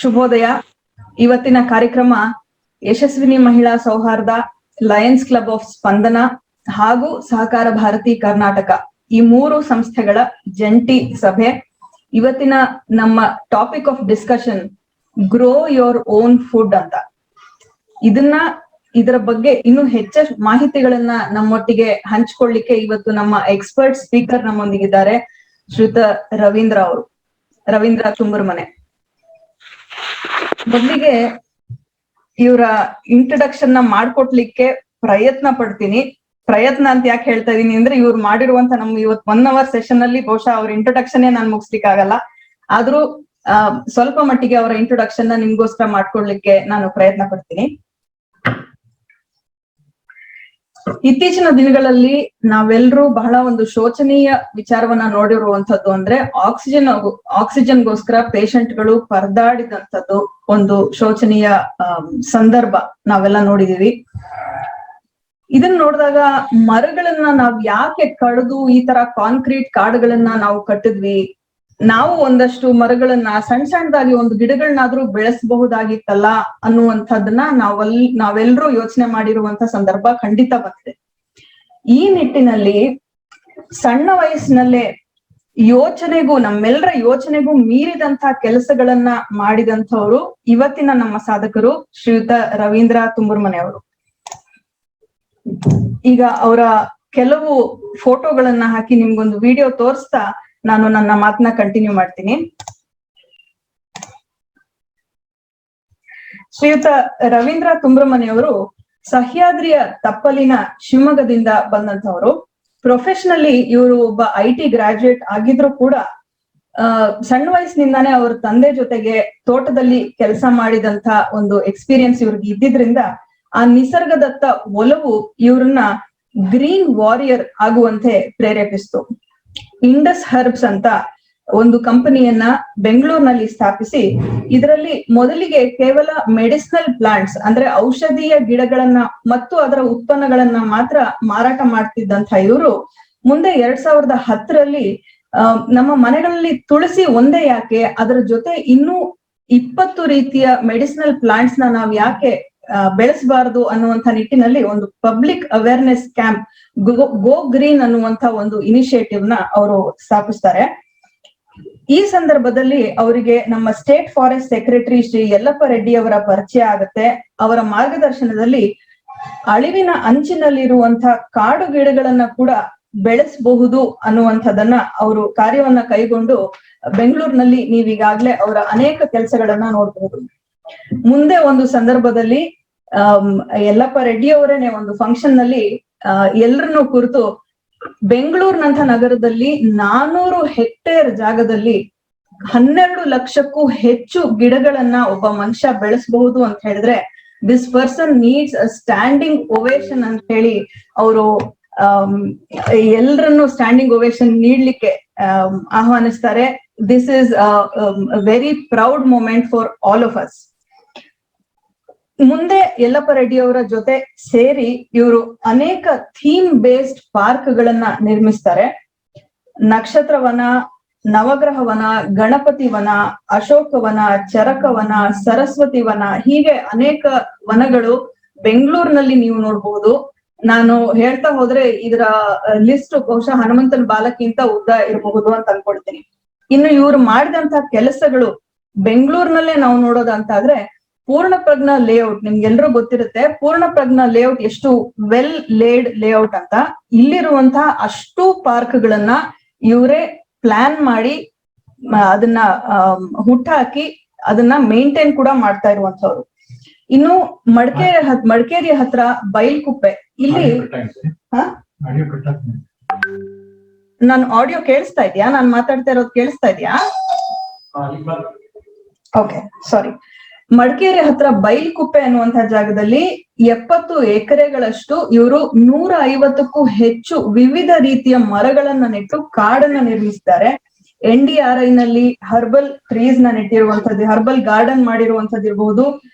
ಶುಭೋದಯ. ಇವತ್ತಿನ ಕಾರ್ಯಕ್ರಮ ಯಶಸ್ವಿನಿ ಮಹಿಳಾ ಸೌಹಾರ್ದ, ಲಯನ್ಸ್ ಕ್ಲಬ್ ಆಫ್ ಸ್ಪಂದನ ಹಾಗೂ ಸಹಕಾರ ಭಾರತಿ ಕರ್ನಾಟಕ ಈ ಮೂರು ಸಂಸ್ಥೆಗಳ ಜಂಟಿ ಸಭೆ. ಇವತ್ತಿನ ನಮ್ಮ topic of discussion grow your own food ಅಂತ. ಇದರ ಬಗ್ಗೆ ಇನ್ನೂ ಹೆಚ್ಚು ಮಾಹಿತಿಗಳನ್ನ ನಮ್ಮೊಟ್ಟಿಗೆ ಹಂಚ್ಕೊಳ್ಳಿಕ್ಕೆ ಇವತ್ತು ನಮ್ಮ ಎಕ್ಸ್ಪರ್ಟ್ ಸ್ಪೀಕರ್ ನಮ್ಮೊಂದಿಗಿದ್ದಾರೆ, ಶ್ರೀಯುತ ರವೀಂದ್ರ ತುಂಬುರ್ಮನೆ. ಮೊದಲಿಗೆ ಇವರ ಇಂಟ್ರಡಕ್ಷನ್ ನ ಮಾಡ್ಕೊಟ್ಲಿಕ್ಕೆ ಪ್ರಯತ್ನ ಪಡ್ತೀನಿ. ಪ್ರಯತ್ನ ಅಂತ ಯಾಕೆ ಹೇಳ್ತಾ ಇದೀನಿ ಅಂದ್ರೆ, ಇವ್ರು ಮಾಡಿರುವಂತ ನಮ್ ಇವತ್ತು 1 hour ಸೆಷನ್ ಅಲ್ಲಿ ಬಹುಶಃ ಅವ್ರ ಇಂಟ್ರೊಡಕ್ಷನ್ ನಾನು ಮುಗಿಸ್ಲಿಕ್ಕೆ ಆಗಲ್ಲ. ಆದ್ರೂ ಸ್ವಲ್ಪ ಮಟ್ಟಿಗೆ ಅವರ ಇಂಟ್ರೊಡಕ್ಷನ್ ನ ನಿಮ್ಗೋಸ್ಕರ ಮಾಡ್ಕೊಡ್ಲಿಕ್ಕೆ ನಾನು ಪ್ರಯತ್ನ ಪಡ್ತೀನಿ. ಇತ್ತೀಚಿನ ದಿನಗಳಲ್ಲಿ ನಾವೆಲ್ಲರೂ ಬಹಳ ಒಂದು ಶೋಚನೀಯ ವಿಚಾರವನ್ನ ನೋಡಿರುವಂತದ್ದು ಅಂದ್ರೆ ಆಕ್ಸಿಜನ್ಗೋಸ್ಕರ ಪೇಷಂಟ್ಗಳು ಪರದಾಡಿದಂಥದ್ದು ಒಂದು ಶೋಚನೀಯ ಸಂದರ್ಭ ನಾವೆಲ್ಲ ನೋಡಿದೀವಿ. ಇದನ್ನ ನೋಡಿದಾಗ ಮರಗಳನ್ನ ನಾವ್ ಯಾಕೆ ಕಡಿದು ಈ ತರ ಕಾಂಕ್ರೀಟ್ ಕಾಡುಗಳನ್ನ ನಾವು ಕಟ್ಟಿದ್ವಿ, ನಾವು ಒಂದಷ್ಟು ಮರಗಳನ್ನ ಸಣ್ಣದಾಗಿ ಒಂದು ಗಿಡಗಳನ್ನಾದ್ರೂ ಬೆಳೆಸಬಹುದಾಗಿತ್ತಲ್ಲ ಅನ್ನುವಂಥದ್ದನ್ನ ನಾವೆಲ್ಲರೂ ಯೋಚನೆ ಮಾಡಿರುವಂತ ಸಂದರ್ಭ ಖಂಡಿತ ಬಂದಿದೆ. ಈ ನಿಟ್ಟಿನಲ್ಲಿ ಸಣ್ಣ ವಯಸ್ಸಿನಲ್ಲೇ ನಮ್ಮೆಲ್ಲರ ಯೋಚನೆಗೂ ಮೀರಿದಂತ ಕೆಲಸಗಳನ್ನ ಮಾಡಿದಂಥವ್ರು ಇವತ್ತಿನ ನಮ್ಮ ಸಾಧಕರು ಶ್ರೀಯುತ ರವೀಂದ್ರ ತುಂಬುರ್ಮನೆ ಅವರು. ಈಗ ಅವರ ಕೆಲವು ಫೋಟೋಗಳನ್ನ ಹಾಕಿ ನಿಮ್ಗೊಂದು ವಿಡಿಯೋ ತೋರಿಸ್ತಾ ನಾನು ನನ್ನ ಮಾತನ್ನ ಕಂಟಿನ್ಯೂ ಮಾಡ್ತೀನಿ. ಶ್ರೀಯುತ ರವೀಂದ್ರ ತುಂಬುರ್ಮನೆಯವರು ಸಹ್ಯಾದ್ರಿಯ ತಪ್ಪಲಿನ ಶಿವಮೊಗ್ಗದಿಂದ ಬಂದಂತವರು. ಪ್ರೊಫೆಷನಲಿ ಇವರು ಒಬ್ಬ IT ಗ್ರಾಜುಯೇಟ್ ಆಗಿದ್ರು ಕೂಡ ಸಣ್ಣ ವಯಸ್ಸಿನಿಂದಾನೇ ಅವ್ರ ತಂದೆ ಜೊತೆಗೆ ತೋಟದಲ್ಲಿ ಕೆಲಸ ಮಾಡಿದಂತ ಒಂದು ಎಕ್ಸ್ಪೀರಿಯನ್ಸ್ ಇವ್ರಿಗೆ ಇದ್ದಿದ್ರಿಂದ ಆ ನಿಸರ್ಗದತ್ತ ಒಲವು ಇವ್ರನ್ನ ಗ್ರೀನ್ ವಾರಿಯರ್ ಆಗುವಂತೆ ಪ್ರೇರೇಪಿಸ್ತು. ಇಂಡಸ್ ಹರ್ಬ್ಸ್ ಅಂತ ಒಂದು ಕಂಪನಿಯನ್ನ ಬೆಂಗಳೂರಿನಲ್ಲಿ ಸ್ಥಾಪಿಸಿ ಇದರಲ್ಲಿ ಮೊದಲಿಗೆ ಕೇವಲ ಮೆಡಿಸಿನಲ್ ಪ್ಲಾಂಟ್ಸ್ ಅಂದ್ರೆ ಔಷಧೀಯ ಗಿಡಗಳನ್ನ ಮತ್ತು ಅದರ ಉತ್ಪನ್ನಗಳನ್ನ ಮಾತ್ರ ಮಾರಾಟ ಮಾಡ್ತಿದ್ದಂತ ಇವರು ಮುಂದೆ 2010ರಲ್ಲಿ ನಮ್ಮ ಮನೆಗಳಲ್ಲಿ ತುಳಸಿ ಒಂದೇ ಯಾಕೆ, ಅದರ ಜೊತೆ ಇನ್ನೂ 20 ರೀತಿಯ ಮೆಡಿಸಿನಲ್ ಪ್ಲಾಂಟ್ಸ್ ನ ನಾವ್ ಯಾಕೆ ಬೆಳೆಸಬಾರದು ಅನ್ನುವಂಥ ನಿಟ್ಟಿನಲ್ಲಿ ಒಂದು public awareness camp go green ಅನ್ನುವಂಥ ಒಂದು ಇನಿಷಿಯೇಟಿವ್ ನ ಅವರು ಸ್ಥಾಪಿಸ್ತಾರೆ. ಈ ಸಂದರ್ಭದಲ್ಲಿ ಅವರಿಗೆ ನಮ್ಮ state forest secretary Shri Yellappa Reddy ಅವರ ಪರಿಚಯ ಆಗುತ್ತೆ. ಅವರ ಮಾರ್ಗದರ್ಶನದಲ್ಲಿ ಅಳಿವಿನ ಅಂಚಿನಲ್ಲಿರುವಂತಹ ಕಾಡು ಗಿಡಗಳನ್ನ ಕೂಡ ಬೆಳೆಸಬಹುದು ಅನ್ನುವಂಥದ್ದನ್ನ ಅವರು ಕಾರ್ಯವನ್ನ ಕೈಗೊಂಡು ಬೆಂಗಳೂರಿನಲ್ಲಿ ನೀವೀಗಾಗ್ಲೇ ಅವರ ಅನೇಕ ಕೆಲಸಗಳನ್ನ ನೋಡಬಹುದು. ಮುಂದೆ ಒಂದು ಸಂದರ್ಭದಲ್ಲಿ ಯಲ್ಲಪ್ಪ ರೆಡ್ಡಿ ಅವರೇನೆ ಒಂದು ಫಂಕ್ಷನ್ ನಲ್ಲಿ ಎಲ್ರನ್ನೂ ಕುರಿತು ಬೆಂಗಳೂರಿನಂಥ ನಗರದಲ್ಲಿ 400 ಹೆಕ್ಟೇರ್ ಜಾಗದಲ್ಲಿ 12 ಲಕ್ಷಕ್ಕೂ ಹೆಚ್ಚು ಗಿಡಗಳನ್ನ ಒಬ್ಬ ಮನುಷ್ಯ ಬೆಳೆಸಬಹುದು ಅಂತ ಹೇಳಿದ್ರೆ this person needs a standing ovation ಅಂತ ಹೇಳಿ ಅವರು ಎಲ್ರನ್ನು ಸ್ಟ್ಯಾಂಡಿಂಗ್ ಓವೇಷನ್ ನೀಡ್ಲಿಕ್ಕೆ ಆಹ್ವಾನಿಸ್ತಾರೆ. This is very proud moment for all of us. ಮುಂದೆ ಯಲ್ಲಪ್ಪ ರೆಡ್ಡಿ ಅವರ ಜೊತೆ ಸೇರಿ ಇವರು ಅನೇಕ ಥೀಮ್ ಬೇಸ್ಡ್ ಪಾರ್ಕ್ ಗಳನ್ನ ನಿರ್ಮಿಸ್ತಾರೆ. ನಕ್ಷತ್ರವನ, ನವಗ್ರಹವನ, ಗಣಪತಿ ವನ, ಅಶೋಕವನ, ಚರಕವನ, ಸರಸ್ವತಿ ವನ, ಹೀಗೆ ಅನೇಕ ವನಗಳು ಬೆಂಗಳೂರಿನಲ್ಲಿ ನೀವು ನೋಡ್ಬಹುದು. ನಾನು ಹೇಳ್ತಾ ಹೋದ್ರೆ ಇದರ ಲಿಸ್ಟ್ ಬಹುಶಃ ಹನುಮಂತನ ಬಾಲಕ್ಕಿಂತ ಉದ್ದ ಇರಬಹುದು ಅಂತ ಅನ್ಕೊಳ್ತೀನಿ. ಇನ್ನು ಇವರು ಮಾಡಿದಂತ ಕೆಲಸಗಳು ಬೆಂಗಳೂರಿನಲ್ಲೇ ನಾವು ನೋಡೋದಂತಾದ್ರೆ ಪೂರ್ಣಪ್ರಜ್ಞಾ ಲೇಔಟ್, ನಿಮ್ಗೆಲ್ರೂ ಗೊತ್ತಿರುತ್ತೆ ಪೂರ್ಣಪ್ರಜ್ಞಾ ಲೇಔಟ್ ಎಷ್ಟು ವೆಲ್ ಲೇಡ್ ಲೇಔಟ್ ಅಂತ. ಇಲ್ಲಿರುವಂತಹ ಅಷ್ಟು ಪಾರ್ಕ್ ಗಳನ್ನ ಇವರೇ ಪ್ಲಾನ್ ಮಾಡಿ ಅದನ್ನ ಹುಟ್ಟಾಕಿ ಅದನ್ನ ಮೇಂಟೈನ್ ಕೂಡ ಮಾಡ್ತಾ ಇರುವಂತವ್ರು. ಇನ್ನು ಮಡಿಕೇರಿ ಹತ್ರ ಬೈಲ್ಕುಪ್ಪೆ, ಇಲ್ಲಿ ನಾನು ಆಡಿಯೋ ಕೇಳಿಸ್ತಾ ಇದೆಯಾ? ನಾನು ಮಾತಾಡ್ತಾ ಇರೋದು ಕೇಳಿಸ್ತಾ ಇದೆಯಾ? ಓಕೆ, ಸಾರಿ. ಮಡಿಕೇರಿ ಹತ್ರ ಬೈಲ್ಕುಪ್ಪೆ ಅನ್ನುವಂತ ಜಾಗದಲ್ಲಿ 70 ಎಕರೆಗಳಷ್ಟು ಇವರು 150ಕ್ಕೂ ಹೆಚ್ಚು ವಿವಿಧ ರೀತಿಯ ಮರಗಳನ್ನ ನೆಟ್ಟು ಕಾಡನ್ನ ನಿರ್ಮಿಸಿದ್ದಾರೆ. NDRI ನಲ್ಲಿ ಹರ್ಬಲ್ ಟ್ರೀಸ್ ನ ನೆಟ್ಟಿರುವಂತದ್ದು, ಹರ್ಬಲ್ ಗಾರ್ಡನ್ ಮಾಡಿರುವಂತದ್ದು ಇರಬಹುದು.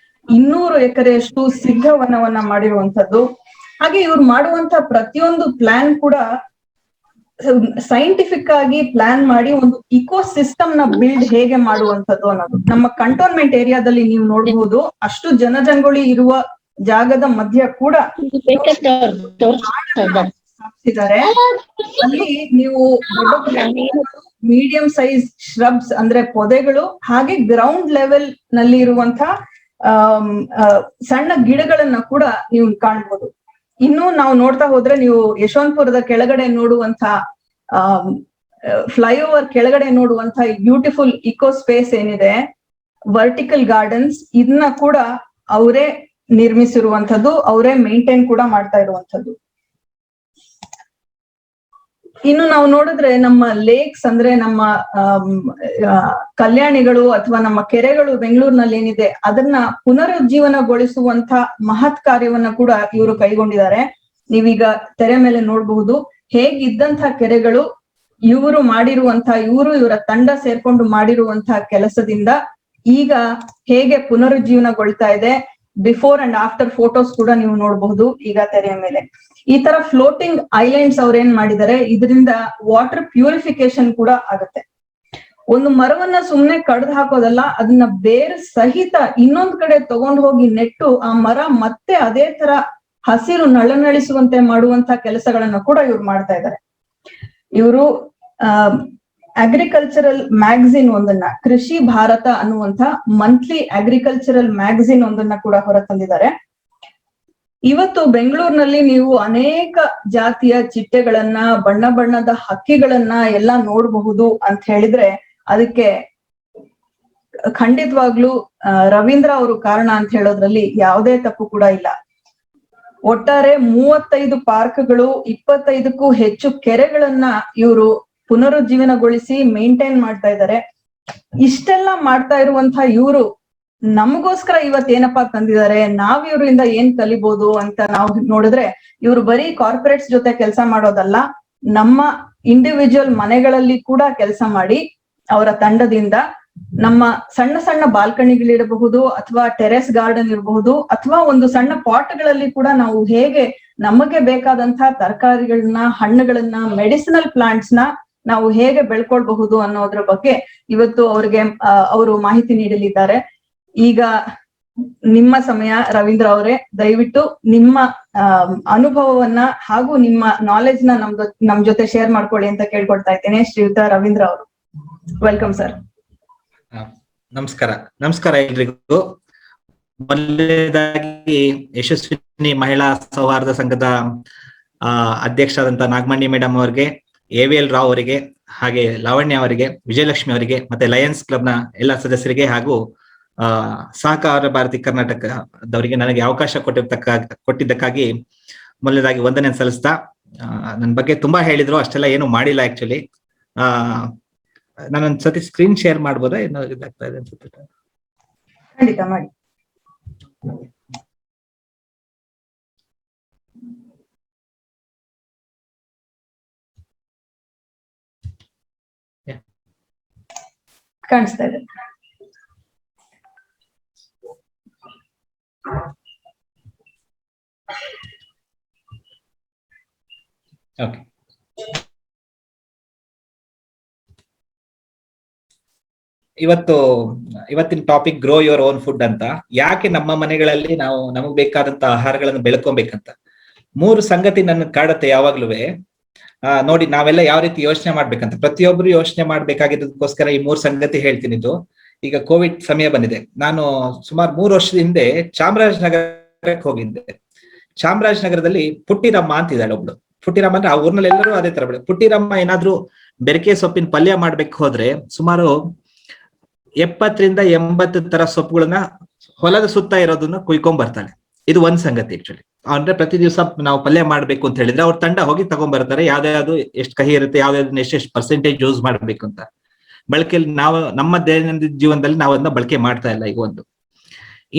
200 ಎಕರೆಯಷ್ಟು ಸಿದ್ಧವನವನ್ನ ಮಾಡಿರುವಂತದ್ದು. ಹಾಗೆ ಇವ್ರು ಮಾಡುವಂತ ಪ್ರತಿಯೊಂದು ಪ್ಲಾನ್ ಕೂಡ ಸೈಂಟಿಫಿಕ್ ಆಗಿ ಪ್ಲಾನ್ ಮಾಡಿ ಒಂದು ಇಕೋ ಸಿಸ್ಟಮ್ ನ ಬಿಲ್ಡ್ ಹೇಗೆ ಮಾಡುವಂತದ್ದು ಅನ್ನೋದು. ನಮ್ಮ ಕಂಟೋನ್ಮೆಂಟ್ ಏರಿಯಾದಲ್ಲಿ ನೀವು ನೋಡಬಹುದು, ಅಷ್ಟು ಜನಜಂಗುಳಿ ಇರುವ ಜಾಗದ ಮಧ್ಯ ಕೂಡ ಸ್ಥಾಪಿಸಿದ್ದಾರೆ. ಅಲ್ಲಿ ನೀವು ಮೀಡಿಯಂ ಸೈಜ್ ಶ್ರಬ್ಸ್ ಅಂದ್ರೆ ಪೊದೆಗಳು, ಹಾಗೆ ಗ್ರೌಂಡ್ ಲೆವೆಲ್ ನಲ್ಲಿ ಇರುವಂತಹ ಸಣ್ಣ ಗಿಡಗಳನ್ನ ಕೂಡ ನೀವು ಕಾಣ್ಬೋದು. ಇನ್ನು ನಾವು ನೋಡ್ತಾ ಹೋದ್ರೆ ನೀವು ಯಶವಂತಪುರದ ಕೆಳಗಡೆ ನೋಡುವಂತ ಫ್ಲೈಓವರ್ ಕೆಳಗಡೆ ನೋಡುವಂತ ಬ್ಯೂಟಿಫುಲ್ ಇಕೋ ಸ್ಪೇಸ್ ಏನಿದೆ, ವರ್ಟಿಕಲ್ ಗಾರ್ಡನ್ಸ್, ಇದನ್ನ ಕೂಡ ಅವರೇ ನಿರ್ಮಿಸಿರುವಂತದ್ದು, ಅವರೇ ಮೇಂಟೈನ್ ಕೂಡ ಮಾಡ್ತಾ ಇರುವಂತದ್ದು. ಇನ್ನು ನಾವು ನೋಡಿದ್ರೆ ನಮ್ಮ ಲೇಕ್ಸ್ ಅಂದ್ರೆ ನಮ್ಮ ಕಲ್ಯಾಣಿಗಳು ಅಥವಾ ನಮ್ಮ ಕೆರೆಗಳು ಬೆಂಗಳೂರಿನಲ್ಲಿ ಏನಿದೆ ಅದನ್ನ ಪುನರುಜ್ಜೀವನಗೊಳಿಸುವಂತ ಮಹತ್ ಕಾರ್ಯವನ್ನ ಕೂಡ ಇವರು ಕೈಗೊಂಡಿದ್ದಾರೆ. ನೀವೀಗ ತೆರೆ ಮೇಲೆ ನೋಡಬಹುದು, ಹೇಗಿದ್ದಂತಹ ಕೆರೆಗಳು ಇವರು ಇವರ ತಂಡ ಸೇರ್ಕೊಂಡು ಮಾಡಿರುವಂತಹ ಕೆಲಸದಿಂದ ಈಗ ಹೇಗೆ ಪುನರುಜ್ಜೀವನಗೊಳ್ತಾ ಇದೆ. ಬಿಫೋರ್ ಅಂಡ್ ಆಫ್ಟರ್ ಫೋಟೋಸ್ ಕೂಡ ನೀವು ನೋಡಬಹುದು ಈಗ ತೆರೆಯ ಮೇಲೆ. ಈ ತರ ಫ್ಲೋಟಿಂಗ್ ಐಲ್ಯಾಂಡ್ಸ್ ಅವ್ರ ಏನ್ ಮಾಡಿದ್ದಾರೆ, ಇದರಿಂದ ವಾಟರ್ ಪ್ಯೂರಿಫಿಕೇಶನ್ ಕೂಡ ಆಗುತ್ತೆ. ಒಂದು ಮರವನ್ನ ಸುಮ್ನೆ ಕಡ್ದು ಹಾಕೋದಲ್ಲ, ಅದನ್ನ ಬೇರೆ ಸಹಿತ ಇನ್ನೊಂದ್ ಕಡೆ ತಗೊಂಡು ಹೋಗಿ ನೆಟ್ಟು ಆ ಮರ ಮತ್ತೆ ಅದೇ ತರ ಹಸಿರು ನಳನಳಿಸುವಂತೆ ಮಾಡುವಂತ ಕೆಲಸಗಳನ್ನ ಕೂಡ ಇವ್ರು ಮಾಡ್ತಾ ಇದ್ದಾರೆ. ಇವರು ಅಗ್ರಿಕಲ್ಚರಲ್ ಮ್ಯಾಗಝಿನ್ ಒಂದನ್ನ, ಕೃಷಿ ಭಾರತ ಅನ್ನುವಂತ ಮಂತ್ಲಿ ಅಗ್ರಿಕಲ್ಚರಲ್ ಮ್ಯಾಗಝಿನ್ ಒಂದನ್ನ ಕೂಡ ಹೊರತಂದಿದ್ದಾರೆ. ಇವತ್ತು ಬೆಂಗಳೂರಿನಲ್ಲಿ ನೀವು ಅನೇಕ ಜಾತಿಯ ಚಿಟ್ಟೆಗಳನ್ನ, ಬಣ್ಣ ಬಣ್ಣದ ಹಕ್ಕಿಗಳನ್ನ ಎಲ್ಲ ನೋಡಬಹುದು ಅಂತ ಹೇಳಿದ್ರೆ ಅದಕ್ಕೆ ಖಂಡಿತವಾಗ್ಲೂ ರವೀಂದ್ರ ಅವರು ಕಾರಣ ಅಂತ ಹೇಳೋದ್ರಲ್ಲಿ ಯಾವುದೇ ತಪ್ಪು ಕೂಡ ಇಲ್ಲ. ಒಟ್ಟಾರೆ 35 ಪಾರ್ಕ್ಗಳು, 25ಕ್ಕೂ ಹೆಚ್ಚು ಕೆರೆಗಳನ್ನ ಇವರು ಪುನರುಜ್ಜೀವನಗೊಳಿಸಿ ಮೇಂಟೈನ್ ಮಾಡ್ತಾ ಇದ್ದಾರೆ. ಇಷ್ಟೆಲ್ಲ ಮಾಡ್ತಾ ಇರುವಂತಹ ಇವರು ನಮಗೋಸ್ಕರ ಇವತ್ ಏನಪ್ಪಾ ತಂದಿದ್ದಾರೆ, ನಾವ್ ಇವರಿಂದ ಏನ್ ಕಲಿಬಹುದು ಅಂತ ನಾವು ನೋಡಿದ್ರೆ, ಇವ್ರು ಬರೀ ಕಾರ್ಪೊರೇಟ್ಸ್ ಜೊತೆ ಕೆಲಸ ಮಾಡೋದಲ್ಲ, ನಮ್ಮ ಇಂಡಿವಿಜುವಲ್ ಮನೆಗಳಲ್ಲಿ ಕೂಡ ಕೆಲಸ ಮಾಡಿ ಅವರ ತಂಡದಿಂದ ನಮ್ಮ ಸಣ್ಣ ಸಣ್ಣ ಬಾಲ್ಕನಿಗಳಿರಬಹುದು, ಅಥವಾ ಟೆರೆಸ್ ಗಾರ್ಡನ್ ಇರಬಹುದು, ಅಥವಾ ಒಂದು ಸಣ್ಣ ಪಾಟ್ಗಳಲ್ಲಿ ಕೂಡ ನಾವು ಹೇಗೆ ನಮಗೆ ಬೇಕಾದಂತಹ ತರಕಾರಿಗಳನ್ನ, ಹಣ್ಣುಗಳನ್ನ, ಮೆಡಿಸಿನಲ್ ಪ್ಲಾಂಟ್ಸ್ ನ ನಾವು ಹೇಗೆ ಬೆಳ್ಕೊಳ್ಬಹುದು ಅನ್ನೋದ್ರ ಬಗ್ಗೆ ಇವತ್ತು ಅವರು ಮಾಹಿತಿ ನೀಡಲಿದ್ದಾರೆ. ಈಗ ನಿಮ್ಮ ಸಮಯ ರವೀಂದ್ರ ಅವರೇ, ದಯವಿಟ್ಟು ನಿಮ್ಮ ಅನುಭವವನ್ನ ಹಾಗೂ ನಿಮ್ಮ ನಾಲೆಜ್ ನ ನಮ್ ಜೊತೆ ಶೇರ್ ಮಾಡ್ಕೊಳ್ಳಿ ಅಂತ ಕೇಳ್ಕೊಳ್ತಾ ಇದ್ದೇನೆ. ಶ್ರೀಯುತ ರವೀಂದ್ರ ಅವರು, ವೆಲ್ಕಮ್ ಸರ್. ನಮಸ್ಕಾರ ಎಲ್ರಿಗೂ. ಮೊದಲನೇದಾಗಿ ಯಶಸ್ವಿನಿ ಮಹಿಳಾ ಸೌಹಾರ್ದ ಸಂಘದ ಅಧ್ಯಕ್ಷರಾದಂತ ನಾಗಮಣಿ ಮೇಡಮ್ ಅವರಿಗೆ, AVL ರಾವ್ ಅವರಿಗೆ, ಹಾಗೆ ಲಾವಣ್ಯ ಅವರಿಗೆ, ವಿಜಯಲಕ್ಷ್ಮಿ ಅವರಿಗೆ, ಮತ್ತೆ ಲಯನ್ಸ್ ಕ್ಲಬ್ ನ ಎಲ್ಲಾ ಸದಸ್ಯರಿಗೆ ಹಾಗೂ ಸಹಕಾರ ಭಾರತಿ ಕರ್ನಾಟಕದವರಿಗೆ ನನಗೆ ಅವಕಾಶ ಕೊಟ್ಟಿದ್ದಕ್ಕಾಗಿ ಮೊದಲನೇದಾಗಿ ವಂದನೆ ಸಲ್ಲಿಸ್ತಾ, ನನ್ನ ಬಗ್ಗೆ ತುಂಬಾ ಹೇಳಿದ್ರು, ಅಷ್ಟೆಲ್ಲ ಏನು ಮಾಡಿಲ್ಲ ಆಕ್ಚುಲಿ. ನಾನೊಂದ್ ಸತಿ ಸ್ಕ್ರೀನ್ ಶೇರ್ ಮಾಡ್ಬೋದಾ? ಏನೋ ಇದಾಗ್ತಾ ಇದೆ ಅನ್ಸುತ್ತೆ. ಖಂಡಿತ ಮಾಡಿ. ಕಾಣಿಸ್ತಾ ಇದೆ. ಓಕೆ, ಇವತ್ತಿನ topic grow your own food ಅಂತ. ಯಾಕೆ ನಮ್ಮ ಮನೆಗಳಲ್ಲಿ ನಾವು ನಮಗ್ ಬೇಕಾದಂತ ಆಹಾರಗಳನ್ನು ಬೆಳ್ಕೊಬೇಕಂತ 3 ಸಂಗತಿ ನನ್ನ ಕಾಡತ್ತೆ ಯಾವಾಗ್ಲೂ. ನೋಡಿ, ನಾವೆಲ್ಲ ಯಾವ ರೀತಿ ಯೋಚನೆ ಮಾಡ್ಬೇಕಂತ ಪ್ರತಿಯೊಬ್ರು ಯೋಚನೆ ಮಾಡ್ಬೇಕಾಗಿದ್ದಕ್ಕೋಸ್ಕರ ಈ 3 ಸಂಗತಿ ಹೇಳ್ತೀನಿದ್ದು. ಈಗ ಕೋವಿಡ್ ಸಮಯ ಬಂದಿದೆ. ನಾನು ಸುಮಾರು 3 ವರ್ಷದ ಹಿಂದೆ ಚಾಮರಾಜನಗರಕ್ಕೆ ಹೋಗಿದ್ದೆ. ಚಾಮರಾಜನಗರದಲ್ಲಿ ಪುಟ್ಟಿರಮ್ಮ ಅಂತ ಇದ್ದಾಳೆ ಒಬ್ಳು. ಪುಟ್ಟಿರಮ್ಮ ಅಂದ್ರೆ ಆ ಊರ್ನಲ್ಲಿ ಎಲ್ಲರೂ ಅದೇ ತರ ಬೆಳೆ. ಪುಟ್ಟಿರಮ್ಮ ಏನಾದ್ರೂ ಬೆರಕೆ ಸೊಪ್ಪಿನ ಪಲ್ಯ ಮಾಡ್ಬೇಕು ಹೋದ್ರೆ ಸುಮಾರು 70ರಿಂದ 80 ತರ ಸೊಪ್ಪುಗಳನ್ನ ಹೊಲದ ಸುತ್ತ ಇರೋದನ್ನ ಕುಯ್ಕೊಂಡ್ ಬರ್ತಾಳೆ. ಇದು ಒಂದ್ ಸಂಗತಿ ಆಕ್ಚುಲಿ. ಅಂದ್ರೆ ಪ್ರತಿ ದಿವಸ ನಾವು ಪಲ್ಯ ಮಾಡ್ಬೇಕು ಅಂತ ಹೇಳಿದ್ರೆ ಅವ್ರ ತಂಡ ಹೋಗಿ ತಗೊಂಡ್ಬರ್ತಾರೆ, ಯಾವ್ದಾವ್ದು ಎಷ್ಟು ಕಹಿ ಇರುತ್ತೆ, ಯಾವ್ದಾವ್ದನ್ನ ಎಷ್ಟು ಪರ್ಸೆಂಟೇಜ್ ಯೂಸ್ ಮಾಡ್ಬೇಕು ಅಂತ. ಬಳಕೆಯಲ್ಲಿ ನಾವು ನಮ್ಮ ದೈನಂದಿನ ಜೀವನದಲ್ಲಿ ನಾವು ಅದನ್ನ ಬಳಕೆ ಮಾಡ್ತಾ ಇಲ್ಲ. ಈಗ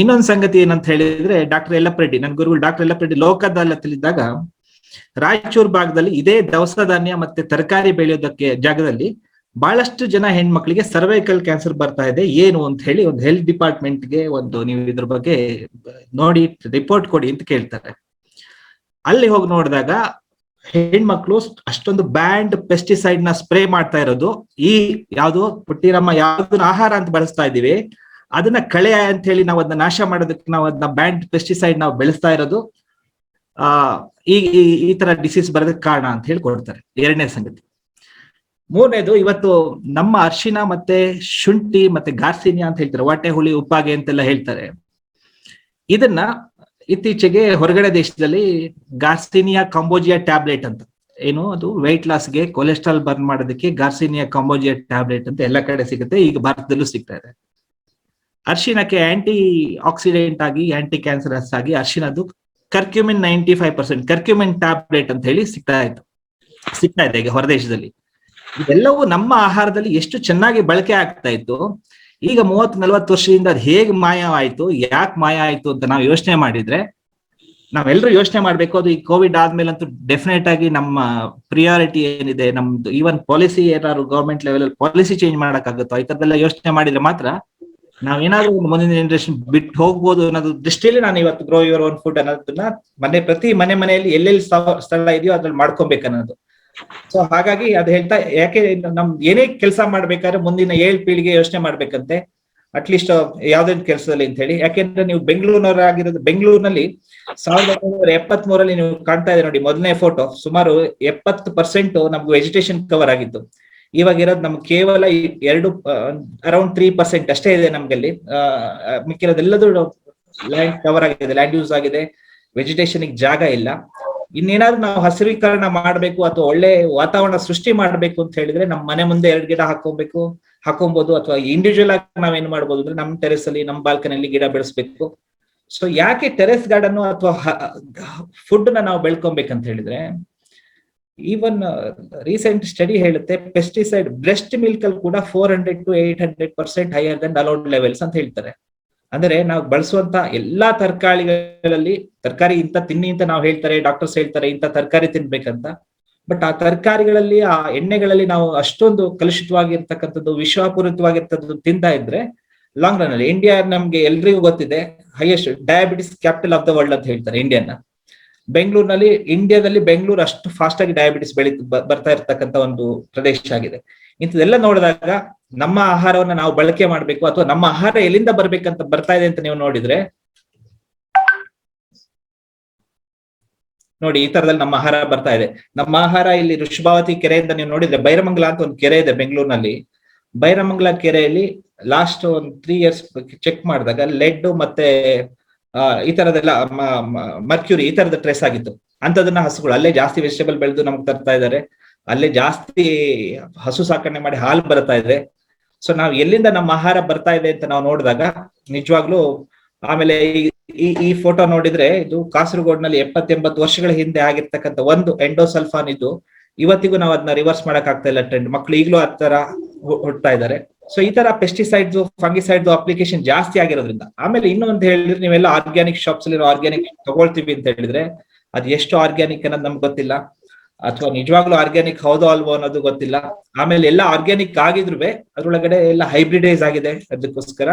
ಇನ್ನೊಂದು ಸಂಗತಿ ಏನಂತ ಹೇಳಿದ್ರೆ, ಡಾಕ್ಟರ್ ಯಲ್ಲಪ್ಪ ರೆಡ್ಡಿ, ನನ್ನ ಗುರುಗಳು ಡಾಕ್ಟರ್ ಯಲ್ಲಪ್ಪ ರೆಡ್ಡಿ ಲೋಕದಾಲತ್ಲಿದ್ದಾಗ ರಾಯಚೂರು ಭಾಗದಲ್ಲಿ ಇದೇ ದವಸ ಧಾನ್ಯ ಮತ್ತೆ ತರಕಾರಿ ಬೆಳೆಯೋದಕ್ಕೆ ಜಾಗದಲ್ಲಿ ಬಹಳಷ್ಟು ಜನ ಹೆಣ್ಮಕ್ಳಿಗೆ ಸರ್ವೈಕಲ್ ಕ್ಯಾನ್ಸರ್ ಬರ್ತಾ ಇದೆ. ಏನು ಅಂತ ಹೇಳಿ ಒಂದು ಹೆಲ್ತ್ ಡಿಪಾರ್ಟ್ಮೆಂಟ್ಗೆ ನೀವು ಇದ್ರ ಬಗ್ಗೆ ನೋಡಿ ರಿಪೋರ್ಟ್ ಕೊಡಿ ಅಂತ ಕೇಳ್ತಾರೆ. ಅಲ್ಲಿ ಹೋಗಿ ನೋಡಿದಾಗ ಹೆಣ್ಮಕ್ಳು ಅಷ್ಟೊಂದು ಬ್ಯಾಂಡ್ ಪೆಸ್ಟಿಸೈಡ್ ನ ಸ್ಪ್ರೇ ಮಾಡ್ತಾ ಇರೋದು, ಈ ಯಾವ್ದು ಪುಟ್ಟಿರಮ್ಮ ಯಾವ್ದನ್ನ ಆಹಾರ ಅಂತ ಬಳಸ್ತಾ ಇದೀವಿ ಅದನ್ನ ಕಳೆ ಅಂತ ಹೇಳಿ ನಾವು ಅದನ್ನ ನಾಶ ಮಾಡೋದಕ್ಕೆ ನಾವು ಅದನ್ನ ಬ್ಯಾಂಡ್ ಪೆಸ್ಟಿಸೈಡ್ ನಾವು ಬೆಳೆಸ್ತಾ ಇರೋದು ಈ ತರ ಡಿಸೀಸ್ ಬರೋದಕ್ಕೆ ಕಾರಣ ಅಂತ ಹೇಳಿ ಕೊಡ್ತಾರೆ. ಎರಡನೇ ಸಂಗತಿ. ಮೂರನೇದು, ಇವತ್ತು ನಮ್ಮ ಅರಿಶಿನ ಮತ್ತೆ ಶುಂಠಿ ಮತ್ತೆ ಗಾರ್ಸಿನಿಯಾ ಅಂತ ಹೇಳ್ತಾರೆ, ಹೊಟ್ಟೆ ಹುಳಿ ಉಪ್ಪಾಗೆ ಅಂತೆಲ್ಲ ಹೇಳ್ತಾರೆ. ಇದನ್ನ ಇತ್ತೀಚೆಗೆ ಹೊರಗಡೆ ದೇಶದಲ್ಲಿ ಗಾರ್ಸಿನಿಯಾ ಕಂಬೋಜಿಯಾ ಟ್ಯಾಬ್ಲೆಟ್ ಅಂತ, ಏನು ಅದು ವೆಯ್ಟ್ ಲಾಸ್ಗೆ ಕೊಲೆಸ್ಟ್ರಾಲ್ ಬರ್ನ್ ಮಾಡೋದಕ್ಕೆ ಗಾರ್ಸಿನಿಯಾ ಕಂಬೋಜಿಯಾ ಟ್ಯಾಬ್ಲೆಟ್ ಅಂತ ಎಲ್ಲ ಕಡೆ ಸಿಗುತ್ತೆ, ಈಗ ಭಾರತದಲ್ಲೂ ಸಿಗ್ತಾ ಇದೆ. ಅರಿಶಿನಕ್ಕೆ ಆಂಟಿ ಆಕ್ಸಿಡೆಂಟ್ ಆಗಿ ಆಂಟಿ ಕ್ಯಾನ್ಸರಸ್ ಆಗಿ ಅರಿಶಿನದ್ದು ಕರ್ಕ್ಯೂಮಿನ್ 95% ಕರ್ಕ್ಯೂಮಿನ್ ಟ್ಯಾಬ್ಲೆಟ್ ಅಂತ ಹೇಳಿ ಸಿಗ್ತಾ ಇದೆ ಈಗ ಹೊರದೇಶದಲ್ಲಿ. ಇದೆಲ್ಲವೂ ನಮ್ಮ ಆಹಾರದಲ್ಲಿ ಎಷ್ಟು ಚೆನ್ನಾಗಿ ಬಳಕೆ ಆಗ್ತಾ ಇತ್ತು, ಈಗ 30-40 ವರ್ಷದಿಂದ ಅದು ಹೇಗೆ ಮಾಯ ಆಯ್ತು, ಯಾಕೆ ಮಾಯ ಆಯ್ತು ಅಂತ ನಾವು ಯೋಚನೆ ಮಾಡಿದ್ರೆ, ನಾವೆಲ್ಲರೂ ಯೋಚನೆ ಮಾಡ್ಬೇಕು. ಅದು ಈ ಕೋವಿಡ್ ಆದ್ಮೇಲಂತೂ ಡೆಫಿನೆಟ್ ಆಗಿ ನಮ್ಮ ಪ್ರಿಯಾರಿಟಿ ಏನಿದೆ, ನಮ್ದು ಈವನ್ ಪಾಲಿಸಿ ಏನಾದ್ರು ಗವರ್ಮೆಂಟ್ ಲೆವೆಲ್ ಅಲ್ಲಿ ಪಾಲಿಸಿ ಚೇಂಜ್ ಮಾಡಕ್ಕಾಗುತ್ತೋ ಈ ತರದೆಲ್ಲ ಯೋಚನೆ ಮಾಡಿದ್ರೆ ಮಾತ್ರ ನಾವೇನಾದ್ರೂ ಮುಂದಿನ ಜನರೇಷನ್ ಬಿಟ್ಟು ಹೋಗ್ಬೋದು ಅನ್ನೋದು ದೃಷ್ಟಿಯಲ್ಲಿ ನಾನು ಇವತ್ತು ಗ್ರೋ ಯುವರ್ ಓನ್ ಫುಡ್ ಅನ್ನೋದನ್ನ ಪ್ರತಿ ಮನೆಯಲ್ಲಿ ಎಲ್ಲೆಲ್ಲಿ ಸ್ಥಳ ಇದೆಯೋ ಅದ್ರಲ್ಲಿ ಮಾಡ್ಕೊಬೇಕನ್ನೋದು. ಸೊ ಹಾಗಾಗಿ ಅದು ಹೇಳ್ತಾ, ಯಾಕೆ ನಮ್ ಏನೇ ಕೆಲಸ ಮಾಡ್ಬೇಕಾದ್ರೆ ಮುಂದಿನ 7 ಪೀಳಿಗೆ ಯೋಚನೆ ಮಾಡ್ಬೇಕಂತೆ, ಅಟ್ಲೀಸ್ಟ್ ಯಾವ್ದೇ ಕೆಲಸದಲ್ಲಿ ಅಂತ ಹೇಳಿ. ಯಾಕೆಂದ್ರೆ ನೀವು ಬೆಂಗಳೂರಿನವರಾಗಿರೋದು, ಬೆಂಗಳೂರಿನಲ್ಲಿ 1973 ನೀವು ಕಾಣ್ತಾ ಇದ್ದೀರಿ ನೋಡಿ ಮೊದಲನೇ ಫೋಟೋ, ಸುಮಾರು 70% ನಮ್ಗೆ ವೆಜಿಟೇಷನ್ ಕವರ್ ಆಗಿತ್ತು. ಇವಾಗ ಇರೋದು ನಮ್ಗೆ ಕೇವಲ ಅರೌಂಡ್ 3% ಅಷ್ಟೇ ಇದೆ ನಮ್ಗಲ್ಲಿ. ಮಿಕ್ಕಿರೋದೆಲ್ಲದೂ ಲ್ಯಾಂಡ್ ಕವರ್ ಆಗಿದೆ, ಲ್ಯಾಂಡ್ ಯೂಸ್ ಆಗಿದೆ, ವೆಜಿಟೇಷನ್ ಜಾಗ ಇಲ್ಲ. ಇನ್ನೇನಾದ್ರೂ ನಾವು ಹಸಿರೀಕರಣ ಮಾಡ್ಬೇಕು ಅಥವಾ ಒಳ್ಳೆ ವಾತಾವರಣ ಸೃಷ್ಟಿ ಮಾಡ್ಬೇಕು ಅಂತ ಹೇಳಿದ್ರೆ ನಮ್ಮ ಮನೆ ಮುಂದೆ 2 ಗಿಡ ಹಾಕೊಬಹುದು, ಅಥವಾ ಇಂಡಿವಿಜುವಲ್ ಆಗಿ ನಾವೇನ್ ಮಾಡ್ಬೋದು ಅಂದ್ರೆ ನಮ್ಮ ಟೆರೆಸ್ ಅಲ್ಲಿ ನಮ್ಮ ಬಾಲ್ಕನಿಯಲ್ಲಿ ಗಿಡ ಬೆಳೆಸ್ಬೇಕು. ಸೊ ಯಾಕೆ ಟೆರೆಸ್ ಗಾರ್ಡನ್ ಅಥವಾ ಫುಡ್ ನಾವು ಬೆಳ್ಕೊಬೇಕಂತ ಹೇಳಿದ್ರೆ, ಈವನ್ ರೀಸೆಂಟ್ ಸ್ಟಡಿ ಹೇಳುತ್ತೆ ಪೆಸ್ಟಿಸೈಡ್ ಬ್ರೆಸ್ಟ್ ಮಿಲ್ಕ್ ಅಲ್ಲಿ ಕೂಡ 400 to 800% higher Dhan allowed levels ಅಂತ ಹೇಳ್ತಾರೆ. ಅಂದ್ರೆ ನಾವು ಬಳಸುವಂತ ಎಲ್ಲಾ ತರಕಾರಿಗಳಲ್ಲಿ, ತರಕಾರಿ ಇಂತ ತಿನ್ನಿ ಅಂತ ನಾವು ಹೇಳ್ತಾರೆ, ಡಾಕ್ಟರ್ಸ್ ಹೇಳ್ತಾರೆ ಇಂತ ತರಕಾರಿ ತಿನ್ಬೇಕಂತ. ಬಟ್ ಆ ತರಕಾರಿಗಳಲ್ಲಿ, ಆ ಎಣ್ಣೆಗಳಲ್ಲಿ ನಾವು ಅಷ್ಟೊಂದು ಕಲುಷಿತವಾಗಿರ್ತಕ್ಕಂಥದ್ದು, ವಿಷಪೂರಿತವಾಗಿರ್ತದ್ದು ತಿಂತಾ ಇದ್ರೆ ಲಾಂಗ್ ರನ್ ಅಲ್ಲಿ, ಇಂಡಿಯಾ ನಮ್ಗೆ ಎಲ್ರಿಗೂ ಗೊತ್ತಿದೆ highest diabetes capital of the world ಅಂತ ಹೇಳ್ತಾರೆ ಇಂಡಿಯಾನ. ಇಂಡಿಯಾದಲ್ಲಿ ಬೆಂಗಳೂರು ಅಷ್ಟು ಫಾಸ್ಟ್ ಆಗಿ ಡಯಾಬಿಟಿಸ್ ಬರ್ತಾ ಇರ್ತಕ್ಕಂಥ ಒಂದು ಪ್ರದೇಶ ಆಗಿದೆ. ಇಂಥದೆಲ್ಲ ನೋಡಿದಾಗ ನಮ್ಮ ಆಹಾರವನ್ನ ನಾವು ಬಳಕೆ ಮಾಡ್ಬೇಕು, ಅಥವಾ ನಮ್ಮ ಆಹಾರ ಎಲ್ಲಿಂದ ಬರ್ತಾ ಇದೆ ಅಂತ ನೀವು ನೋಡಿದ್ರೆ ನೋಡಿ, ಈ ತರದಲ್ಲಿ ನಮ್ಮ ಆಹಾರ ಬರ್ತಾ ಇದೆ. ನಮ್ಮ ಆಹಾರ ಇಲ್ಲಿ ಋಷಭಾವತಿ ಕೆರೆಯಿಂದ ನೀವು ನೋಡಿದ್ರೆ, ಬೈರಮಂಗಲ ಅಂತ ಒಂದು ಕೆರೆ ಇದೆ ಬೆಂಗಳೂರಿನಲ್ಲಿ. ಬೈರಮಂಗಲ ಕೆರೆಯಲ್ಲಿ ಲಾಸ್ಟ್ ಒಂದು 3 years ಚೆಕ್ ಮಾಡಿದಾಗ ಲೆಡ್ ಮತ್ತೆ ಈ ತರದೆಲ್ಲ ಮರ್ಕ್ಯೂರಿ ಈ ತರದ ಟ್ರೇಸ್ ಆಗಿತ್ತು. ಅಂತದನ್ನ ಹಸುಗಳು ಅಲ್ಲೇ ಜಾಸ್ತಿ ವೆಜಿಟೇಬಲ್ ಬೆಳೆದು ನಮ್ಗೆ ತರ್ತಾ ಇದ್ದಾರೆ, ಅಲ್ಲೇ ಜಾಸ್ತಿ ಹಸು ಸಾಕಣೆ ಮಾಡಿ ಹಾಲು ಬರ್ತಾ ಇದೆ. ಸೊ ನಾವು ಎಲ್ಲಿಂದ ನಮ್ಮ ಆಹಾರ ಬರ್ತಾ ಇದೆ ಅಂತ ನಾವು ನೋಡಿದಾಗ ನಿಜವಾಗ್ಲೂ. ಆಮೇಲೆ ಈ ಫೋಟೋ ನೋಡಿದ್ರೆ, ಇದು ಕಾಸರಗೋಡ್ನಲ್ಲಿ 70-80 ವರ್ಷಗಳ ಹಿಂದೆ ಆಗಿರ್ತಕ್ಕಂಥ ಒಂದು ಎಂಡೋಸಲ್ಫಾನ್ ಇದ್ದು, ಇವತ್ತಿಗೂ ನಾವು ಅದನ್ನ ರಿವರ್ಸ್ ಮಾಡಕ್ ಆಗ್ತಾ ಇಲ್ಲ ಟ್ರೆಂಡ್. ಮಕ್ಳು ಈಗಲೂ ಆ ತರ ಹುಡ್ತಾ ಇದ್ದಾರೆ. ಸೊ ಈ ತರ ಪೆಸ್ಟಿಸೈಡ್ಸ್ ಫಂಗಿಸೈಡ್ಸ್ ಅಪ್ಲಿಕೇಶನ್ ಜಾಸ್ತಿ ಆಗಿರೋದ್ರಿಂದ. ಆಮೇಲೆ ಇನ್ನೊಂದು ಹೇಳಿದ್ರೆ, ನೀವೆಲ್ಲ ಆರ್ಗ್ಯಾನಿಕ್ ಶಾಪ್ಸ್ ಅಲ್ಲಿ ಆರ್ಗ್ಯಾನಿಕ್ ತಗೊಳ್ತೀವಿ ಅಂತ ಹೇಳಿದ್ರೆ ಅದು ಎಷ್ಟು ಆರ್ಗ್ಯಾನಿಕ್ ಅನ್ನೋದು ನಮ್ಗೆ ಗೊತ್ತಿಲ್ಲ, ಅಥವಾ ನಿಜವಾಗ್ಲೂ ಆರ್ಗ್ಯಾನಿಕ್ ಹೌದೋ ಅಲ್ವೋ ಅನ್ನೋದು ಗೊತ್ತಿಲ್ಲ. ಆಮೇಲೆ ಎಲ್ಲ ಆರ್ಗ್ಯಾನಿಕ್ ಆಗಿದ್ರು ಅದ್ರೊಳಗಡೆ ಎಲ್ಲ ಹೈಬ್ರಿಡೈಸ್ ಆಗಿದೆ. ಅದಕ್ಕೋಸ್ಕರ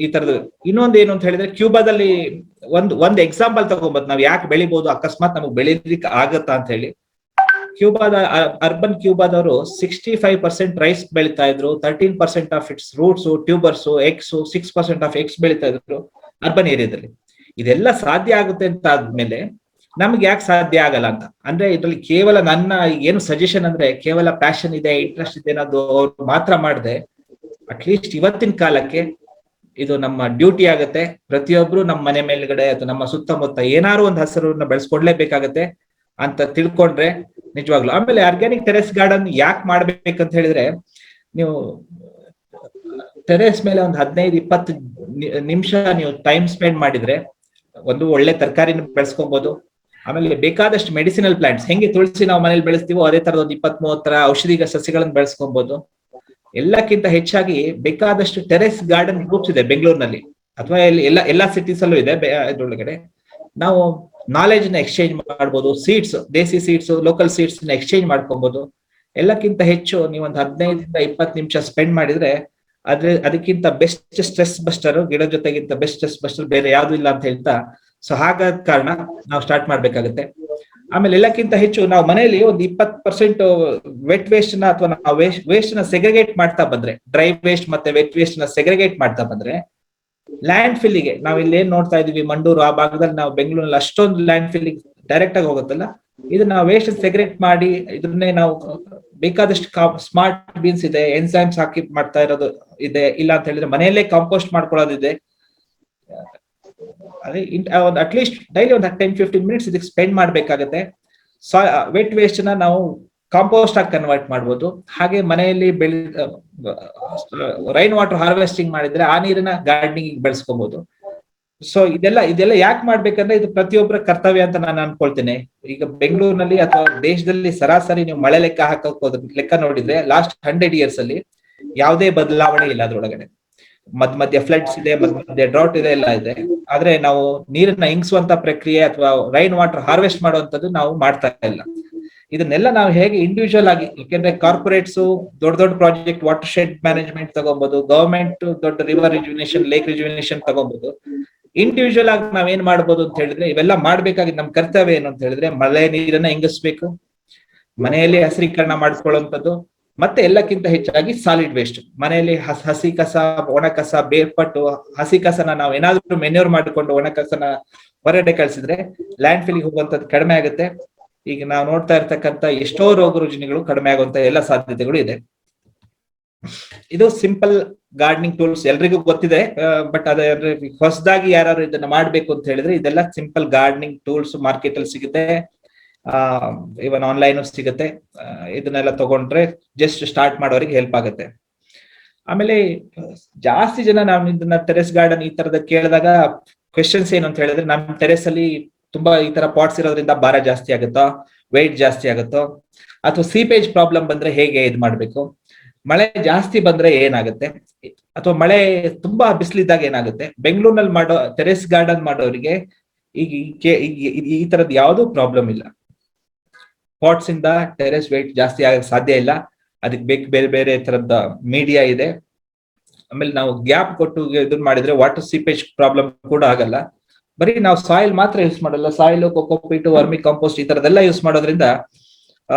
ಈ ತರದ ಇನ್ನೊಂದು ಏನು ಅಂತ ಹೇಳಿದ್ರೆ, ಕ್ಯೂಬಾದಲ್ಲಿ ಒಂದು ಎಕ್ಸಾಂಪಲ್ ತಗೊಂಬೋದು, ನಾವ್ ಯಾಕೆ ಬೆಳಿಬಹುದು, ಅಕಸ್ಮಾತ್ ನಮಗ್ ಬೆಳಿಲಿಕ್ಕೆ ಆಗತ್ತಾ ಅಂತ ಹೇಳಿ. ಅರ್ಬನ್ ಕ್ಯೂಬಾದವರು 65% ರೈಸ್ ಬೆಳಿತಾ ಇದ್ರು, 13% of it's roots, tubers, eggs, 6% of eggs ಬೆಳಿತಾ ಇದ್ರು ಅರ್ಬನ್ ಏರಿಯಾದಲ್ಲಿ. ಇದೆಲ್ಲ ಸಾಧ್ಯ ಆಗುತ್ತೆ ಅಂತ ಆದ್ಮೇಲೆ ನಮ್ಗೆ ಯಾಕೆ ಸಾಧ್ಯ ಆಗಲ್ಲ ಅಂತ ಅಂದ್ರೆ, ಇದ್ರಲ್ಲಿ ಕೇವಲ ನನ್ನ ಏನು ಸಜೆಷನ್ ಅಂದ್ರೆ, ಕೇವಲ ಪ್ಯಾಷನ್ ಇದೆ, ಇಂಟ್ರೆಸ್ಟ್ ಇದೆ ಅನ್ನೋದು ಅವ್ರು ಮಾತ್ರ ಮಾಡದೆ, ಅಟ್ಲೀಸ್ಟ್ ಇವತ್ತಿನ ಕಾಲಕ್ಕೆ ಇದು ನಮ್ಮ ಡ್ಯೂಟಿ ಆಗತ್ತೆ. ಪ್ರತಿಯೊಬ್ರು ನಮ್ಮ ಮನೆ ಮೇಲ್ಗಡೆ ಅಥವಾ ನಮ್ಮ ಸುತ್ತಮುತ್ತ ಏನಾದ್ರು ಒಂದು ಹಸಿರನ್ನ ಬೆಳೆಸ್ಕೊಡ್ಲೇಬೇಕಾಗತ್ತೆ ಅಂತ ತಿಳ್ಕೊಂಡ್ರೆ ನಿಜವಾಗ್ಲು. ಆಮೇಲೆ ಆರ್ಗ್ಯಾನಿಕ್ ಟೆರೆಸ್ ಗಾರ್ಡನ್ ಯಾಕೆ ಮಾಡ್ಬೇಕಂತ ಹೇಳಿದ್ರೆ, ನೀವು ಟೆರೆಸ್ ಮೇಲೆ ಒಂದು 15-20 ನಿಮಿಷ ನೀವು ಟೈಮ್ ಸ್ಪೆಂಡ್ ಮಾಡಿದ್ರೆ ಒಂದು ಒಳ್ಳೆ ತರಕಾರಿನ ಬೆಳೆಸ್ಕೊಬಹುದು. ಆಮೇಲೆ ಬೇಕಾದಷ್ಟು ಮೆಡಿಸಿನಲ್ ಪ್ಲಾಂಟ್ಸ್, ಹೆಂಗೆ ತುಳಸಿ ನಾವು ಮನೇಲಿ ಬೆಳೆಸ್ತೀವೋ ಅದೇ ತರದ ಒಂದು 20-30 ತರ ಔಷಧಿ ಸಸ್ಯಗಳನ್ನು ಬೆಳೆಸ್ಕೊಬಹುದು. ಎಲ್ಲಕ್ಕಿಂತ ಹೆಚ್ಚಾಗಿ ಬೇಕಾದಷ್ಟು ಟೆರೆಸ್ ಗಾರ್ಡನ್ ಗ್ರೂಪ್ಸ್ ಇದೆ ಬೆಂಗಳೂರಿನಲ್ಲಿ, ಅಥವಾ ಎಲ್ಲಾ ಸಿಟೀಸ್ ಅಲ್ಲೂ ಇದೆ. ಇದ್ರೊಳಗಡೆ ನಾವು ನಾಲೆಜ್ ನ ಎಕ್ಸ್ಚೇಂಜ್ ಮಾಡ್ಬೋದು, ಸೀಡ್ಸ್, ದೇಸಿ ಸೀಡ್ಸ್, ಲೋಕಲ್ ಸೀಡ್ಸ್ ನ ಎಕ್ಸ್ಚೇಂಜ್ ಮಾಡ್ಕೊಬಹುದು. ಎಲ್ಲಕ್ಕಿಂತ ಹೆಚ್ಚು ನೀವು ಒಂದು 15-20 ನಿಮಿಷ ಸ್ಪೆಂಡ್ ಮಾಡಿದ್ರೆ ಅದಕ್ಕಿಂತ ಬೆಸ್ಟ್ ಸ್ಟ್ರೆಸ್ ಬಸ್ಟರ್, ಗಿಡ ಜೊತೆಗಿಂತ ಬೆಸ್ಟ್ ಸ್ಟ್ರೆಸ್ ಬಸ್ಟರ್ ಬೇರೆ ಯಾವ್ದು ಇಲ್ಲ ಅಂತ ಹೇಳ್ತಾ. ಸೊ ಹಾಗಾದ ಕಾರಣ ನಾವು ಸ್ಟಾರ್ಟ್ ಮಾಡ್ಬೇಕಾಗತ್ತೆ. ಆಮೇಲೆ ಎಲ್ಲಕ್ಕಿಂತ ಹೆಚ್ಚು ನಾವು ಮನೆಯಲ್ಲಿ ಒಂದು 20% ವೆಟ್ ವೇಸ್ಟ್ ನ ಅಥವಾ ನಾವು ವೇಸ್ಟ್ ನ ಸೆಗ್ರಿಗೇಟ್ ಮಾಡ್ತಾ ಬಂದ್ರೆ, ಡ್ರೈ ವೇಸ್ಟ್ ಮತ್ತೆ ವೆಟ್ ವೇಸ್ಟ್ ನ ಸೆಗ್ರಿಗೇಟ್ ಮಾಡ್ತಾ ಬಂದ್ರೆ, ಲ್ಯಾಂಡ್ ಫಿಲ್ಲಿಗೆ ನಾವು ಇಲ್ಲಿ ಏನ್ ನೋಡ್ತಾ ಇದೀವಿ ಮಂಡೂರು ಆ ಭಾಗದಲ್ಲಿ, ನಾವು ಬೆಂಗಳೂರಲ್ಲಿ ಅಷ್ಟೊಂದು ಲ್ಯಾಂಡ್ ಫಿಲ್ಲಿಗೆ ಡೈರೆಕ್ಟ್ ಆಗಿ ಹೋಗುತ್ತಲ್ಲ, ಇದನ್ನ ನಾವು ವೇಸ್ಟ್ ಸೆಗ್ರೇಟ್ ಮಾಡಿ ಇದನ್ನೇ ನಾವು ಬೇಕಾದಷ್ಟು ಸ್ಮಾರ್ಟ್ ಬೀನ್ಸ್ ಇದೆ, ಎನ್ಸೈಮ್ಸ್ ಹಾಕಿ ಮಾಡ್ತಾ ಇರೋದು ಇದೆ, ಇಲ್ಲ ಅಂತ ಹೇಳಿದ್ರೆ ಮನೆಯಲ್ಲೇ ಕಾಂಪೋಸ್ಟ್ ಮಾಡ್ಕೊಳ್ಳೋದಿದೆ. ಅದೇ ಅಟ್ಲೀಸ್ಟ್ ಡೈಲಿ ಒಂದು 10-15 ಮಿನಿಟ್ಸ್ ಇದಕ್ಕೆ ಸ್ಪೆಂಡ್ ಮಾಡ್ಬೇಕಾಗತ್ತೆ. ವೆಟ್ ವೇಸ್ಟ್ ನ ನಾವು ಕಾಂಪೋಸ್ಟ್ ಆಗಿ ಕನ್ವರ್ಟ್ ಮಾಡ್ಬೋದು. ಹಾಗೆ ಮನೆಯಲ್ಲಿ ರೈನ್ ವಾಟರ್ ಹಾರ್ವೆಸ್ಟಿಂಗ್ ಮಾಡಿದ್ರೆ ಆ ನೀರನ್ನ ಗಾರ್ಡನಿಂಗ್ ಬೆಳೆಸ್ಕೋಬಹುದು. ಸೊ ಇದೆಲ್ಲ ಯಾಕೆ ಮಾಡ್ಬೇಕಂದ್ರೆ ಇದು ಪ್ರತಿಯೊಬ್ಬರ ಕರ್ತವ್ಯ ಅಂತ ನಾನು ಅನ್ಕೊಳ್ತೇನೆ. ಈಗ ಬೆಂಗಳೂರಿನಲ್ಲಿ ಅಥವಾ ದೇಶದಲ್ಲಿ ಸರಾಸರಿ ನೀವು ಮಳೆ ಲೆಕ್ಕ ನೋಡಿದ್ರೆ ಲಾಸ್ಟ್ 100 years ಅಲ್ಲಿ ಯಾವುದೇ ಬದಲಾವಣೆ ಇಲ್ಲ ಅದ್ರೊಳಗಡೆ. ಮಧ್ಯ ಫ್ಲಡ್ಸ್ ಇದೆ, ಮಧ್ಯ ಡ್ರಾಟ್ ಇದೆ, ಎಲ್ಲ ಇದೆ. ಆದ್ರೆ ನಾವು ನೀರನ್ನ ಇಂಗಿಸುವಂತ ಪ್ರಕ್ರಿಯೆ ಅಥವಾ ರೈನ್ ವಾಟರ್ ಹಾರ್ವೆಸ್ಟ್ ಮಾಡುವಂತದ್ದು ನಾವು ಮಾಡ್ತಾ ಇಲ್ಲ. ಇದನ್ನೆಲ್ಲ ನಾವು ಹೇಗೆ ಇಂಡಿವಿಜುವಲ್ ಆಗಿ, ಯಾಕೆಂದ್ರೆ ಕಾರ್ಪೊರೇಟ್ಸ್ ದೊಡ್ಡ ಪ್ರಾಜೆಕ್ಟ್ ವಾಟರ್ ಶೆಡ್ ಮ್ಯಾನೇಜ್ಮೆಂಟ್ ತಗೊಬಹುದು, ಗವರ್ಮೆಂಟ್ ದೊಡ್ಡ ರಿವರ್ ರಿಜುವಿನೇಷನ್, ಲೇಕ್ ರಿಜುವಿನೇಷನ್ ತಗೊಬಹುದು. ಇಂಡಿವಿಜುವಲ್ ಆಗಿ ನಾವೇನ್ ಮಾಡ್ಬೋದು ಅಂತ ಹೇಳಿದ್ರೆ, ಇವೆಲ್ಲ ಮಾಡ್ಬೇಕಾಗಿದ್ದು ನಮ್ಮ ಕರ್ತವ್ಯ ಏನು ಅಂತ ಹೇಳಿದ್ರೆ, ಮಳೆ ನೀರನ್ನ ಇಂಗಿಸ್ಬೇಕು, ಮನೆಯಲ್ಲಿ ಹಸಿರೀಕರಣ ಮಾಡಿಕೊಳ್ಳುವಂಥದ್ದು, ಮತ್ತೆ ಎಲ್ಲಕ್ಕಿಂತ ಹೆಚ್ಚಾಗಿ ಸಾಲಿಡ್ ವೇಸ್ಟ್. ಮನೆಯಲ್ಲಿ ಹಸಿ ಕಸ, ಒಣ ಕಸ ಬೇರ್ಪಟ್ಟು, ಹಸಿ ಕಸನ ನಾವು ಏನಾದ್ರೂ ಮೆನ್ಯೂರ್ ಮಾಡಿಕೊಂಡು ಒಣ ಕಸನ ಹೊರಗಡೆ ಕಳಿಸಿದ್ರೆ ಲ್ಯಾಂಡ್ ಫಿಲ್ಲಿಗೆ ಹೋಗುವಂತದ್ದು ಕಡಿಮೆ ಆಗುತ್ತೆ. ಈಗ ನಾವು ನೋಡ್ತಾ ಇರ್ತಕ್ಕಂಥ ಎಷ್ಟೋ ರೋಗ ರುಜಿನಗಳು ಕಡಿಮೆ ಆಗುವಂತ ಎಲ್ಲ ಸಾಧ್ಯತೆಗಳು ಇದೆ. ಇದು ಸಿಂಪಲ್ ಗಾರ್ಡನಿಂಗ್ ಟೂಲ್ಸ್ ಎಲ್ರಿಗೂ ಗೊತ್ತಿದೆ, ಬಟ್ ಅದೇ ಹೊಸದಾಗಿ ಯಾರು ಇದನ್ನ ಮಾಡ್ಬೇಕು ಅಂತ ಹೇಳಿದ್ರೆ ಇದೆಲ್ಲ ಸಿಂಪಲ್ ಗಾರ್ಡನಿಂಗ್ ಟೂಲ್ಸ್ ಮಾರ್ಕೆಟ್ ಅಲ್ಲಿ ಸಿಗುತ್ತೆ, ಇವನ್ ಆನ್ಲೈನ್ ಸಿಗುತ್ತೆ. ಇದನ್ನೆಲ್ಲ ತಗೊಂಡ್ರೆ ಜಸ್ಟ್ ಸ್ಟಾರ್ಟ್ ಮಾಡೋರಿಗೆ ಹೆಲ್ಪ್ ಆಗುತ್ತೆ. ಆಮೇಲೆ ಜಾಸ್ತಿ ಜನ ನಾವು ಇದನ್ನ ಟೆರೆಸ್ ಗಾರ್ಡನ್ ಈ ತರದ ಕೇಳಿದಾಗ ಕ್ವೆಶನ್ಸ್ ಏನು ಅಂತ ಹೇಳಿದ್ರೆ, ನಮ್ ಟೆರೆಸ್ ಅಲ್ಲಿ ತುಂಬಾ ಈ ತರ ಪಾಟ್ಸ್ ಇರೋದ್ರಿಂದ ಭಾರ ಜಾಸ್ತಿ ಆಗುತ್ತೋ, ವೆಯ್ಟ್ ಜಾಸ್ತಿ ಆಗುತ್ತೋ, ಅಥವಾ ಸೀಪೇಜ್ ಪ್ರಾಬ್ಲಮ್ ಬಂದ್ರೆ ಹೇಗೆ ಇದು ಮಾಡ್ಬೇಕು, ಮಳೆ ಜಾಸ್ತಿ ಬಂದ್ರೆ ಏನಾಗುತ್ತೆ, ಅಥವಾ ಮಳೆ ತುಂಬಾ ಬಿಸಿಲಿದ್ದಾಗ ಏನಾಗುತ್ತೆ. ಬೆಂಗಳೂರಿನಲ್ಲಿ ಮಾಡೋ ಟೆರೆಸ್ ಗಾರ್ಡನ್ ಮಾಡೋರಿಗೆ ಈಗ ಈ ತರದ್ ಯಾವ್ದು ಪ್ರಾಬ್ಲಮ್ ಇಲ್ಲ. ಪಾಟ್ಸ್ ಇಂದ ಟೆರೆಸ್ ವೆಯ್ಟ್ ಜಾಸ್ತಿ ಆಗಕ್ಕೆ ಸಾಧ್ಯ ಇಲ್ಲ. ಅದಕ್ಕೆ ಬೇರೆ ಬೇರೆ ತರದ ಮೀಡಿಯಾ ಇದೆ. ಆಮೇಲೆ ನಾವು ಗ್ಯಾಪ್ ಕೊಟ್ಟು ಇದನ್ನ ಮಾಡಿದ್ರೆ ವಾಟರ್ ಸೀಪೇಜ್ ಪ್ರಾಬ್ಲಮ್ ಕೂಡ ಆಗಲ್ಲ. ಬರೀ ನಾವು ಸಾಯಿಲ್ ಮಾತ್ರ ಯೂಸ್ ಮಾಡಲ್ಲ, ಸಾಯಿಲ್, ಕೊಕೊಪೀಟ್, ವರ್ಮಿ ಕಾಂಪೋಸ್ಟ್ ಈ ತರದೆಲ್ಲ ಯೂಸ್ ಮಾಡೋದ್ರಿಂದ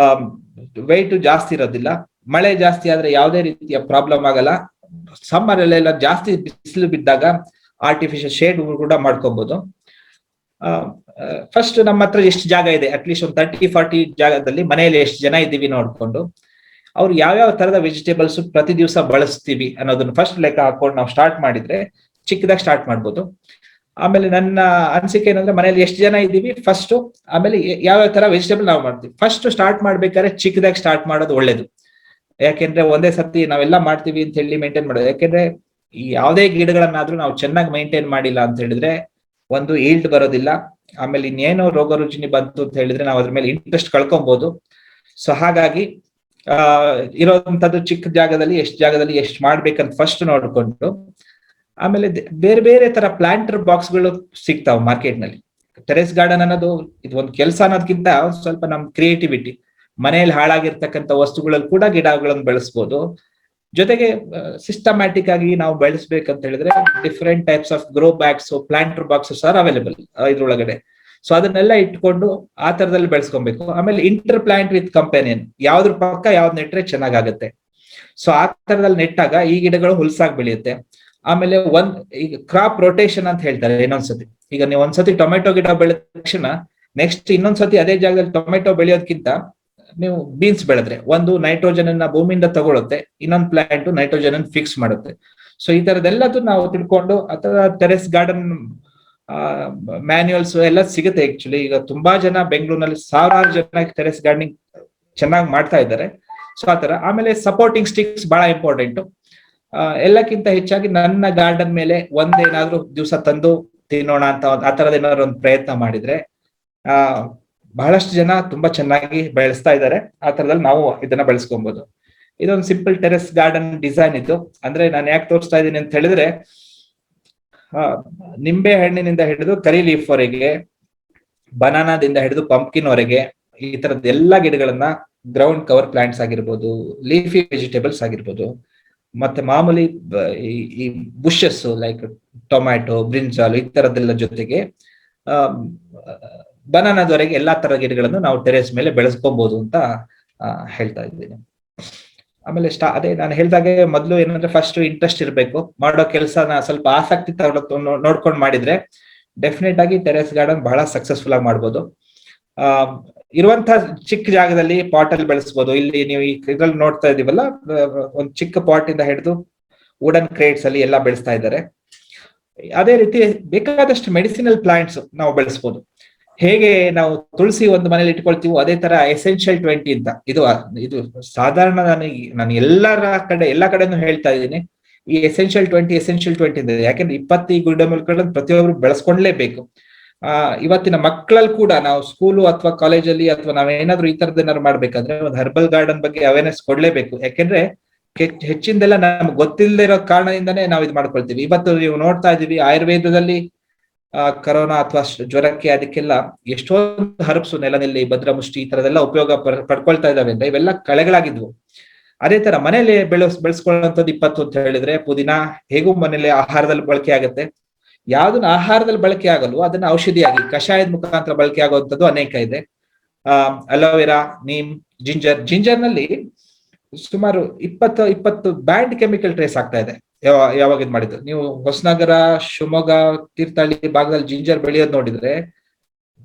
ವೆಯ್ಟ್ ಜಾಸ್ತಿ ಇರೋದಿಲ್ಲ. ಮಳೆ ಜಾಸ್ತಿ ಆದ್ರೆ ಯಾವುದೇ ರೀತಿಯ ಪ್ರಾಬ್ಲಮ್ ಆಗಲ್ಲ. ಸಮ್ಮರ್ ಅಲ್ಲೆಲ್ಲ ಜಾಸ್ತಿ ಬಿಸಿಲು ಬಿದ್ದಾಗ ಆರ್ಟಿಫಿಷಿಯಲ್ ಶೇಡ್ ಕೂಡ ಮಾಡ್ಕೊಬಹುದು. ಫಸ್ಟ್ ನಮ್ಮ ಹತ್ರ ಎಷ್ಟು ಜಾಗ ಇದೆ, ಅಟ್ಲೀಸ್ಟ್ ಒಂದು 30-40 ಜಾಗದಲ್ಲಿ ಮನೆಯಲ್ಲಿ ಎಷ್ಟು ಜನ ಇದ್ದೀವಿ ನೋಡ್ಕೊಂಡು, ಅವ್ರು ಯಾವ್ಯಾವ ತರದ ವೆಜಿಟೇಬಲ್ಸ್ ಪ್ರತಿ ದಿವಸ ಬಳಸ್ತೀವಿ ಅನ್ನೋದನ್ನ ಫಸ್ಟ್ ಲೆಕ್ಕ ಹಾಕೊಂಡು ನಾವು ಸ್ಟಾರ್ಟ್ ಮಾಡಿದ್ರೆ ಚಿಕ್ಕದಾಗಿ ಸ್ಟಾರ್ಟ್ ಮಾಡ್ಬೋದು. ಆಮೇಲೆ ನನ್ನ ಅನಿಸಿಕೆ ಏನಂದ್ರೆ, ಮನೇಲಿ ಎಷ್ಟು ಜನ ಇದ್ದೀವಿ ಫಸ್ಟ್, ಆಮೇಲೆ ಯಾವ್ಯಾವ ತರ ವೆಜಿಟೇಬಲ್ ನಾವು ಮಾಡ್ತೀವಿ. ಫಸ್ಟ್ ಸ್ಟಾರ್ಟ್ ಮಾಡ್ಬೇಕಾದ್ರೆ ಚಿಕ್ಕದಾಗಿ ಸ್ಟಾರ್ಟ್ ಮಾಡೋದು ಒಳ್ಳೇದು. ಯಾಕೆಂದ್ರೆ ಒಂದೇ ಸತಿ ನಾವೆಲ್ಲ ಮಾಡ್ತೀವಿ ಅಂತ ಹೇಳಿ ಮೇಂಟೈನ್ ಮಾಡೋದು. ಯಾಕೆಂದ್ರೆ ಈ ಯಾವುದೇ ಗಿಡಗಳನ್ನಾದ್ರೂ ನಾವು ಚೆನ್ನಾಗಿ ಮೇಂಟೈನ್ ಮಾಡಿಲ್ಲ ಅಂತ ಹೇಳಿದ್ರೆ ಒಂದು ಈಲ್ಡ್ ಬರೋದಿಲ್ಲ. ಆಮೇಲೆ ಇನ್ನೇನೋ ರೋಗ ರುಜಿನಿ ಬಂತು ಅಂತ ಹೇಳಿದ್ರೆ ನಾವು ಅದ್ರ ಮೇಲೆ ಇಂಟ್ರೆಸ್ಟ್ ಕಳ್ಕೊಬಹುದು. ಸೊ ಹಾಗಾಗಿ ಇರೋಂಥದ್ದು ಚಿಕ್ಕ ಜಾಗದಲ್ಲಿ ಎಷ್ಟು ಮಾಡ್ಬೇಕಂತ ಫಸ್ಟ್ ನೋಡ್ಕೊಂಡು, ಆಮೇಲೆ ಬೇರೆ ಬೇರೆ ತರ ಪ್ಲಾಂಟರ್ ಬಾಕ್ಸ್ಗಳು ಸಿಗ್ತಾವ ಮಾರ್ಕೆಟ್ ನಲ್ಲಿ. ಟೆರೆಸ್ ಗಾರ್ಡನ್ ಅನ್ನೋದು ಇದು ಒಂದು ಕೆಲಸ ಅನ್ನೋದಕ್ಕಿಂತ ಸ್ವಲ್ಪ ನಮ್ ಕ್ರಿಯೇಟಿವಿಟಿ, ಮನೆಯಲ್ಲಿ ಹಾಳಾಗಿರ್ತಕ್ಕಂಥ ವಸ್ತುಗಳಲ್ಲಿ ಕೂಡ ಗಿಡಗಳನ್ನು ಬೆಳೆಸ್ಬೋದು. ಜೊತೆಗೆ ಸಿಸ್ಟಮ್ಯಾಟಿಕ್ ಆಗಿ ನಾವು ಬೆಳೆಸ್ಬೇಕಂತ ಹೇಳಿದ್ರೆ different types of grow bags, planter boxes are available ಇದ್ರೊಳಗಡೆ. ಸೊ ಅದನ್ನೆಲ್ಲ ಇಟ್ಕೊಂಡು ಆ ತರದಲ್ಲಿ ಬೆಳೆಸ್ಕೊಬೇಕು. ಆಮೇಲೆ ಇಂಟರ್ ಪ್ಲಾಂಟ್ ವಿತ್ ಕಂಪೇನಿಯನ್, ಯಾವ್ದ್ರ ಪಕ್ಕ ಯಾವ್ದು ನೆಟ್ರೆ ಚೆನ್ನಾಗಾಗುತ್ತೆ. ಸೊ ಆ ತರದಲ್ಲಿ ನೆಟ್ಟಾಗ ಈ ಗಿಡಗಳು ಹುಲ್ಸಾಗಿ ಬೆಳೆಯುತ್ತೆ. ಆಮೇಲೆ ಈಗ ಕ್ರಾಪ್ ರೊಟೇಷನ್ ಅಂತ ಹೇಳ್ತಾರೆ ಇನ್ನೊಂದ್ಸತಿ. ಈಗ ನೀವು ಒಂದ್ಸತಿ ಟೊಮೆಟೊ ಗಿಡ ಬೆಳೆದ ತಕ್ಷಣ ನೆಕ್ಸ್ಟ್ ಇನ್ನೊಂದ್ಸತಿ ಅದೇ ಜಾಗದಲ್ಲಿ ಟೊಮೆಟೊ ಬೆಳೆಯೋದಕ್ಕಿಂತ ನೀವು ಬೀನ್ಸ್ ಬೆಳೆದ್ರೆ ಒಂದು ನೈಟ್ರೋಜನ್ ಅನ್ನ ಭೂಮಿಯಿಂದ ತಗೊಳುತ್ತೆ, ಇನ್ನೊಂದು ಪ್ಲಾಂಟ್ ನೈಟ್ರೋಜನ್ ಅನ್ನು ಫಿಕ್ಸ್ ಮಾಡುತ್ತೆ. ಸೊ ಈ ತರದೆಲ್ಲದು ನಾವು ತಿಳ್ಕೊಂಡು, ಅಥವಾ ಟೆರೆಸ್ ಗಾರ್ಡನ್ ಮ್ಯಾನ್ಯುಯಲ್ಸ್ ಎಲ್ಲ ಸಿಗುತ್ತೆ. ಆಕ್ಚುಲಿ ಈಗ ತುಂಬಾ ಜನ ಬೆಂಗಳೂರಿನಲ್ಲಿ ಸಾವಿರಾರು ಜನ ಟೆರೆಸ್ ಗಾರ್ಡನಿಂಗ್ ಚೆನ್ನಾಗಿ ಮಾಡ್ತಾ ಇದ್ದಾರೆ. ಸೊ ಆತರ. ಆಮೇಲೆ ಸಪೋರ್ಟಿಂಗ್ ಸ್ಟಿಕ್ಸ್ ಬಹಳ ಇಂಪಾರ್ಟೆಂಟ್. ಎಲ್ಲಕ್ಕಿಂತ ಹೆಚ್ಚಾಗಿ ನನ್ನ ಗಾರ್ಡನ್ ಮೇಲೆ ಒಂದೇನಾದ್ರೂ ದಿವಸ ತಂದು ತಿನ್ನೋಣ ಅಂತ ಆ ತರದ ಏನಾದ್ರು ಒಂದು ಪ್ರಯತ್ನ ಮಾಡಿದ್ರೆ ಬಹಳಷ್ಟು ಜನ ತುಂಬಾ ಚೆನ್ನಾಗಿ ಬೆಳೆಸ್ತಾ ಇದ್ದಾರೆ. ಆ ತರದಲ್ಲಿ ನಾವು ಇದನ್ನ ಬೆಳೆಸ್ಕೊಬಹುದು. ಇದೊಂದು ಸಿಂಪಲ್ ಟೆರೆಸ್ ಗಾರ್ಡನ್ ಡಿಸೈನ್ ಇತ್ತು. ಅಂದ್ರೆ ನಾನು ಯಾಕೆ ತೋರಿಸ್ತಾ ಇದ್ದೀನಿ ಅಂತ ಹೇಳಿದ್ರೆ, ನಿಂಬೆ ಹಣ್ಣಿನಿಂದ ಹಿಡಿದು ಕರಿ ಲೀಫ್ ವರೆಗೆ, ಬನಾನಾದಿಂದ ಹಿಡಿದು ಪಂಪ್ಕಿನ್ ವರೆಗೆ ಈ ತರದ ಎಲ್ಲಾ ಗಿಡಗಳನ್ನ, ಗ್ರೌಂಡ್ ಕವರ್ ಪ್ಲಾಂಟ್ಸ್ ಆಗಿರ್ಬೋದು, ಲೀಫಿ ವೆಜಿಟೇಬಲ್ಸ್ ಆಗಿರ್ಬೋದು, ಮತ್ತೆ ಮಾಮೂಲಿ ಈ ಬುಷಸ್ ಲೈಕ್ ಟೊಮ್ಯಾಟೊ, ಬ್ರಿಂಜಾಲ್ ಈ ತರದೆಲ್ಲ ಜೊತೆಗೆ ಬನಾನಾದವರೆಗೆ ಎಲ್ಲಾ ತರದ ಗಿಡಗಳನ್ನು ನಾವು ಟೆರೇಸ್ ಮೇಲೆ ಬೆಳೆಸ್ಕೊಬಹುದು ಅಂತ ಹೇಳ್ತಾ ಇದ್ದೀನಿ. ಆಮೇಲೆ ಅದೇ ನಾನು ಹೇಳ್ದಾಗೆ ಮೊದಲು ಏನಂದ್ರೆ ಫಸ್ಟ್ ಇಂಟ್ರೆಸ್ಟ್ ಇರಬೇಕು, ಮಾಡೋ ಕೆಲಸನ ಸ್ವಲ್ಪ ಆಸಕ್ತಿ ನೋಡ್ಕೊಂಡು ಮಾಡಿದ್ರೆ ಡೆಫಿನೆಟ್ ಆಗಿ ಟೆರೇಸ್ ಗಾರ್ಡನ್ ಬಹಳ ಸಕ್ಸಸ್ಫುಲ್ ಆಗಿ ಮಾಡ್ಬೋದು. ಇರುವಂತ ಚಿಕ್ಕ ಜಾಗದಲ್ಲಿ ಪಾಟ್ ಅಲ್ಲಿ ಬೆಳೆಸ್ಬೋದು. ಇಲ್ಲಿ ನೀವು ಇದ್ರಲ್ಲಿ ನೋಡ್ತಾ ಇದೀವಲ್ಲ, ಒಂದು ಚಿಕ್ಕ ಪಾಟ್ ಇಂದ ಹಿಡಿದು ವುಡನ್ ಕ್ರೇಟ್ಸ್ ಅಲ್ಲಿ ಎಲ್ಲ ಬೆಳೆಸ್ತಾ ಇದ್ದಾರೆ. ಅದೇ ರೀತಿ ಬೇಕಾದಷ್ಟು ಮೆಡಿಸಿನಲ್ ಪ್ಲಾಂಟ್ಸ್ ನಾವು ಬೆಳೆಸ್ಬೋದು. ಹೇಗೆ ನಾವು ತುಳಸಿ ಒಂದು ಮನೇಲಿ ಇಟ್ಕೊಳ್ತೀವೋ ಅದೇ ತರ ಎಸೆನ್ಷಿಯಲ್ 20 ಅಂತ ಇದು ಸಾಧಾರಣ ನಾನು ಎಲ್ಲಾ ಕಡೆನೂ ಹೇಳ್ತಾ ಇದ್ದೀನಿ, ಈ ಎಸೆನ್ಷಿಯಲ್ 20 ಇದೆ. ಯಾಕೆಂದ್ರೆ 20 ಗಿಡಮೂಲಿಕೆಗಳನ್ನು ಪ್ರತಿಯೊಬ್ಬರು ಬೆಳೆಸ್ಕೊಂಡ್ಲೇಬೇಕು. ಇವತ್ತಿನ ಮಕ್ಕಳಲ್ಲಿ ಕೂಡ ನಾವು ಸ್ಕೂಲು ಅಥವಾ ಕಾಲೇಜಲ್ಲಿ ಅಥವಾ ನಾವೇನಾದ್ರೂ ಈ ತರದ್ ಏನಾದ್ರು ಮಾಡ್ಬೇಕಾದ್ರೆ ಒಂದು ಹರ್ಬಲ್ ಗಾರ್ಡನ್ ಬಗ್ಗೆ ಅವೇರ್ನೆಸ್ ಕೊಡ್ಲೇಬೇಕು. ಯಾಕೆಂದ್ರೆ ಹೆಚ್ಚಿಂದೆಲ್ಲ ನಮ್ಗೆ ಗೊತ್ತಿಲ್ಲದೆ ಇರೋ ಕಾರಣದಿಂದಾನೇ ನಾವು ಇದು ಮಾಡ್ಕೊಳ್ತೀವಿ. ಇವತ್ತು ನೀವು ನೋಡ್ತಾ ಇದೀವಿ ಆಯುರ್ವೇದದಲ್ಲಿ ಕರೋನಾ ಅಥವಾ ಜ್ವರಕ್ಕೆ ಅದಕ್ಕೆಲ್ಲ ಎಷ್ಟೊಂದು ಹರ್ಬ್ಸು, ನೆಲನೆಲ್ಲಿ, ಭದ್ರಮುಷ್ಟಿ, ಈ ತರದೆಲ್ಲ ಉಪಯೋಗ ಪಡ್ಕೊಳ್ತಾ ಇದಾವೆ ಅಂದ್ರೆ ಇವೆಲ್ಲ ಕಳೆಗಳಾಗಿದ್ವು. ಅದೇ ತರ ಮನೇಲಿ ಬೆಳೆಸ್ಕೊಳ್ಳುವಂಥದ್ದು 20 ಅಂತ ಹೇಳಿದ್ರೆ ಪುದೀನ ಹೇಗೂ ಮನೇಲಿ ಆಹಾರದಲ್ಲಿ ಬಳಕೆ ಆಗುತ್ತೆ. ಯಾವ್ದನ್ನ ಆಹಾರದಲ್ಲಿ ಬಳಕೆ ಆಗಲ್ವೋ ಅದನ್ನ ಔಷಧಿಯಾಗಿ ಕಷಾಯದ ಮುಖಾಂತರ ಬಳಕೆ ಆಗುವಂಥದ್ದು ಅನೇಕ ಇದೆ. ಅಲೋವೆರಾ, ನೀಮ್, ಜಿಂಜರ್ ನಲ್ಲಿ ಸುಮಾರು 20 ಬ್ಯಾಂಡ್ ಕೆಮಿಕಲ್ ಟ್ರೇಸ್ ಆಗ್ತಾ ಇದೆ. ಯಾವಾಗ ಇದು ಮಾಡಿದ್ರು ನೀವು ಹೊಸನಗರ, ಶಿವಮೊಗ್ಗ, ತೀರ್ಥಹಳ್ಳಿ ಭಾಗದಲ್ಲಿ ಜಿಂಜರ್ ಬೆಳೆಯೋದು ನೋಡಿದ್ರೆ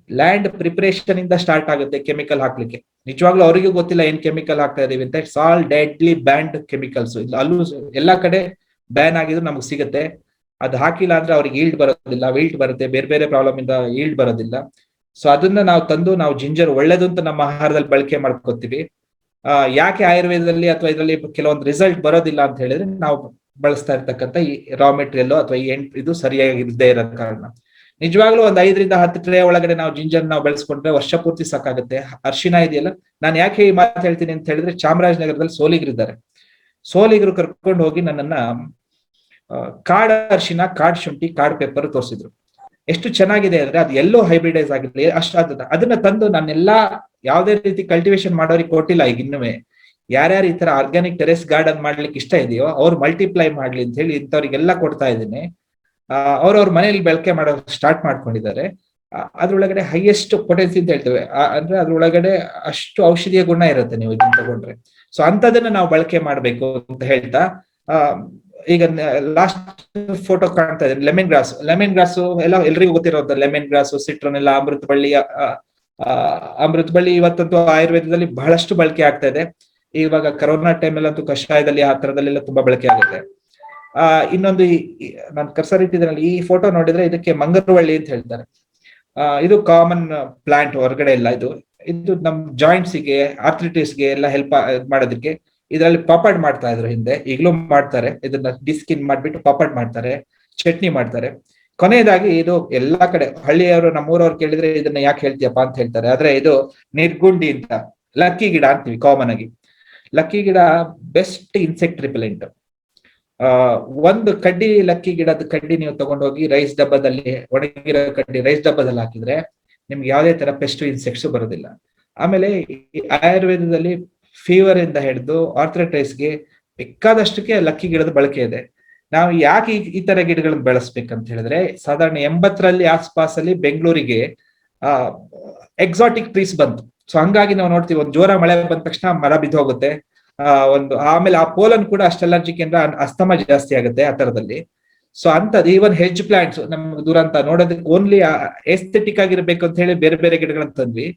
ಲ್ಯಾಂಡ್ ಪ್ರಿಪರೇಷನ್ ಇಂದ ಸ್ಟಾರ್ಟ್ ಆಗುತ್ತೆ ಕೆಮಿಕಲ್ ಹಾಕ್ಲಿಕ್ಕೆ. ನಿಜವಾಗ್ಲೂ ಅವರಿಗೂ ಗೊತ್ತಿಲ್ಲ ಏನ್ ಕೆಮಿಕಲ್ ಹಾಕ್ತಾ ಇದೀವಿ ಅಂತ. It's all deadly band chemicals. ಅಲ್ಲೂ ಎಲ್ಲಾ ಕಡೆ ಬ್ಯಾನ್ ಆಗಿದ್ರು ನಮ್ಗೆ ಸಿಗುತ್ತೆ. ಅದು ಹಾಕಿಲ್ಲ ಅಂದ್ರೆ ಅವ್ರಿಗೆ ಈಲ್ಡ್ ಬರೋದಿಲ್ಲ, ವಿಲ್ಟ್ ಬರುತ್ತೆ, ಬೇರೆ ಬೇರೆ ಪ್ರಾಬ್ಲಮ್ ಇಂದ ಈಲ್ಡ್ ಬರೋದಿಲ್ಲ. ಸೊ ಅದನ್ನ ನಾವು ತಂದು ನಾವು ಜಿಂಜರ್ ಒಳ್ಳೇದು ಅಂತ ನಮ್ಮ ಆಹಾರದಲ್ಲಿ ಬಳಕೆ ಮಾಡ್ಕೋತೀವಿ. ಯಾಕೆ ಆಯುರ್ವೇದದಲ್ಲಿ ಅಥವಾ ಇದರಲ್ಲಿ ಕೆಲವೊಂದು ರಿಸಲ್ಟ್ ಬರೋದಿಲ್ಲ ಅಂತ ಹೇಳಿದ್ರೆ ನಾವು ಬಳಸ್ತಾ ಇರ್ತಕ್ಕಂಥ ಈ ರಾ ಮೆಟೀರಿಯಲ್ ಅಥವಾ ಇದು ಸರಿಯಾಗಿ ಇರದೇ ಇರೋ ಕಾರಣ. ನಿಜವಾಗ್ಲೂ ಒಂದು 5 ರಿಂದ 10 ಟ್ರೇ ಒಳಗಡೆ ನಾವು ಜಿಂಜರ್ ನಾವು ಬೆಳೆಸ್ಕೊಂಡ್ರೆ ವರ್ಷ ಪೂರ್ತಿ ಸಾಕಾಗುತ್ತೆ. ಅರ್ಶಿನ ಇದೆಯಲ್ಲ, ನಾನು ಯಾಕೆ ಈ ಮಾತು ಹೇಳ್ತೀನಿ ಅಂತ ಹೇಳಿದ್ರೆ ಚಾಮರಾಜನಗರದಲ್ಲಿ ಸೋಲಿಗರಿದ್ದಾರೆ. ಸೋಲಿಗರು ಕರ್ಕೊಂಡು ಹೋಗಿ ನನ್ನನ್ನ ಕಾಡ್ ಅರ್ಶಿನ, ಕಾಡ್ ಶುಂಠಿ, ಕಾಡ್ ಪೆಪ್ಪರ್ ತೋರಿಸಿದ್ರು. ಎಷ್ಟು ಚೆನ್ನಾಗಿದೆ ಅಂದ್ರೆ ಅದು ಎಲ್ಲೋ ಹೈಬ್ರಿಡೈಸ್ ಆಗಿರ್ಲಿ ಅದನ್ನ ತಂದು ನಾನೆಲ್ಲಾ ಯಾವ್ದೇ ರೀತಿ ಕಲ್ಟಿವೇಶನ್ ಮಾಡೋರಿಗೆ ಕೊಟ್ಟಿಲ್ಲ. ಈಗ ಇನ್ನುವೆ ಯಾರ್ಯಾರು ಈ ತರ ಆರ್ಗ್ಯಾನಿಕ್ ಟೆರೆಸ್ ಗಾರ್ಡನ್ ಮಾಡ್ಲಿಕ್ಕೆ ಇಷ್ಟ ಇದೆಯೋ ಅವ್ರು ಮಲ್ಟಿಪ್ಲೈ ಮಾಡ್ಲಿ ಅಂತ ಹೇಳಿ ಇಂಥವ್ರಿಗೆಲ್ಲ ಕೊಡ್ತಾ ಇದ್ದೀನಿ. ಅವ್ರವ್ರ ಮನೇಲಿ ಬಳಕೆ ಮಾಡೋ ಸ್ಟಾರ್ಟ್ ಮಾಡ್ಕೊಂಡಿದ್ದಾರೆ. ಅದ್ರೊಳಗಡೆ ಹೈಯೆಸ್ಟ್ ಪೊಟೆನ್ಸಿ ಅಂತ ಹೇಳ್ತೇವೆ, ಅಂದ್ರೆ ಅದ್ರೊಳಗಡೆ ಅಷ್ಟು ಔಷಧೀಯ ಗುಣ ಇರುತ್ತೆ ನೀವು ಇದನ್ನ ತಗೊಂಡ್ರೆ. ಸೊ ಅಂತದನ್ನ ನಾವು ಬಳಕೆ ಮಾಡ್ಬೇಕು ಅಂತ ಹೇಳ್ತಾ, ಈಗ ಲಾಸ್ಟ್ ಫೋಟೋ ಕಾಣ್ತಾ ಇದೆ ಲೆಮನ್ ಗ್ರಾಸ್ ಎಲ್ಲ ಎಲ್ರಿಗೂ ಗೊತ್ತಿರೋದು. ಲೆಮನ್ ಗ್ರಾಸ್, ಸಿಟ್ರನ್, ಅಮೃತ ಬಳ್ಳಿ ಇವತ್ತಂತೂ ಆಯುರ್ವೇದದಲ್ಲಿ ಬಹಳಷ್ಟು ಬಳಕೆ ಆಗ್ತಾ ಇದೆ. ಇವಾಗ ಕರೋನಾ ಟೈಮಲ್ಲಂತೂ ಕಷಾಯದಲ್ಲಿ ಆ ತರದಲ್ಲೆಲ್ಲ ತುಂಬಾ ಬಳಕೆ ಆಗುತ್ತೆ. ಇನ್ನೊಂದು ನಾನು ಕರ್ಸರ್ ಇಟ್ಟಿದ್ರಲ್ಲಿ ಈ ಫೋಟೋ ನೋಡಿದ್ರೆ ಇದಕ್ಕೆ ಮಂಗರವಳ್ಳಿ ಅಂತ ಹೇಳ್ತಾರೆ. ಇದು ಕಾಮನ್ ಪ್ಲಾಂಟ್ ಹೊರಗಡೆ ಇಲ್ಲ. ಇದು ನಮ್ ಜಾಯಿಂಟ್ಸ್ಗೆ, ಆರ್ಥ್ರಿಟಿಸ್ಗೆ ಎಲ್ಲ ಹೆಲ್ಪ್ ಮಾಡೋದಕ್ಕೆ ಇದರಲ್ಲಿ ಪಾಪಡ್ ಮಾಡ್ತಾ ಇದ್ರು ಹಿಂದೆ, ಈಗಲೂ ಮಾಡ್ತಾರೆ. ಇದನ್ನ ಡಿಸ್ಕಿನ್ ಮಾಡ್ಬಿಟ್ಟು ಪಾಪಡ್ ಮಾಡ್ತಾರೆ, ಚಟ್ನಿ ಮಾಡ್ತಾರೆ. ಕೊನೆಯದಾಗಿ ಇದು ಎಲ್ಲಾ ಕಡೆ ಹಳ್ಳಿಯವರು, ನಮ್ಮೂರವ್ರು ಕೇಳಿದ್ರೆ ಇದನ್ನ ಯಾಕೆ ಹೇಳ್ತೀಯಪ್ಪ ಅಂತ ಹೇಳ್ತಾರೆ. ಆದ್ರೆ ಇದು ನಿರ್ಗುಂಡಿ ಅಂತ, ಲಕ್ಕಿ ಗಿಡ ಅಂತೀವಿ ಕಾಮನ್ ಆಗಿ. ಲಕ್ಕಿ ಗಿಡ ಬೆಸ್ಟ್ ಇನ್ಸೆಕ್ಟ್ ರಿಪೆಲೆಂಟ್. ಒಂದು ಕಡ್ಡಿ ಲಕ್ಕಿ ಗಿಡದ ಕಡ್ಡಿ ನೀವು ತಗೊಂಡೋಗಿ ರೈಸ್ ಡಬ್ಬದಲ್ಲಿ, ಒಣಗಿರೋ ಕಡ್ಡಿ ರೈಸ್ ಡಬ್ಬದಲ್ಲಿ ಹಾಕಿದ್ರೆ ನಿಮ್ಗೆ ಯಾವುದೇ ತರ ಪೆಸ್ಟ್ ಇನ್ಸೆಕ್ಟ್ಸ್ ಬರೋದಿಲ್ಲ. ಆಮೇಲೆ ಆಯುರ್ವೇದದಲ್ಲಿ ಫೀವರ್ ಇಂದ ಹಿಡಿದು ಆರ್ಥ್ರೈಟಿಸ್ಗೆ ಬೇಕಾದಷ್ಟಕ್ಕೆ ಲಕ್ಕಿ ಗಿಡದ ಬಳಕೆ ಇದೆ. ನಾವು ಯಾಕೆ ಈ ತರ ಗಿಡಗಳನ್ನ ಬೆಳೆಸ್ಬೇಕಂತ ಹೇಳಿದ್ರೆ, ಸಾಧಾರಣ 80ರಲ್ಲಿ ಆಸ್ಪಾಸಲ್ಲಿ ಬೆಂಗಳೂರಿಗೆ ಎಕ್ಸಾಟಿಕ್ ಟ್ರೀಸ್ ಬಂತು. ಸೊ ಹಂಗಾಗಿ ನಾವು ನೋಡ್ತೀವಿ, ಒಂದು ಜೋರ ಮಳೆ ಬಂದ ತಕ್ಷಣ ಮರ ಬಿದ್ದು ಹೋಗುತ್ತೆ. ಆಮೇಲೆ ಆ ಪೋಲನ್ ಕೂಡ ಅಷ್ಟು ಅಲರ್ಜಿಕ್ ಅಂದ್ರೆ ಅಸ್ತಮ ಜಾಸ್ತಿ ಆಗುತ್ತೆ ಆ ತರದಲ್ಲಿ. ಸೊ ಅಂತದ್ ಈವನ್ ಹೆಜ್ ಪ್ಲಾಂಟ್ಸ್ ನಮ್ಗೆ ದೂರ ಅಂತ ನೋಡೋದಕ್ಕೆ ಓನ್ಲಿ ಎಸ್ಥೆಟಿಕ್ ಆಗಿರ್ಬೇಕು ಅಂತ ಹೇಳಿ ಬೇರೆ ಬೇರೆ ಗಿಡಗಳನ್ನ ತಂದ್ವಿ.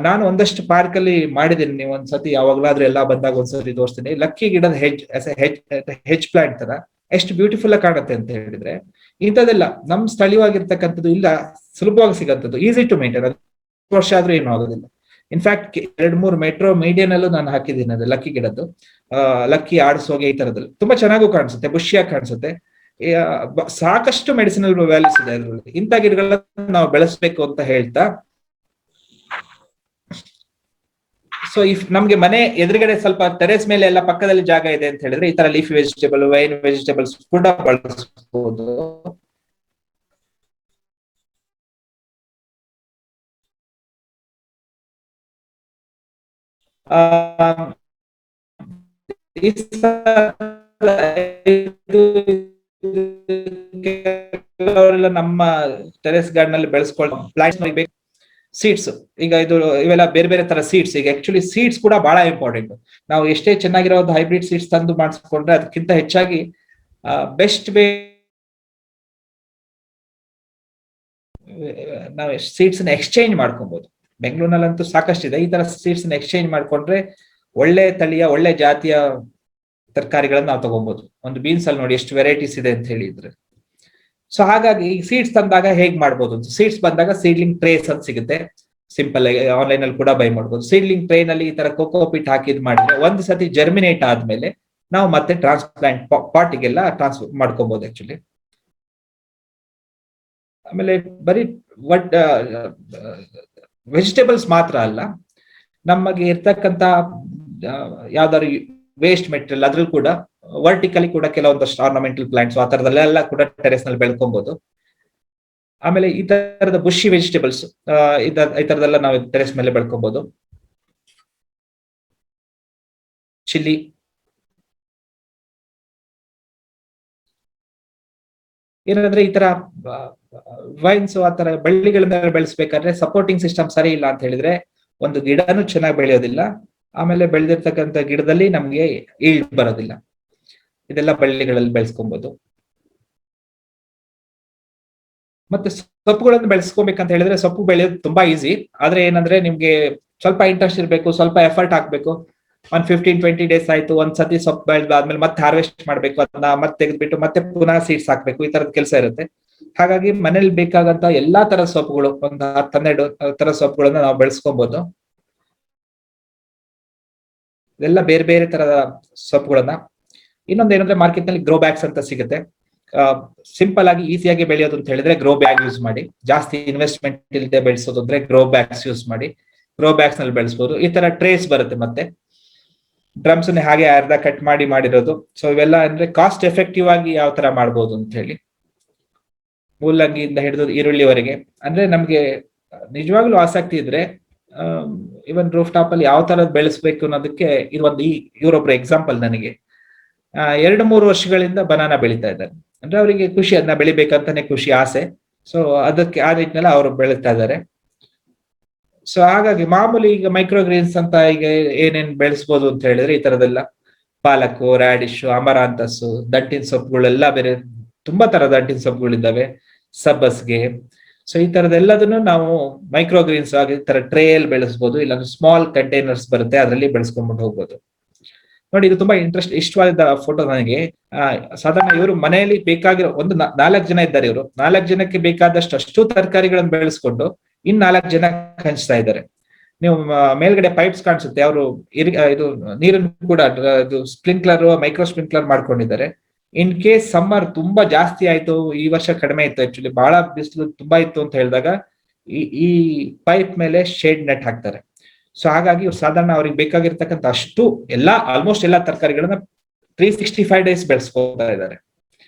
ನಾನು ಒಂದಷ್ಟು ಪಾರ್ಕ್ ಅಲ್ಲಿ ಮಾಡಿದ್ದೀನಿ, ನೀವು ಒಂದ್ಸತಿ ಯಾವಾಗ್ಲಾದ್ರೂ ಎಲ್ಲಾ ಬಂದಾಗ ಒಂದ್ಸತಿ ತೋರಿಸ್ತೀನಿ. ಲಕ್ಕಿ ಗಿಡದ ಹೆಜ್ ಪ್ಲಾಂಟ್ ತರ ಎಷ್ಟು ಬ್ಯೂಟಿಫುಲ್ ಆಗಿ ಕಾಣುತ್ತೆ ಅಂತ ಹೇಳಿದ್ರೆ, ಇಂಥದೆಲ್ಲ ನಮ್ ಸ್ಥಳೀಯವಾಗಿರ್ತಕ್ಕಂಥದ್ದು ಇಲ್ಲ, ಸುಲಭವಾಗಿ ಸಿಗಂಥದ್ದು, ಈಸಿ ಟು ಮೇಂಟೈನ್. ವರ್ಷ ಆದ್ರೂ ಏನು ಆಗೋದಿಲ್ಲ. ಇನ್ಫ್ಯಾಕ್ಟ್ 2-3 ಮೆಟ್ರೋ ಮೀಡಿಯನ್ ಅಲ್ಲೂ ನಾನು ಹಾಕಿದ್ದೀನಿ ಅದು ಲಕ್ಕಿ ಗಿಡದ್ದು. ಲಕ್ಕಿ ಆಡ್ಸೋಗೆ ಈ ತರದಲ್ಲಿ ತುಂಬಾ ಚೆನ್ನಾಗೂ ಕಾಣಿಸುತ್ತೆ, ಖುಷಿಯಾಗಿ ಕಾಣಿಸುತ್ತೆ. ಸಾಕಷ್ಟು ಮೆಡಿಸಿನಲ್ ವ್ಯಾಲ್ಯೂಸ್ ಇದೆ ಅದರಲ್ಲಿ. ಇಂಥ ಗಿಡಗಳನ್ನ ನಾವು ಬೆಳೆಸ್ಬೇಕು ಅಂತ ಹೇಳ್ತಾ, ಸೊ ಇಫ್ ನಮ್ಗೆ ಮನೆ ಎದುರುಗಡೆ ಸ್ವಲ್ಪ ಟೆರೆಸ್ ಮೇಲೆ ಎಲ್ಲ ಪಕ್ಕದಲ್ಲಿ ಜಾಗ ಇದೆ ಅಂತ ಹೇಳಿದ್ರೆ ಈ ತರ ಲೀಫ್ ವೆಜಿಟೇಬಲ್, ವೈನ್ ವೆಜಿಟೇಬಲ್ಸ್ ಕೂಡ ಬಳಸಬಹುದು. ನಮ್ಮ ಟೆರೆಸ್ ಗಾರ್ಡನ್ ಅಲ್ಲಿ ಬೆಳೆಸ್ಕೊಳ್ಳೋ ಪ್ಲಾಂಟ್ಸ್ ಬೇಕು. ಸೀಡ್ಸ್, ಈಗ ಇದು ಇವೆಲ್ಲ ಬೇರೆ ಬೇರೆ ತರ ಸೀಡ್ಸ್. ಈಗ ಆಕ್ಚುಲಿ ಸೀಡ್ಸ್ ಕೂಡ ಬಹಳ ಇಂಪಾರ್ಟೆಂಟ್. ನಾವು ಎಷ್ಟೇ ಚೆನ್ನಾಗಿರೋ ಹೈಬ್ರಿಡ್ ಸೀಡ್ಸ್ ತಂದು ಮಾಡಿಸ್ಕೊಂಡ್ರೆ ಅದಕ್ಕಿಂತ ಹೆಚ್ಚಾಗಿ ಬೆಸ್ಟ್ ನಾವು ಸೀಡ್ಸ್ ನ ಎಕ್ಸ್ಚೇಂಜ್ ಮಾಡ್ಕೊಬಹುದು. ಬೆಂಗಳೂರಿನಲ್ಲಂತೂ ಸಾಕಷ್ಟಿದೆ ಈ ತರ ಸೀಡ್ಸ್ ನ ಎಕ್ಸ್ಚೇಂಜ್ ಮಾಡ್ಕೊಂಡ್ರೆ ಒಳ್ಳೆ ತಳಿಯ ಒಳ್ಳೆ ಜಾತಿಯ ತರಕಾರಿಗಳನ್ನ ನಾವು ತಗೊಬಹುದು. ಒಂದು ಬೀನ್ಸ್ ಅಲ್ಲಿ ನೋಡಿ ಎಷ್ಟು ವೆರೈಟೀಸ್ ಇದೆ ಅಂತ ಹೇಳಿದ್ರೆ. ಸೊ ಹಾಗಾಗಿ ಈ ಸೀಡ್ಸ್ ತಂದಾಗ ಹೇಗ್ ಮಾಡ್ಬೋದು, ಸೀಡ್ಸ್ ಬಂದಾಗ ಸೀಡ್ಲಿಂಗ್ ಟ್ರೇಸ್ ಅಂತ ಸಿಗುತ್ತೆ, ಸಿಂಪಲ್ ಆಗಿ ಆನ್ಲೈನ್ ಅಲ್ಲಿ ಕೂಡ ಬೈ ಮಾಡ್ಬೋದು. ಸೀಡ್ಲಿಂಗ್ ಟ್ರೇ ನಲ್ಲಿ ಈ ತರ ಕೋಕೋಪಿಟ್ ಹಾಕಿದ್ ಮಾಡಿದ್ರೆ ಒಂದು ಸತಿ ಜರ್ಮಿನೇಟ್ ಆದ್ಮೇಲೆ ನಾವು ಮತ್ತೆ ಟ್ರಾನ್ಸ್ಪ್ಲಾಂಟ್ ಪಾಟಿಗೆಲ್ಲ ಟ್ರಾನ್ಸ್ಫರ್ ಮಾಡ್ಕೊಬಹುದು ಆಕ್ಚುಲಿ. ಆಮೇಲೆ ಬರೀ ವೆಜಿಟೇಬಲ್ಸ್ ಮಾತ್ರ ಅಲ್ಲ, ನಮಗೆ ಇರ್ತಕ್ಕಂತ ಯಾವ್ದಾದ್ರು ವೇಸ್ಟ್ ಮೆಟೀರಿಯಲ್ ಅದ್ರಲ್ಲಿ ಕೂಡ ವರ್ಟಿಕಲಿ ಕೂಡ ಕೆಲವೊಂದಷ್ಟು ಆರ್ನಮೆಂಟಲ್ ಪ್ಲಾಂಟ್ಸ್ ಆ ತರದಲ್ಲೆಲ್ಲ ಕೂಡ ಟೆರೆಸ್ ನಲ್ಲಿ ಬೆಳ್ಕೊಬಹುದು. ಆಮೇಲೆ ಈ ತರದ ಬುಷಿ ವೆಜಿಟೇಬಲ್ಸ್ ಈ ತರದೆಲ್ಲ ನಾವು ಟೆರೆಸ್ ಮೇಲೆ ಬೆಳ್ಕೊಬಹುದು. ಚಿಲ್ಲಿ, ಏನಂದ್ರೆ ಈ ತರ ವೈನ್ಸ್ ಆ ತರ ಬಳ್ಳಿಗಳನ್ನ ಬೆಳೆಸ್ಬೇಕಾದ್ರೆ ಸಪೋರ್ಟಿಂಗ್ ಸಿಸ್ಟಮ್ ಸರಿ ಇಲ್ಲ ಅಂತ ಹೇಳಿದ್ರೆ ಒಂದು ಗಿಡನೂ ಚೆನ್ನಾಗಿ ಬೆಳೆಯೋದಿಲ್ಲ, ಆಮೇಲೆ ಬೆಳೆದಿರ್ತಕ್ಕಂಥ ಗಿಡದಲ್ಲಿ ನಮ್ಗೆ ಈಲ್ಡ್ ಬರೋದಿಲ್ಲ. ಇದೆಲ್ಲ ಬಳ್ಳಿಗಳಲ್ಲಿ ಬೆಳೆಸ್ಕೊಬಹುದು. ಮತ್ತೆ ಸೊಪ್ಪುಗಳನ್ನು ಬೆಳೆಸ್ಕೋಬೇಕಂತ ಹೇಳಿದ್ರೆ ಸೊಪ್ಪು ಬೆಳೆಯೋದು ತುಂಬಾ ಈಸಿ. ಆದ್ರೆ ಏನಂದ್ರೆ ನಿಮ್ಗೆ ಸ್ವಲ್ಪ ಇಂಟ್ರೆಸ್ಟ್ ಇರಬೇಕು, ಸ್ವಲ್ಪ ಎಫರ್ಟ್ ಹಾಕ್ಬೇಕು. 15-20 ಡೇಸ್ ಆಯ್ತು, ಒಂದ್ಸತಿ ಸೊಪ್ಪು ಬೆಳೆದಾದ್ಮೇಲೆ ಮತ್ತೆ ಹಾರ್ವೆಸ್ಟ್ ಮಾಡ್ಬೇಕು, ಅದನ್ನ ಮತ್ತೆ ತೆಗೆದ್ಬಿಟ್ಟು ಮತ್ತೆ ಪುನಃ ಸೀಡ್ಸ್ ಹಾಕ್ಬೇಕು, ಈ ತರದ ಕೆಲಸ ಇರುತ್ತೆ. ಹಾಗಾಗಿ ಮನೇಲಿ ಬೇಕಾಗಂತ ಎಲ್ಲಾ ತರ ಸೊಪ್ಪುಗಳು, ಒಂದು 10-12 ತರ ಸೊಪ್ಪುಗಳನ್ನ ನಾವು ಬೆಳೆಸ್ಕೊಬಹುದು. ಇದೆಲ್ಲ ಬೇರೆ ಬೇರೆ ತರದ ಸೊಪ್ಪುಗಳನ್ನ. ಇನ್ನೊಂದೇನಂದ್ರೆ ಮಾರ್ಕೆಟ್ ನಲ್ಲಿ ಗ್ರೋ ಬ್ಯಾಗ್ಸ್ ಅಂತ ಸಿಗುತ್ತೆ. ಸಿಂಪಲ್ ಆಗಿ ಈಸಿಯಾಗಿ ಬೆಳೆಯೋದು ಅಂತ ಹೇಳಿದ್ರೆ ಗ್ರೋ ಬ್ಯಾಗ್ ಯೂಸ್ ಮಾಡಿ, ಜಾಸ್ತಿ ಇನ್ವೆಸ್ಟ್ಮೆಂಟ್ ಇಲ್ಲದೆ ಬೆಳೆಸೋದು ಅಂದ್ರೆ ಗ್ರೋ ಬ್ಯಾಗ್ಸ್ ಯೂಸ್ ಮಾಡಿ. ಗ್ರೋ ಬ್ಯಾಗ್ಸ್ ನಲ್ಲಿ ಬೆಳೆಸಬಹುದು. ಈ ತರ ಟ್ರೇಸ್ ಬರುತ್ತೆ, ಮತ್ತೆ ಡ್ರಮ್ಸ್ ಹಾಗೆ ಅರ್ಧ ಕಟ್ ಮಾಡಿ ಮಾಡಿರೋದು. ಸೊ ಇವೆಲ್ಲ ಅಂದ್ರೆ ಕಾಸ್ಟ್ ಎಫೆಕ್ಟಿವ್ ಆಗಿ ಯಾವ ತರ ಮಾಡ್ಬೋದು ಅಂತ ಹೇಳಿ, ಮೂಲಂಗಿಯಿಂದ ಹಿಡಿದು ಈರುಳ್ಳಿವರೆಗೆ. ಅಂದ್ರೆ ನಮ್ಗೆ ನಿಜವಾಗ್ಲೂ ಆಸಕ್ತಿ ಇದ್ರೆ ಇವನ್ ರೂಫ್ ಟಾಪ್ ಅಲ್ಲಿ ಯಾವ ತರ ಬೆಳೆಸ್ಬೇಕು ಅನ್ನೋದಕ್ಕೆ ಇವರೊಬ್ರು ಎಕ್ಸಾಂಪಲ್. ನನಗೆ 2-3 ವರ್ಷಗಳಿಂದ ಬನಾನಾ ಬೆಳೀತಾ ಇದ್ದಾರೆ. ಅಂದ್ರೆ ಅವರಿಗೆ ಖುಷಿ, ಅದನ್ನ ಬೆಳಿಬೇಕಂತಾನೆ ಖುಷಿ, ಆಸೆ. ಸೊ ಅದಕ್ಕೆ ಆ ನಿಟ್ಟಿನಲ್ಲಿ ಅವರು ಬೆಳೀತಾ ಇದ್ದಾರೆ. ಸೊ ಹಾಗಾಗಿ ಮಾಮೂಲಿ ಈಗ ಮೈಕ್ರೋಗ್ರೀನ್ಸ್ ಅಂತ ಈಗ ಏನೇನ್ ಬೆಳೆಸ್ಬೋದು ಅಂತ ಹೇಳಿದ್ರೆ ಈ ತರದೆಲ್ಲ ಪಾಲಕ್ಕು, ರ್ಯಾಡಿಶು, ಅಮರಾಂತಸ್ಸು, ದಂಟಿನ ಸೊಪ್ಪುಗಳೆಲ್ಲ ಬೇರೆ ತುಂಬಾ ತರ ದಂಟಿನ ಸೊಪ್ಪುಗಳಿದ್ದಾವೆ, ಸಬ್ಬಸ್ಗೆ. ಸೊ ಈ ತರದೆಲ್ಲದನ್ನು ನಾವು ಮೈಕ್ರೋಗ್ರೀನ್ಸ್ ಆಗಿ ತರ ಟ್ರೇಲ್ ಬೆಳೆಸ್ಬೋದು, ಇಲ್ಲಾಂದ್ರೆ ಸ್ಮಾಲ್ ಕಂಟೈನರ್ಸ್ ಬರುತ್ತೆ ಅದರಲ್ಲಿ ಬೆಳೆಸ್ಕೊಂಡ್ಬಿಟ್ಟು ಹೋಗ್ಬೋದು. ನೋಡಿ, ಇದು ತುಂಬಾ ಇಷ್ಟವಾದ ಫೋಟೋ ನನಗೆ. ಸಾಧಾರಣ ಇವರು ಮನೆಯಲ್ಲಿ ಬೇಕಾಗಿರೋ ಒಂದು 4 ಜನ ಇದ್ದಾರೆ. ಇವರು 4 ಜನಕ್ಕೆ ಬೇಕಾದಷ್ಟು ಅಷ್ಟು ತರಕಾರಿಗಳನ್ನು ಬೆಳೆಸ್ಕೊಂಡು 4 ಜನ ಹಂಚ್ತಾ ಇದ್ದಾರೆ. ನೀವು ಮೇಲ್ಗಡೆ ಪೈಪ್ಸ್ ಕಾಣಿಸುತ್ತೆ, ಅವರು ಇದು ನೀರನ್ನು ಕೂಡ ಇದು ಸ್ಪ್ರಿಂಕ್ಲರ್, ಮೈಕ್ರೋ ಸ್ಪ್ರಿಂಕ್ಲರ್ ಮಾಡ್ಕೊಂಡಿದ್ದಾರೆ. ಇನ್ ಕೇಸ್ ಸಮ್ಮರ್ ತುಂಬಾ ಜಾಸ್ತಿ ಆಯ್ತು, ಈ ವರ್ಷ ಕಡಿಮೆ ಇತ್ತು ಆಕ್ಚುಲಿ, ಬಹಳ ಬಿಸಿಲು ತುಂಬಾ ಇತ್ತು ಅಂತ ಹೇಳಿದಾಗ ಈ ಪೈಪ್ ಮೇಲೆ ಶೇಡ್ ನೆಟ್ ಹಾಕ್ತಾರೆ. ಸೊ ಹಾಗಾಗಿ ಸಾಧಾರಣ ಅವ್ರಿಗೆ ಬೇಕಾಗಿರ್ತಕ್ಕಂಥ ಅಷ್ಟು ಆಲ್ಮೋಸ್ಟ್ ಎಲ್ಲಾ ತರಕಾರಿಗಳನ್ನ 365 ಡೇಸ್ ಬೆಳೆಸ್ಕೋತಾ ಇದ್ದಾರೆ.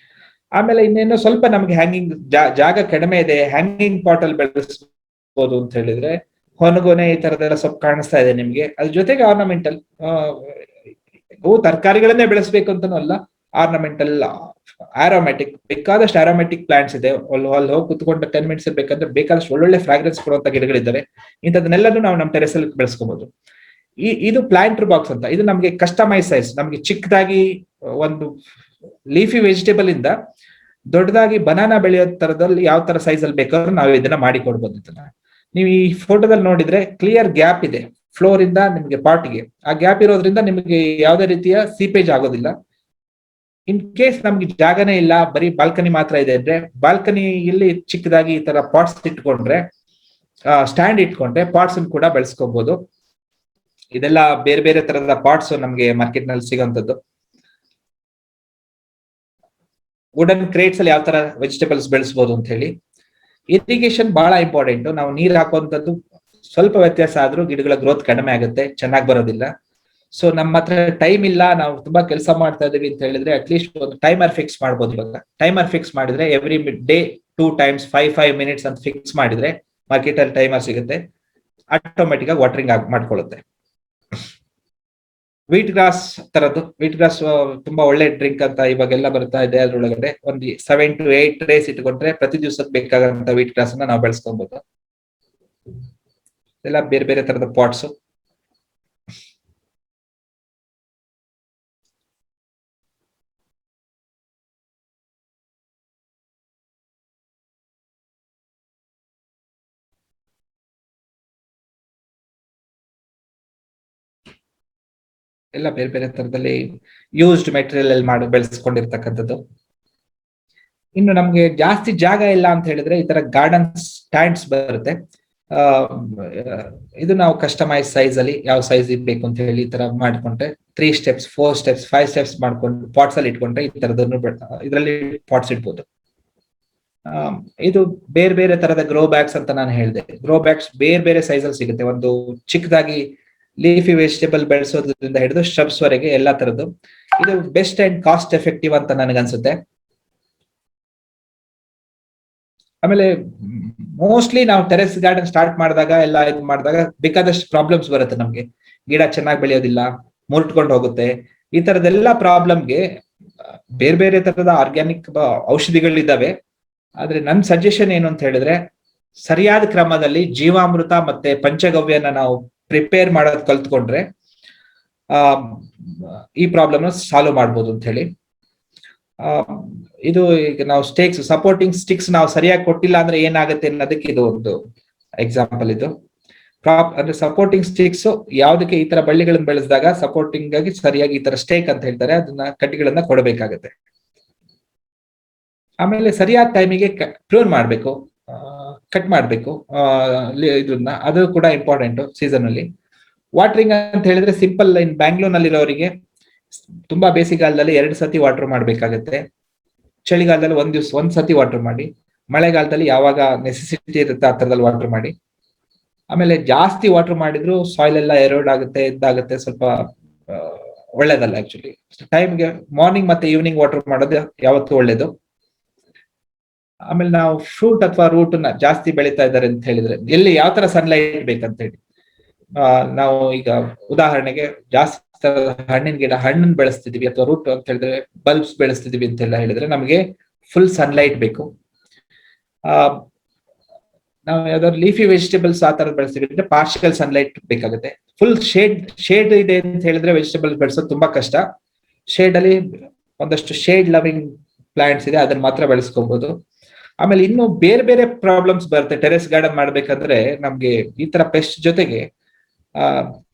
ಆಮೇಲೆ ಇನ್ನೇನು ಸ್ವಲ್ಪ ನಮ್ಗೆ ಹ್ಯಾಂಗಿಂಗ್ ಜಾಗ ಕಡಿಮೆ ಇದೆ, ಹ್ಯಾಂಗಿಂಗ್ ಪಾಟ್ ಅಲ್ಲಿ ಬೆಳೆಸ್ಬೋದು ಅಂತ ಹೇಳಿದ್ರೆ ಹೊನಗೊನೆ ಈ ತರದೆಲ್ಲ ಸ್ವಲ್ಪ ಕಾಣಿಸ್ತಾ ಇದೆ ನಿಮ್ಗೆ. ಅದ್ರ ಜೊತೆಗೆ ಆರ್ನಮೆಂಟಲ್ ತರಕಾರಿಗಳನ್ನೇ ಬೆಳೆಸ್ಬೇಕು ಅಂತಾನೂ ಅಲ್ಲ, ಆರ್ನಮೆಂಟಲ್, ಆರೋಮ್ಯಾಟಿಕ್, ಬೇಕಾದಷ್ಟು ಆರೋಮ್ಯಾಟಿಕ್ ಪ್ಲಾಂಟ್ಸ್ ಇದೆ. ಅಲ್ಲಿ ಹೋಗಿ ಕುತ್ಕೊಂಡು 10 ಮಿನಿಟ್ಸ್ ಇರ್ಬೇಕಂದ್ರೆ ಬೇಕಾದಷ್ಟು ಒಳ್ಳೊಳ್ಳೆ ಫ್ರಾಗ್ರೆನ್ಸ್ ಕೊಡುವಂತ ಗಿಡಗಳಿದ್ದಾವೆ. ಇಂಥದನ್ನೆಲ್ಲನೂ ನಾವು ನಮ್ಮ ಟೆರೆಸ್ ಅಲ್ಲಿ ಬೆಳೆಸ್ಕೋಬಹುದು. ಇದು ಪ್ಲಾಂಟರ್ ಬಾಕ್ಸ್ ಅಂತ. ಇದು ನಮ್ಗೆ ಕಸ್ಟಮೈಸ್ ಸೈಜ್, ನಮ್ಗೆ ಚಿಕ್ಕದಾಗಿ ಒಂದು ಲೀಫಿ ವೆಜಿಟೇಬಲ್ ಇಂದ ದೊಡ್ಡದಾಗಿ ಬನಾನಾ ಬೆಳೆಯೋ ತರದಲ್ಲಿ ಯಾವ ತರ ಸೈಜ್ ಅಲ್ಲಿ ಬೇಕಾದ್ರೂ ನಾವು ಇದನ್ನ ಮಾಡಿ ಕೊಡ್ಬೋದು. ಇದನ್ನ ನೀವು ಈ ಫೋಟೋದಲ್ಲಿ ನೋಡಿದ್ರೆ ಕ್ಲಿಯರ್ ಗ್ಯಾಪ್ ಇದೆ ಫ್ಲೋರ್ ಇಂದ ನಿಮ್ಗೆ ಪಾಟ್ಗೆ. ಆ ಗ್ಯಾಪ್ ಇರೋದ್ರಿಂದ ನಿಮಗೆ ಯಾವುದೇ ರೀತಿಯ ಸೀಪೇಜ್ ಆಗೋದಿಲ್ಲ. ಇನ್ ಕೇಸ್ ನಮ್ಗೆ ಜಾಗನೇ ಇಲ್ಲ, ಬರೀ ಬಾಲ್ಕನಿ ಮಾತ್ರ ಇದೆ ಅಂದ್ರೆ ಬಾಲ್ಕನಿ ಇಲ್ಲಿ ಚಿಕ್ಕದಾಗಿ ಈ ತರ ಪಾಟ್ಸ್ ಇಟ್ಕೊಂಡ್ರೆ, ಸ್ಟ್ಯಾಂಡ್ ಇಟ್ಕೊಂಡ್ರೆ ಪಾಟ್ಸ್ ಕೂಡ ಬೆಳೆಸ್ಕೋಬಹುದು. ಇದೆಲ್ಲ ಬೇರೆ ಬೇರೆ ತರದ ಪಾಟ್ಸ್ ನಮ್ಗೆ ಮಾರ್ಕೆಟ್ ನಲ್ಲಿ ಸಿಗೋಂಥದ್ದು. ವುಡನ್ ಕ್ರೇಟ್ಸ್ ಅಲ್ಲಿ ಯಾವ ತರ ವೆಜಿಟೇಬಲ್ಸ್ ಬೆಳೆಸಬಹುದು ಅಂತ ಹೇಳಿ. ಇರಿಗೇಷನ್ ಬಹಳ ಇಂಪಾರ್ಟೆಂಟ್. ನಾವು ನೀರ್ ಹಾಕುವಂಥದ್ದು ಸ್ವಲ್ಪ ವ್ಯತ್ಯಾಸ ಆದ್ರೂ ಗಿಡಗಳ ಗ್ರೋತ್ ಕಡಿಮೆ ಆಗುತ್ತೆ, ಚೆನ್ನಾಗಿ ಬರೋದಿಲ್ಲ. ಸೊ ನಮ್ಮ ಹತ್ರ ಟೈಮ್ ಇಲ್ಲ, ನಾವು ತುಂಬಾ ಕೆಲಸ ಮಾಡ್ತಾ ಇದೀವಿ ಅಂತ ಹೇಳಿದ್ರೆ ಅಟ್ಲೀಸ್ಟ್ ಒಂದು ಟೈಮರ್ ಫಿಕ್ಸ್ ಮಾಡ್ಬೋದು. ಇವಾಗ ಟೈಮರ್ ಫಿಕ್ಸ್ ಮಾಡಿದ್ರೆ ಎವ್ರಿ ಡೇ 2 times 5 ಮಿನಿಟ್ಸ್ ಅಂತ ಫಿಕ್ಸ್ ಮಾಡಿದ್ರೆ ಮಾರ್ಕೆಟ್ ಅಲ್ಲಿ ಟೈಮರ್ ಸಿಗುತ್ತೆ, ಆಟೋಮೆಟಿಕ್ ಆಗಿ ವಾಟರಿಂಗ್ ಮಾಡ್ಕೊಳ್ಳುತ್ತೆ. ವೀಟ್ ಗ್ರಾಸ್ ತರದ್ದು, ವೀಟ್ ಗ್ರಾಸ್ ತುಂಬಾ ಒಳ್ಳೆ ಡ್ರಿಂಕ್ ಅಂತ ಇವಾಗೆಲ್ಲ ಬರ್ತಾ ಇದೆ. ಅದ್ರೊಳಗಡೆ ಒಂದು 7 to 8 ಟ್ರೇಸ್ ಇಟ್ಕೊಂಡ್ರೆ ಪ್ರತಿ ದಿವಸಕ್ಕೆ ಬೇಕಾಗಂತ ವೀಟ್ ಗ್ರಾಸ್ ಅನ್ನ ನಾವು ಬೆಳೆಸ್ಕೊಬಹುದು. ಎಲ್ಲ ಬೇರೆ ಬೇರೆ ತರದ ಪಾಟ್ಸ್. ಎಲ್ಲ ಬೇರೆ ಬೇರೆ ತರದಲ್ಲಿ ಯೂಸ್ಡ್ ಮೆಟೀರಿಯಲ್ ಅಲ್ಲಿ ಮಾಡಿ ಬೆಳೆಸ್ಕೊಂಡಿರ್ತಕ್ಕಂಥದ್ದು. ಇನ್ನು ನಮ್ಗೆ ಜಾಸ್ತಿ ಜಾಗ ಇಲ್ಲ ಅಂತ ಹೇಳಿದ್ರೆ ಈ ತರ ಗಾರ್ಡನ್ ಸ್ಟ್ಯಾಂಡ್ಸ್ ಬರುತ್ತೆ. ಆ ಇದು ನಾವು ಕಸ್ಟಮೈಸ್ ಸೈಜ್ ಅಲ್ಲಿ ಯಾವ ಸೈಜ್ ಬೇಕು ಅಂತ ಹೇಳಿ ಈ ತರ ಮಾಡ್ಕೊಂಡ್ರೆ 3 ಸ್ಟೆಪ್ಸ್ 4 ಸ್ಟೆಪ್ಸ್ 5 ಸ್ಟೆಪ್ಸ್ ಮಾಡ್ಕೊಂಡು ಪಾಟ್ಸ್ ಅಲ್ಲಿ ಇಟ್ಕೊಂಡ್ರೆ ಈ ತರದನ್ನು ಇದರಲ್ಲಿ ಪಾಟ್ಸ್ ಇಡ್ಬೋದು. ಇದು ಬೇರೆ ಬೇರೆ ತರದ ಗ್ರೋ ಬ್ಯಾಗ್ಸ್ ಅಂತ ನಾನು ಹೇಳಿದೆ. ಗ್ರೋ ಬ್ಯಾಗ್ಸ್ ಬೇರೆ ಬೇರೆ ಸೈಜ್ ಅಲ್ಲಿ ಸಿಗುತ್ತೆ. ಒಂದು ಚಿಕ್ಕದಾಗಿ ಲೀಫಿ ವೆಜಿಟೇಬಲ್ ಬೆಳೆಸೋದ್ರಿಂದ ಹಿಡಿದು ಸ್hrubs ವರೆಗೆ ಎಲ್ಲಾ ತರದ್ದು. ಇದು ಬೆಸ್ಟ್ ಅಂಡ್ ಕಾಸ್ಟ್ ಎಫೆಕ್ಟಿವ್ ಅಂತ ನನಗನ್ಸುತ್ತೆ. ಆಮೇಲೆ ಮೋಸ್ಟ್ಲಿ ನಾವು ಟೆರೆಸ್ ಗಾರ್ಡನ್ ಸ್ಟಾರ್ಟ್ ಮಾಡಿದಾಗ ಎಲ್ಲ ಇದು ಮಾಡಿದಾಗ ಬೇಕಾದಷ್ಟು ಪ್ರಾಬ್ಲಮ್ಸ್ ಬರುತ್ತೆ ನಮ್ಗೆ. ಗಿಡ ಚೆನ್ನಾಗಿ ಬೆಳೆಯೋದಿಲ್ಲ, ಮುರ್ಟ್ಕೊಂಡು ಹೋಗುತ್ತೆ. ಈ ತರದೆಲ್ಲ ಪ್ರಾಬ್ಲಮ್ಗೆ ಬೇರೆ ಬೇರೆ ತರದ ಆರ್ಗ್ಯಾನಿಕ್ ಔಷಧಿಗಳಿದ್ದಾವೆ. ಆದ್ರೆ ನನ್ ಸಜೆಷನ್ ಏನು ಅಂತ ಹೇಳಿದ್ರೆ, ಸರಿಯಾದ ಕ್ರಮದಲ್ಲಿ ಜೀವಾಮೃತ ಮತ್ತೆ ಪಂಚಗವ್ಯನ ನಾವು ಪ್ರಿಪೇರ್ ಮಾಡೋದು ಕಲ್ತ್ಕೊಂಡ್ರೆ ಈ ಪ್ರಾಬ್ಲಮ್ ಸಾಲ್ವ್ ಮಾಡ್ಬೋದು ಅಂತ ಹೇಳಿ. ಇದು ಈಗ ನಾವು ಸಪೋರ್ಟಿಂಗ್ ಸ್ಟಿಕ್ಸ್ ನಾವು ಸರಿಯಾಗಿ ಕೊಟ್ಟಿಲ್ಲ ಅಂದ್ರೆ ಏನಾಗುತ್ತೆ ಅನ್ನೋದಕ್ಕೆ ಇದು ಒಂದು ಎಕ್ಸಾಂಪಲ್. ಇದು ಅಂದ್ರೆ ಸಪೋರ್ಟಿಂಗ್ ಸ್ಟಿಕ್ಸ್ ಯಾವ್ದಕ್ಕೆ ಈ ತರ ಬಳ್ಳಿಗಳನ್ನ ಬೆಳೆಸಿದಾಗ ಸಪೋರ್ಟಿಂಗ್ ಆಗಿ ಸರಿಯಾಗಿ ಈ ತರ ಸ್ಟೇಕ್ ಅಂತ ಹೇಳ್ತಾರೆ, ಅದನ್ನ ಕಡ್ಡಿಗಳನ್ನ ಕೊಡಬೇಕಾಗತ್ತೆ. ಆಮೇಲೆ ಸರಿಯಾದ ಟೈಮಿಗೆ ಪ್ರೂನ್ ಮಾಡ್ಬೇಕು, ಕಟ್ ಮಾಡ್ಬೇಕು ಇದನ್ನ, ಅದು ಕೂಡ ಇಂಪಾರ್ಟೆಂಟ್ ಸೀಸನ್ ಅಲ್ಲಿ. ವಾಟರಿಂಗ್ ಅಂತ ಹೇಳಿದ್ರೆ ಸಿಂಪಲ್, ಇನ್ ಬ್ಯಾಂಗ್ಳೂರ್ನಲ್ಲಿರೋರಿಗೆ ತುಂಬಾ ಬೇಸಿಗೆಗಾಲದಲ್ಲಿ 2 ಸತಿ ವಾಟರ್ ಮಾಡ್ಬೇಕಾಗತ್ತೆ. ಚಳಿಗಾಲದಲ್ಲಿ ಒಂದ್ ಸತಿ ವಾಟರ್ ಮಾಡಿ, ಮಳೆಗಾಲದಲ್ಲಿ ಯಾವಾಗ ನೆಸೆಸಿಟಿ ಇರುತ್ತೆ ಆ ತರದಲ್ಲಿ ವಾಟರ್ ಮಾಡಿ. ಆಮೇಲೆ ಜಾಸ್ತಿ ವಾಟರ್ ಮಾಡಿದ್ರು ಸಾಯಿಲ್ ಎಲ್ಲ ಎರೋಡ್ ಆಗುತ್ತೆ, ಇದಾಗುತ್ತೆ, ಸ್ವಲ್ಪ ಒಳ್ಳೇದಲ್ಲ ಆಕ್ಚುಲಿ. ಟೈಮ್ಗೆ ಮಾರ್ನಿಂಗ್ ಮತ್ತೆ ಈವ್ನಿಂಗ್ ವಾಟರ್ ಮಾಡೋದು ಯಾವತ್ತೂ ಒಳ್ಳೇದು. ಆಮೇಲೆ ನಾವು ಫ್ರೂಟ್ ಅಥವಾ ರೂಟ್ ನ ಜಾಸ್ತಿ ಬೆಳೀತಾ ಇದ್ದಾರೆ ಅಂತ ಹೇಳಿದ್ರೆ ಎಲ್ಲಿ ಯಾವ ತರ ಸನ್ಲೈಟ್ ಬೇಕಂತ ಹೇಳಿ, ನಾವು ಈಗ ಉದಾಹರಣೆಗೆ ಜಾಸ್ತಿ ಹಣ್ಣಿನ ಗಿಡ ಹಣ್ಣನ್ನು ಬೆಳೆಸ್ತಿದೀವಿ ಅಥವಾ ರೂಟ್ ಅಂತ ಹೇಳಿದ್ರೆ ಬಲ್ಬ್ಸ್ ಬೆಳೆಸ್ತಿದೀವಿ ಅಂತೆಲ್ಲ ಹೇಳಿದ್ರೆ ನಮಗೆ ಫುಲ್ ಸನ್ಲೈಟ್ ಬೇಕು. ನಾವು ಯಾವ್ದಾದ್ರು ಲೀಫಿ ವೆಜಿಟೇಬಲ್ಸ್ ಆ ತರ ಬೆಳೆಸ್ತೀವಿ ಅಂದ್ರೆ ಪಾರ್ಷಿಯಲ್ ಸನ್ಲೈಟ್ ಬೇಕಾಗುತ್ತೆ. ಫುಲ್ ಶೇಡ್ ಇದೆ ಅಂತ ಹೇಳಿದ್ರೆ ವೆಜಿಟೇಬಲ್ ಬೆಳೆಸೋದು ತುಂಬಾ ಕಷ್ಟ. ಶೇಡ್ ಅಲ್ಲಿ ಒಂದಷ್ಟು ಶೇಡ್ ಲವಿಂಗ್ ಪ್ಲಾಂಟ್ಸ್ ಇದೆ, ಅದನ್ನ ಮಾತ್ರ ಬೆಳೆಸ್ಕೋಬಹುದು. ಆಮೇಲೆ ಇನ್ನು ಬೇರೆ ಬೇರೆ ಪ್ರಾಬ್ಲಮ್ಸ್ ಬರುತ್ತೆ ಟೆರೆಸ್ ಗಾರ್ಡನ್ ಮಾಡ್ಬೇಕಾದ್ರೆ. ನಮ್ಗೆ ಈ ತರ ಪೆಸ್ಟ್ ಜೊತೆಗೆ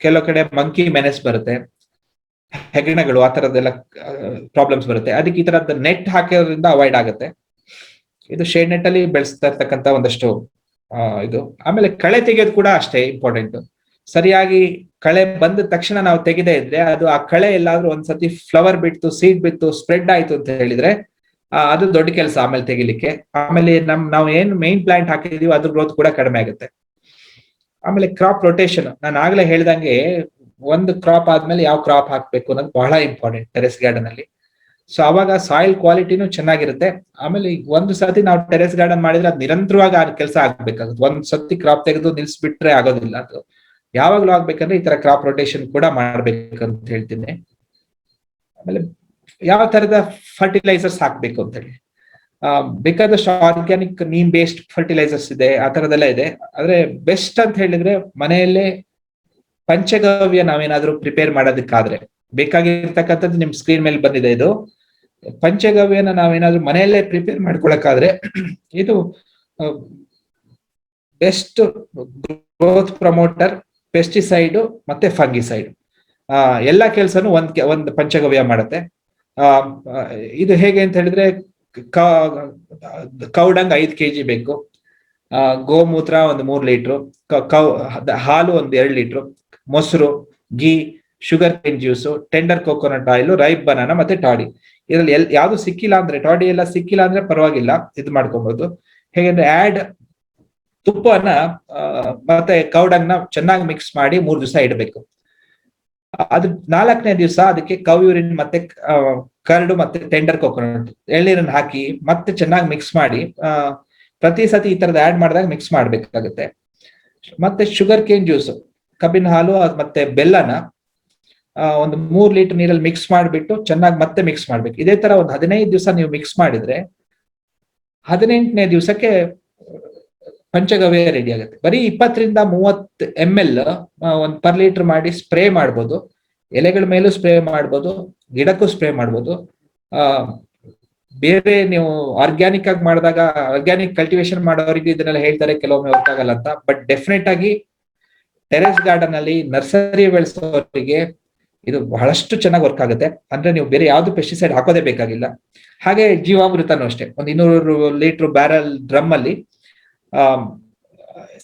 ಕೆಲವು ಕಡೆ ಮಂಕಿ ಮೆನೆಸ್ ಬರುತ್ತೆ, ಹೆಗ್ಗಣಗಳು, ಆ ತರದ್ದೆಲ್ಲ ಪ್ರಾಬ್ಲಮ್ಸ್ ಬರುತ್ತೆ. ಅದಕ್ಕೆ ಈ ತರದ ನೆಟ್ ಹಾಕೋದ್ರಿಂದ ಅವಾಯ್ಡ್ ಆಗುತ್ತೆ. ಇದು ಶೇಡ್ ನೆಟ್ ಅಲ್ಲಿ ಬೆಳೆಸ್ತಾ ಇರ್ತಕ್ಕಂಥ ಒಂದಷ್ಟು ಇದು. ಆಮೇಲೆ ಕಳೆ ತೆಗೆಯೋದು ಕೂಡ ಅಷ್ಟೇ ಇಂಪಾರ್ಟೆಂಟ್. ಸರಿಯಾಗಿ ಕಳೆ ಬಂದ ತಕ್ಷಣ ನಾವು ತೆಗೆದೇ ಇದ್ರೆ ಅದು ಆ ಕಳೆ ಎಲ್ಲಾದ್ರೂ ಒಂದ್ಸತಿ ಫ್ಲವರ್ ಬಿಟ್ಟು ಸೀಡ್ ಬಿಟ್ಟು ಸ್ಪ್ರೆಡ್ ಆಯ್ತು ಅಂತ ಹೇಳಿದ್ರೆ ಅದು ದೊಡ್ಡ ಕೆಲಸ ಆಮೇಲೆ ತೆಗಿಲಿಕ್ಕೆ. ಆಮೇಲೆ ನಾವು ಏನ್ ಮೇನ್ ಪ್ಲಾಂಟ್ ಹಾಕಿದೀವಿ ಅದ್ರ ಗ್ರೋತ್ ಕೂಡ ಕಡಿಮೆ ಆಗುತ್ತೆ. ಆಮೇಲೆ ಕ್ರಾಪ್ ರೊಟೇಷನ್, ನಾನು ಆಗ್ಲೇ ಹೇಳ್ದಂಗೆ ಒಂದು ಕ್ರಾಪ್ ಆದ್ಮೇಲೆ ಯಾವ ಕ್ರಾಪ್ ಹಾಕ್ಬೇಕು ಅನ್ನೋದು ಬಹಳ ಇಂಪಾರ್ಟೆಂಟ್ ಟೆರೆಸ್ ಗಾರ್ಡನ್ ಅಲ್ಲಿ. ಸೊ ಅವಾಗ ಸಾಯಿಲ್ ಕ್ವಾಲಿಟಿನೂ ಚೆನ್ನಾಗಿರುತ್ತೆ. ಆಮೇಲೆ ಒಂದು ಸತಿ ನಾವು ಟೆರೆಸ್ ಗಾರ್ಡನ್ ಮಾಡಿದ್ರೆ ಅದು ನಿರಂತರವಾಗಿ ಆ ಕೆಲಸ ಆಗ್ಬೇಕಾಗುತ್ತೆ. ಒಂದ್ ಸತಿ ಕ್ರಾಪ್ ತೆಗೆದು ನಿಲ್ಸ್ಬಿಟ್ರೆ ಆಗೋದಿಲ್ಲ, ಅದು ಯಾವಾಗ್ಲೂ ಆಗ್ಬೇಕಂದ್ರೆ ಈ ತರ ಕ್ರಾಪ್ ರೊಟೇಷನ್ ಕೂಡ ಮಾಡ್ಬೇಕಂತ ಹೇಳ್ತೀನಿ. ಆಮೇಲೆ ಯಾವ ತರದ ಫರ್ಟಿಲೈಸರ್ಸ್ ಹಾಕ್ಬೇಕು ಅಂತ ಹೇಳಿ, ಬೇಕಾದಷ್ಟು ಆರ್ಗ್ಯಾನಿಕ್ ನೀಮ್ ಬೇಸ್ಡ್ ಫರ್ಟಿಲೈಸರ್ಸ್ ಇದೆ, ಆ ತರದೆಲ್ಲ ಇದೆ. ಆದ್ರೆ ಬೆಸ್ಟ್ ಅಂತ ಹೇಳಿದ್ರೆ ಮನೆಯಲ್ಲೇ ಪಂಚಗವ್ಯ ನಾವೇನಾದ್ರೂ ಪ್ರಿಪೇರ್ ಮಾಡೋದಕ್ಕಾದ್ರೆ ಬೇಕಾಗಿರ್ತಕ್ಕಂಥದ್ದು ನಿಮ್ ಸ್ಕ್ರೀನ್ ಮೇಲೆ ಬಂದಿದೆ. ಇದು ಪಂಚಗವ್ಯನ ನಾವೇನಾದ್ರೂ ಮನೆಯಲ್ಲೇ ಪ್ರಿಪೇರ್ ಮಾಡ್ಕೊಳಕ್ಕಾದ್ರೆ ಇದು ಬೆಸ್ಟ್ ಗ್ರೋತ್ ಪ್ರಮೋಟರ್, ಪೆಸ್ಟಿಸೈಡ್ ಮತ್ತೆ ಫಂಗಿಸೈಡ್ ಎಲ್ಲಾ ಕೆಲ್ಸನು ಒಂದ್ ಪಂಚಗವ್ಯ ಮಾಡುತ್ತೆ. ಇದು ಹೇಗೆ ಅಂತ ಹೇಳಿದ್ರೆ ಕೌಡಂಗ್ 5 kg ಬೇಕು, ಗೋಮೂತ್ರ 3 ಲೀಟ್ರು, ಹಾಲು 2 ಲೀಟ್ರು, ಮೊಸರು, ghee, sugarcane juice, tender coconut oil, ripe banana ಮತ್ತೆ ಟಾಡಿ. ಇದ್ರಲ್ಲಿ ಯಾವ್ದು ಸಿಕ್ಕಿಲ್ಲ ಅಂದ್ರೆ, ಟಾಡಿ ಎಲ್ಲ ಸಿಕ್ಕಿಲ್ಲ ಅಂದ್ರೆ ಪರವಾಗಿಲ್ಲ, ಇದು ಮಾಡ್ಕೊಬಹುದು. ಹೇಗಂದ್ರೆ ತುಪ್ಪನ ಮತ್ತೆ ಕೌಡಂಗ್ನ ಚೆನ್ನಾಗಿ ಮಿಕ್ಸ್ ಮಾಡಿ 3 ದಿವಸ ಇಡಬೇಕು. ಅದು 4ನೇ ದಿವಸ ಅದಕ್ಕೆ ಕೌ ಯೂರಿನ್ ಮತ್ತೆ ಕರ್ಡು ಮತ್ತೆ ಟೆಂಡರ್ ಕೋಕೋನಟ್ ಎಳ್ನೀರನ್ನ ಹಾಕಿ ಮತ್ತೆ ಚೆನ್ನಾಗಿ ಮಿಕ್ಸ್ ಮಾಡಿ ಪ್ರತಿ ಸತಿ ಈ ತರದ ಆಡ್ ಮಾಡಿದಾಗ ಮಿಕ್ಸ್ ಮಾಡ್ಬೇಕಾಗುತ್ತೆ. ಮತ್ತೆ ಶುಗರ್ ಕೇನ್ ಜ್ಯೂಸ್, ಕಬ್ಬಿನ ಹಾಲು ಮತ್ತೆ ಬೆಲ್ಲನ 3 ಲೀಟರ್ ನೀರಲ್ಲಿ ಮಿಕ್ಸ್ ಮಾಡಿಬಿಟ್ಟು ಚೆನ್ನಾಗಿ ಮತ್ತೆ ಮಿಕ್ಸ್ ಮಾಡ್ಬೇಕು. ಇದೇ ತರ ಒಂದು 15 ದಿವಸ ನೀವು ಮಿಕ್ಸ್ ಮಾಡಿದ್ರೆ 18ನೇ ದಿವಸಕ್ಕೆ ಪಂಚಗವ್ಯ ರೆಡಿ ಆಗುತ್ತೆ. ಬರೀ 20 ರಿಂದ 30 ml ಒಂದು ಪರ್ ಲೀಟರ್ ಮಾಡಿ ಸ್ಪ್ರೇ ಮಾಡ್ಬೋದು. ಎಲೆಗಳ ಮೇಲೂ ಸ್ಪ್ರೇ ಮಾಡ್ಬೋದು, ಗಿಡಕ್ಕೂ ಸ್ಪ್ರೇ ಮಾಡ್ಬೋದು. ಬೇರೆ ನೀವು ಆರ್ಗ್ಯಾನಿಕ್ ಆಗಿ ಮಾಡಿದಾಗ, ಆರ್ಗ್ಯಾನಿಕ್ ಕಲ್ಟಿವೇಶನ್ ಮಾಡೋರಿಗೆ ಇದನ್ನೆಲ್ಲ ಹೇಳ್ತಾರೆ, ಕೆಲವೊಮ್ಮೆ ವರ್ಕ್ ಆಗಲ್ಲ ಅಂತ. ಬಟ್ ಡೆಫಿನೆಟ್ ಆಗಿ ಟೆರೆಸ್ ಗಾರ್ಡನ್ ಅಲ್ಲಿ ನರ್ಸರಿ ಬೆಳೆಸೋರಿಗೆ ಇದು ಬಹಳಷ್ಟು ಚೆನ್ನಾಗಿ ವರ್ಕ್ ಆಗುತ್ತೆ. ಅಂದ್ರೆ ನೀವು ಬೇರೆ ಯಾವ್ದು ಪೆಸ್ಟಿಸೈಡ್ ಹಾಕೋದೇ ಬೇಕಾಗಿಲ್ಲ. ಹಾಗೆ ಜೀವಾಮೃತನೂ ಅಷ್ಟೇ, ಒಂದು 200 ಲೀಟರ್ ಬ್ಯಾರಲ್ ಡ್ರಮ್ ಅಲ್ಲಿ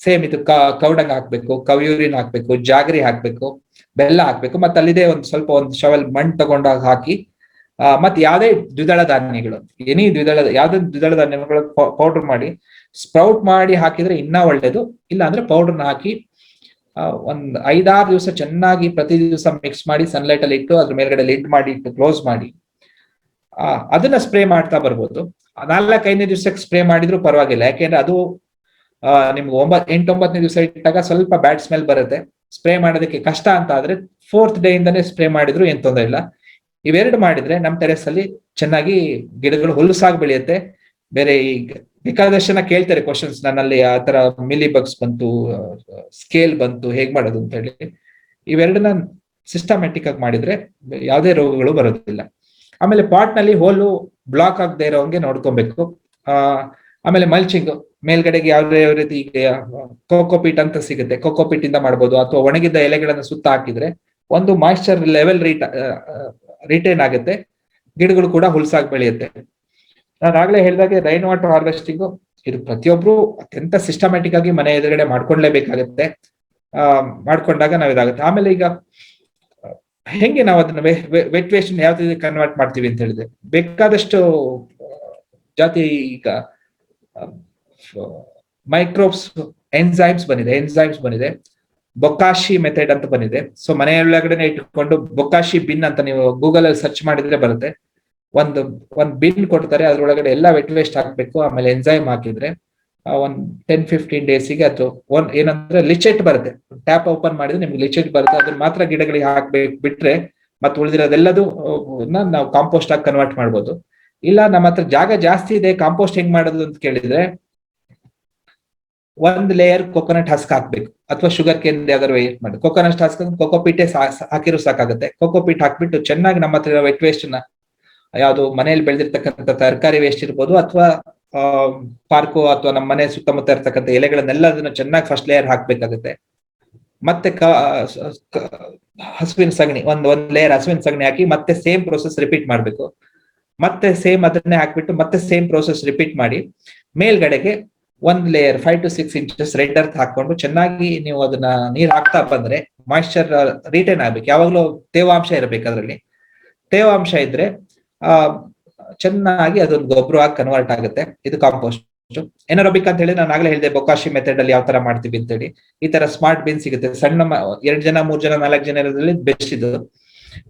ಸೇಮ್ ಇದು ಕೌಡಂಗ್ ಹಾಕ್ಬೇಕು, ಕವ್ಯೂರಿನ್ ಹಾಕ್ಬೇಕು, ಜಾಗರಿ ಹಾಕ್ಬೇಕು, ಬೆಲ್ಲ ಹಾಕ್ಬೇಕು, ಮತ್ತೆ ಅಲ್ಲಿದೆ ಒಂದು ಶವಲ್ ಮಣ್ಣು ತಗೊಂಡಾಗ ಹಾಕಿ, ಮತ್ತೆ ಯಾವ್ದೇ ದ್ವಿದಳ ಧಾನ್ಯಗಳು, ಯಾವ್ದೇ ದ್ವಿದಳ ಧಾನ್ಯಗಳು ಪೌಡರ್ ಮಾಡಿ ಸ್ಪ್ರೌಟ್ ಮಾಡಿ ಹಾಕಿದ್ರೆ ಇನ್ನ ಒಳ್ಳೇದು. ಇಲ್ಲ ಅಂದ್ರೆ ಪೌಡರ್ನ ಹಾಕಿ ಒಂದ್ 5-6 ದಿವಸ ಚೆನ್ನಾಗಿ ಪ್ರತಿ ದಿವಸ ಮಿಕ್ಸ್ ಮಾಡಿ ಸನ್ಲೈಟ್ ಅಲ್ಲಿ ಇಟ್ಟು ಅದ್ರ ಮೇಲ್ಗಡೆ ಲಿಡ್ ಮಾಡಿ ಇಟ್ಟು ಕ್ಲೋಸ್ ಮಾಡಿ ಅದನ್ನ ಸ್ಪ್ರೇ ಮಾಡ್ತಾ ಬರ್ಬೋದು. 4-5ನೇ ದಿವಸಕ್ಕೆ ಸ್ಪ್ರೇ ಮಾಡಿದ್ರು ಪರವಾಗಿಲ್ಲ, ಯಾಕೆಂದ್ರೆ ಅದು ನಿಮ್ಗೆ 8-9ನೇ ದಿವಸ ಇಟ್ಟಾಗ ಸ್ವಲ್ಪ ಬ್ಯಾಡ್ ಸ್ಮೆಲ್ ಬರುತ್ತೆ. ಸ್ಪ್ರೇ ಮಾಡೋದಕ್ಕೆ ಕಷ್ಟ ಅಂತ ಆದ್ರೆ 4th ಡೇ ಇಂದಾನೇ ಸ್ಪ್ರೇ ಮಾಡಿದ್ರು ಏನ್ ತೊಂದರೆ ಇಲ್ಲ. ಇವೆರಡು ಮಾಡಿದ್ರೆ ನಮ್ ಟೆರೆಸ್ ಅಲ್ಲಿ ಚೆನ್ನಾಗಿ ಗಿಡಗಳು ಹುಲ್ಲುಸಾಗಿ ಬೆಳೆಯುತ್ತೆ. ಬೇರೆ ಈಗ ಬೇಕಾದಷ್ಟು ಜನ ಕೇಳ್ತಾರೆ ಕ್ವಶನ್ಸ್ ನನ್ನಲ್ಲಿ, ಆ ತರ ಮಿಲಿ ಬಗ್ಸ್ ಬಂತು, ಸ್ಕೇಲ್ ಬಂತು, ಹೇಗ್ ಮಾಡೋದು ಅಂತ ಹೇಳಿ. ಇವೆರಡನ್ನ ಸಿಸ್ಟಮ್ಯಾಟಿಕ್ ಆಗಿ ಮಾಡಿದ್ರೆ ಯಾವುದೇ ರೋಗಗಳು ಬರೋದಿಲ್ಲ. ಆಮೇಲೆ ಪಾಟ್ ನಲ್ಲಿ ಹೋಲು ಬ್ಲಾಕ್ ಆಗದೆ ಇರೋಂಗೆ ನೋಡ್ಕೊಬೇಕು. ಆಮೇಲೆ ಮಲ್ಚಿಂಗ್ ಮೇಲ್ಗಡೆಗೆ ಯಾವ ರೀತಿ ಈಗ ಕೋಕೋಪೀಟ್ ಅಂತ ಸಿಗುತ್ತೆ, ಕೋಕೋಪೀಟ್ ಇಂದ ಮಾಡ್ಬೋದು, ಅಥವಾ ಒಣಗಿದ್ದ ಎಲೆಗಳನ್ನ ಸುತ್ತ ಹಾಕಿದ್ರೆ ಒಂದು ಮಾಯಿಶ್ಚರ್ ಲೆವೆಲ್ ರಿಟೈನ್ ಆಗುತ್ತೆ, ಗಿಡಗಳು ಕೂಡ ಹುಲ್ಸಾಗಿ ಬೆಳೆಯುತ್ತೆ. ನಾನು ಆಗ್ಲೇ ಹೇಳಿದಾಗೆ ರೈನ್ ವಾಟರ್ ಹಾರ್ವೆಸ್ಟಿಂಗ್ ಇದು ಪ್ರತಿಯೊಬ್ರು ಅತ್ಯಂತ ಸಿಸ್ಟಮ್ಯಾಟಿಕ್ ಆಗಿ ಮನೆ ಎದುರುಗಡೆ ಮಾಡ್ಕೊಂಡ್ಲೇಬೇಕಾಗತ್ತೆ. ಮಾಡ್ಕೊಂಡಾಗ ನಾವ್ ಇದಾಗುತ್ತೆ. ಆಮೇಲೆ ಈಗ ಹೆಂಗೆ ನಾವು ಅದನ್ನ ವೆಟ್ ವೇಸ್ಟ್ ಯಾವ ರೀತಿ ಕನ್ವರ್ಟ್ ಮಾಡ್ತೀವಿ ಅಂತ ಹೇಳಿದ್ರೆ, ಬೇಕಾದಷ್ಟು ಜಾತಿ ಈಗ ಮೈಕ್ರೋಬ್ಸ್ ಎನ್ಸೈಮ್ಸ್ ಬಂದಿದೆ, ಬೊಕಾಶಿ ಮೆಥಡ್ ಅಂತ ಬಂದಿದೆ. ಸೊ ಮನೆಯೊಳಗಡೆ ಇಟ್ಕೊಂಡು ಬೊಕಾಶಿ ಬಿನ್ ಅಂತ ನೀವು ಗೂಗಲ್ ಅಲ್ಲಿ ಸರ್ಚ್ ಮಾಡಿದ್ರೆ ಬರುತ್ತೆ. ಒಂದು ಬಿನ್ ಕೊಡ್ತಾರೆ, ಅದ್ರೊಳಗಡೆ ಎಲ್ಲ ವೆಟ್ ವೇಸ್ಟ್ ಹಾಕ್ಬೇಕು. ಆಮೇಲೆ ಎನ್ಸೈಮ್ ಹಾಕಿದ್ರೆ ಒಂದ್ 10-15 ಡೇಸಿಗೆ ಅದು ಏನಂದ್ರೆ ಲಿಚೆಟ್ ಬರುತ್ತೆ. ಟ್ಯಾಪ್ ಓಪನ್ ಮಾಡಿದ್ರೆ ನಿಮ್ಗೆ ಲಿಚೆಟ್ ಬರುತ್ತೆ, ಅದನ್ನ ಮಾತ್ರ ಗಿಡಗಳಿಗೆ ಹಾಕ್ಬೇಕು. ಬಿಟ್ರೆ ಮತ್ತೆ ಉಳಿದಿರೋದೆಲ್ಲದು ನಾವು ಕಾಂಪೋಸ್ಟ್ ಆಗಿ ಕನ್ವರ್ಟ್ ಮಾಡ್ಬೋದು. ಇಲ್ಲ ನಮ್ಮ ಹತ್ರ ಜಾಗ ಜಾಸ್ತಿ ಇದೆ, ಕಾಂಪೋಸ್ಟ್ ಹೆಂಗ್ ಮಾಡೋದು ಅಂತ ಕೇಳಿದ್ರೆ, 1 ಲೇಯರ್ ಕೊಕೊನಟ್ ಹಸ್ಕ್ ಹಾಕ್ಬೇಕು, ಅಥವಾ ಶುಗರ್ ಕೇನ್ ಯಾವ್ದಾದ್ರು ವೇಸ್ಟ್ ಮಾಡಿ ಕೊಕೊನಟ್ ಹಸ್ಕ್ ಕೊಕೊಪೀಟೆ ಹಾಕಿರೋ ಸಾಕಾಗುತ್ತೆ. ಕೊಕೊಪೀಟ್ ಹಾಕ್ಬಿಟ್ಟು ಚೆನ್ನಾಗಿ ನಮ್ಮ ಹತ್ರ ವೆಟ್ ವೇಸ್ಟ್ ನ ಯಾವ್ದು ಮನೆಯಲ್ಲಿ ಬೆಳೆದಿರ್ತಕ್ಕಂಥ ತರಕಾರಿ ವೇಸ್ಟ್ ಇರ್ಬೋದು, ಅಥವಾ ಪಾರ್ಕು ಅಥವಾ ನಮ್ಮ ಮನೆ ಸುತ್ತಮುತ್ತ ಇರ್ತಕ್ಕಂಥ ಎಲೆಗಳನ್ನೆಲ್ಲ ಅದನ್ನ ಚೆನ್ನಾಗಿ ಫಸ್ಟ್ ಲೇಯರ್ ಹಾಕ್ಬೇಕಾಗುತ್ತೆ. ಮತ್ತೆ ಹಸುವಿನ ಸಗಣಿ ಒಂದ್ ಲೇಯರ್ ಹಸುವಿನ ಸಗಣಿ ಹಾಕಿ ಮತ್ತೆ ಸೇಮ್ ಪ್ರೋಸೆಸ್ ರಿಪೀಟ್ ಮಾಡ್ಬೇಕು. ಮತ್ತೆ ಸೇಮ್ ಅದನ್ನೇ ಹಾಕ್ಬಿಟ್ಟು ಮತ್ತೆ ಸೇಮ್ ಪ್ರೋಸೆಸ್ ರಿಪೀಟ್ ಮಾಡಿ ಮೇಲ್ಗಡೆಗೆ 1 layer 5 to 6 inches red earth ಹಾಕೊಂಡು ಚೆನ್ನಾಗಿ ನೀವು ಅದನ್ನ ನೀರ್ ಹಾಕ್ತಾ ಬಂದ್ರೆ ಮಾಯಿಶ್ಚರ್ ರಿಟೈನ್ ಆಗ್ಬೇಕು. ಯಾವಾಗ್ಲೂ ತೇವಾಂಶ ಇರಬೇಕು. ಅದರಲ್ಲಿ ತೇವಾಂಶ ಇದ್ರೆ ಚೆನ್ನಾಗಿ ಅದೊಂದು ಗೊಬ್ಬರವಾಗಿ ಕನ್ವರ್ಟ್ ಆಗುತ್ತೆ. ಇದು ಕಾಂಪೋಸ್ಟ್. ಎನರೋಬಿಕ್ ಅಂತ ಹೇಳಿ ನಾನು ಆಗ್ಲೇ ಹೇಳಿದೆ, ಬೊಕಾಶಿ ಮೆಥಡ್ ಅಲ್ಲಿ ಯಾವ ತರ ಮಾಡ್ತೀವಿ ಅಂತ ಹೇಳಿ. ಈ ತರ ಸ್ಮಾರ್ಟ್ ಬಿನ್ ಸಿಗುತ್ತೆ, ಸಣ್ಣ 2 ಜನ 3 ಜನ 4 ಜನ ಇರೋದ್ರಲ್ಲಿ ಬೆಸ್ಟ್ ಇದು.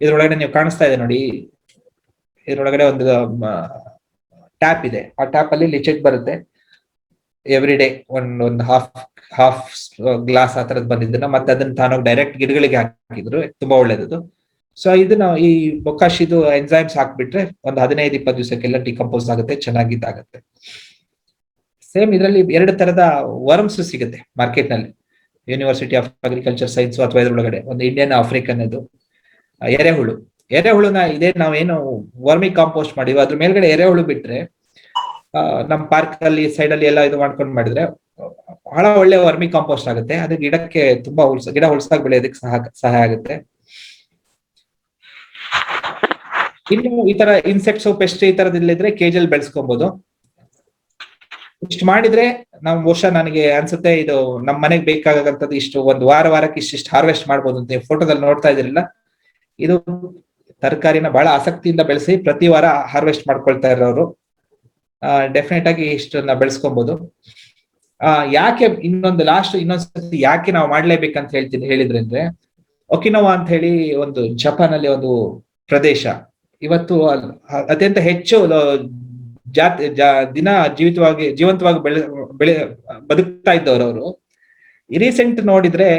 ಇದ್ರೊಳಗಡೆ ನೀವು ಕಾಣಿಸ್ತಾ ಇದೆ ನೋಡಿ, ಇದ್ರೊಳಗಡೆ ಒಂದು ಟ್ಯಾಪ್ ಇದೆ. ಆ ಟ್ಯಾಪ್ ಅಲ್ಲಿ ಲಿಚೆಟ್ ಬರುತ್ತೆ. ಎವ್ರಿ ಡೇ ಒಂದು ಹಾಫ್ ಗ್ಲಾಸ್ ಆ ತರದ್ ಬಂದಿದ್ದನ್ನ ಮತ್ತೆ ಅದನ್ನ ತಾನೋಗಿ ಡೈರೆಕ್ಟ್ ಗಿಡಗಳಿಗೆ ಹಾಕಿದ್ರು, ತುಂಬಾ ಒಳ್ಳೇದದು. ಸೊ ಇದನ್ನ ಈ ಬೊಕಾಶಿದು ಎನ್ಸೈಮ್ಸ್ ಹಾಕ್ಬಿಟ್ರೆ ಒಂದು 15-20 ದಿವಸಕ್ಕೆಲ್ಲ ಡಿಕಂಪೋಸ್ ಆಗುತ್ತೆ, ಚೆನ್ನಾಗಿದ್ದಾಗುತ್ತೆ. ಸೇಮ್ ಇದರಲ್ಲಿ 2 ತರದ ವರ್ಮ್ಸ್ ಸಿಗುತ್ತೆ ಮಾರ್ಕೆಟ್ ನಲ್ಲಿ. ಯೂನಿವರ್ಸಿಟಿ ಆಫ್ ಅಗ್ರಿಕಲ್ಚರ್ ಸೈನ್ಸ್ ಅಥವಾ ಇದ್ರೊಳಗಡೆ ಒಂದು ಇಂಡಿಯನ್ ಆಫ್ರಿಕನ್ ಇದು ಎರೆಹುಳುನ ಇದೇ ನಾವೇನು ವರ್ಮಿ ಕಾಂಪೋಸ್ಟ್ ಮಾಡಿದ್ವಿ ಅದ್ರ ಮೇಲ್ಗಡೆ ಎರೆಹುಳು ಬಿಟ್ರೆ, ನಮ್ ಪಾರ್ಕ್ ಅಲ್ಲಿ ಸೈಡ್ ಅಲ್ಲಿ ಎಲ್ಲ ಇದು ಮಾಡ್ಕೊಂಡು ಮಾಡಿದ್ರೆ ಬಹಳ ಒಳ್ಳೆ ವರ್ಮಿ ಕಾಂಪೋಸ್ಟ್ ಆಗುತ್ತೆ. ಅದು ಗಿಡಕ್ಕೆ ತುಂಬಾ ಗಿಡ ಹುಲ್ಸಾಗಿ ಬೆಳೆಯೋದಕ್ಕೆ ಸಹಾಯ ಆಗುತ್ತೆ. ಇನ್ನು ಈ ತರ ಇನ್ಸೆಕ್ಟ್ಸ್ ಪೆಸ್ಟ್ ಈ ತರದಿಲ್ಲಿದ್ರೆ ಕೇಜಲ್ಲಿ ಬೆಳೆಸ್ಕೊಬಹುದು. ಇಷ್ಟು ಮಾಡಿದ್ರೆ ನಾವು ಬಹುಶಃ ನನಗೆ ಅನ್ಸುತ್ತೆ ಇದು ನಮ್ಮ ಮನೆಗೆ ಬೇಕಾಗಂತದ್ದು ಇಷ್ಟು ಒಂದು ವಾರಕ್ಕೆ ಇಷ್ಟಿಷ್ಟು ಹಾರ್ವೆಸ್ಟ್ ಮಾಡ್ಬೋದು ಅಂತ. ಫೋಟೋದಲ್ಲಿ ನೋಡ್ತಾ ಇದ್ರಿಲ್ಲ, ಇದು ತರಕಾರಿನ ಬಹಳ ಆಸಕ್ತಿಯಿಂದ ಬೆಳೆಸಿ ಪ್ರತಿ ವಾರ ಹಾರ್ವೆಸ್ಟ್ ಮಾಡ್ಕೊಳ್ತಾ ಇರೋರು ಡೆಫಿನೆಟ್ ಆಗಿ ಇಷ್ಟನ್ನ ಬೆಳೆಸ್ಕೊಬಹುದು. ಯಾಕೆ ಇನ್ನೊಂದ್ಸತಿ ಯಾಕೆ ನಾವು ಮಾಡ್ಲೇಬೇಕಂತ ಹೇಳಿದ್ರೆ ಅಂದ್ರೆ, ಒಕಿನೋವಾ ಅಂತ ಹೇಳಿ ಒಂದು ಜಪಾನ್ ಅಲ್ಲಿ ಒಂದು ಪ್ರದೇಶ ಇವತ್ತು ಅತ್ಯಂತ ಹೆಚ್ಚು ದಿನ ಜೀವಂತವಾಗಿ ಬದುಕ್ತಾ ಇದ್ದವರು. ಅವರು ರೀಸೆಂಟ್ ನೋಡಿದ್ರೆ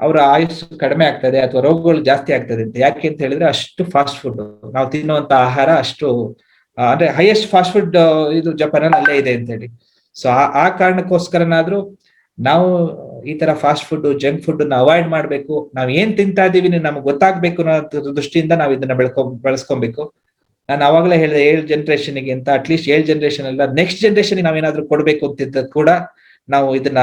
ಅವರ ಆಯುಷ್ ಕಡಿಮೆ ಆಗ್ತದೆ ಅಥವಾ ರೋಗಗಳು ಜಾಸ್ತಿ ಆಗ್ತದೆ ಅಂತ. ಯಾಕೆ ಅಂತ ಹೇಳಿದ್ರೆ ಅಷ್ಟು ಫಾಸ್ಟ್ ಫುಡ್ ನಾವು ತಿನ್ನುವಂತ ಆಹಾರ ಅಷ್ಟು ಅಂದ್ರೆ ಹೈಯೆಸ್ಟ್ ಫಾಸ್ಟ್ ಫುಡ್ ಇದು ಜಪಾನ್ ಅಲ್ಲೇ ಇದೆ ಅಂತ ಹೇಳಿ. ಸೊ ಆ ಕಾರಣಕ್ಕೋಸ್ಕರನಾದ್ರೂ ನಾವು ಈ ತರ fast food, junk food avoid ಮಾಡ್ಬೇಕು. ನಾವ್ ಏನ್ ತಿಂತಾ ಇದೀವಿ ನಮ್ಗೆ ಗೊತ್ತಾಗ್ಬೇಕು ಅನ್ನೋ ದೃಷ್ಟಿಯಿಂದ ನಾವ್ ಇದನ್ನ ಬೆಳೆಸ್ಕೊಬೇಕು. ನಾನು ಅವಾಗಲೇ ಹೇಳಿದೆ 7 ಜನರೇಷನ್ಗೆ ಅಂತ, ಅಟ್ಲೀಸ್ಟ್ 7 ಜನರೇಷನ್ ಅಲ್ಲ, ನೆಕ್ಸ್ಟ್ ಜನರೇಷನ್ ನಾವೇನಾದ್ರೂ ಕೊಡ್ಬೇಕು ಅಂತಿದ್ದ ಕೂಡ ನಾವು ಇದನ್ನ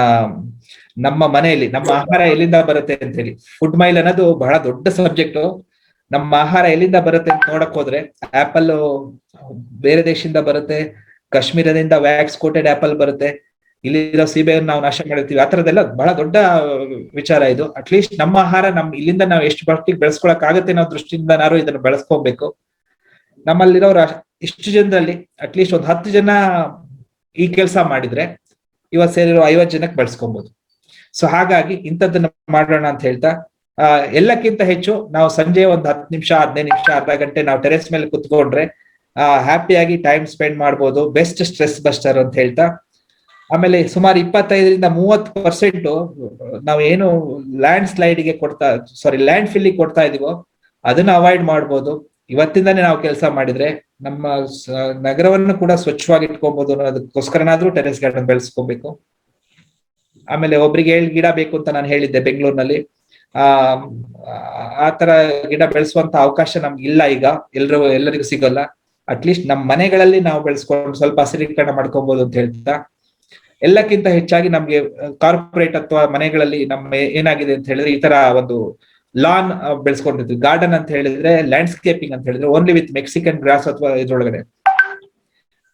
ನಮ್ಮ ಮನೆಯಲ್ಲಿ, ನಮ್ಮ ಆಹಾರ ಎಲ್ಲಿಂದ ಬರುತ್ತೆ ಅಂತ ಹೇಳಿ, ಫುಡ್ ಮೈಲ್ ಅನ್ನೋದು ಬಹಳ ದೊಡ್ಡ ಸಬ್ಜೆಕ್ಟ್. ನಮ್ಮ ಆಹಾರ ಎಲ್ಲಿಂದ ಬರುತ್ತೆ ಅಂತ ನೋಡಕ್ ಹೋದ್ರೆ, ಆಪಲ್ ಬೇರೆ ದೇಶದಿಂದ ಬರುತ್ತೆ, ಕಾಶ್ಮೀರದಿಂದ ವ್ಯಾಕ್ಸ್ ಕೋಟೆಡ್ ಆಪಲ್ ಬರುತ್ತೆ, ಇಲ್ಲಿರೋ ಸೀಬೆಯನ್ನು ನಾವು ನಾಶ ಮಾಡಿರ್ತೀವಿ. ಆ ತರದೆಲ್ಲ ಬಹಳ ದೊಡ್ಡ ವಿಚಾರ ಇದು. ಅಟ್ಲೀಸ್ಟ್ ನಮ್ಮ ಆಹಾರ ಇಲ್ಲಿಂದ ನಾವು ಎಷ್ಟು ಮಟ್ಟಿಗೆ ಬೆಳೆಸ್ಕೊಳಕ್ ಆಗುತ್ತೆ ಅನ್ನೋ ದೃಷ್ಟಿಯಿಂದ ನಾವು ಇದನ್ನ ಬೆಳೆಸ್ಕೋಬೇಕು. ನಮ್ಮಲ್ಲಿರೋರು ಇಷ್ಟು ಜನರಲ್ಲಿ ಅಟ್ಲೀಸ್ಟ್ ಒಂದು 10 ಜನ ಈ ಕೆಲಸ ಮಾಡಿದ್ರೆ ಇವತ್ತು ಸೇರಿರೋ 50 ಜನಕ್ಕೆ ಬೆಳೆಸ್ಕೊಬಹುದು. ಸೊ ಹಾಗಾಗಿ ಇಂಥದ್ದನ್ನ ಮಾಡೋಣ ಅಂತ ಹೇಳ್ತಾ, ಎಲ್ಲಕ್ಕಿಂತ ಹೆಚ್ಚು ನಾವು ಸಂಜೆ ಒಂದು 10 ನಿಮಿಷ, 15 ನಿಮಿಷ, ಅರ್ಧ ಗಂಟೆ ನಾವು ಟೆರೆಸ್ ಮೇಲೆ ಕುತ್ಕೊಂಡ್ರೆ ಹ್ಯಾಪಿಯಾಗಿ ಟೈಮ್ ಸ್ಪೆಂಡ್ ಮಾಡ್ಬೋದು. ಬೆಸ್ಟ್ ಸ್ಟ್ರೆಸ್ ಬಸ್ಟರ್ ಅಂತ ಹೇಳ್ತಾ, ಆಮೇಲೆ ಸುಮಾರು 25-30% ನಾವು ಏನು ಲ್ಯಾಂಡ್ ಫಿಲ್ಲಿಗೆ ಕೊಡ್ತಾ ಇದೀವೋ ಅದನ್ನ ಅವಾಯ್ಡ್ ಮಾಡ್ಬೋದು. ಇವತ್ತಿಂದಾನೇ ನಾವು ಕೆಲಸ ಮಾಡಿದ್ರೆ ನಮ್ಮ ನಗರವನ್ನು ಕೂಡ ಸ್ವಚ್ಛವಾಗಿ ಇಟ್ಕೊಬಹುದು ಅನ್ನೋದಕ್ಕೋಸ್ಕರನಾದ್ರೂ ಟೆರೆಸ್ ಗಾರ್ಡನ್ ಬೆಳೆಸ್ಕೋಬೇಕು. ಆಮೇಲೆ ಒಬ್ರಿಗೆ 7 ಗಿಡ ಬೇಕು ಅಂತ ನಾನು ಹೇಳಿದ್ದೆ ಬೆಂಗಳೂರಿನಲ್ಲಿ. ಆ ತರ ಗಿಡ ಬೆಳೆಸುವಂತ ಅವಕಾಶ ನಮ್ಗೆ ಇಲ್ಲ ಈಗ, ಎಲ್ಲರಿಗೂ ಸಿಗಲ್ಲ. ಅಟ್ಲೀಸ್ಟ್ ನಮ್ಮ ಮನೆಗಳಲ್ಲಿ ನಾವು ಬೆಳೆಸ್ಕೊಂಡು ಸ್ವಲ್ಪ ಹಸಿರೀಕರಣ ಮಾಡ್ಕೊಬಹುದು ಅಂತ ಹೇಳ್ತಾ, ಎಲ್ಲಕ್ಕಿಂತ ಹೆಚ್ಚಾಗಿ ನಮ್ಗೆ ಕಾರ್ಪೊರೇಟ್ ಅಥವಾ ಮನೆಗಳಲ್ಲಿ ನಮ್ಮ ಏನಾಗಿದೆ ಅಂತ ಹೇಳಿದ್ರೆ, ಈ ತರ ಒಂದು ಲಾನ್ ಬೆಳೆಸ್ಕೊಂಡಿರ್ತೀವಿ. ಗಾರ್ಡನ್ ಅಂತ ಹೇಳಿದ್ರೆ, ಲ್ಯಾಂಡ್ಸ್ಕೇಪಿಂಗ್ ಅಂತ ಹೇಳಿದ್ರೆ ಓನ್ಲಿ ವಿತ್ ಮೆಕ್ಸಿಕನ್ ಗ್ರಾಸ್ ಅಥವಾ ಇದ್ರೊಳಗಡೆ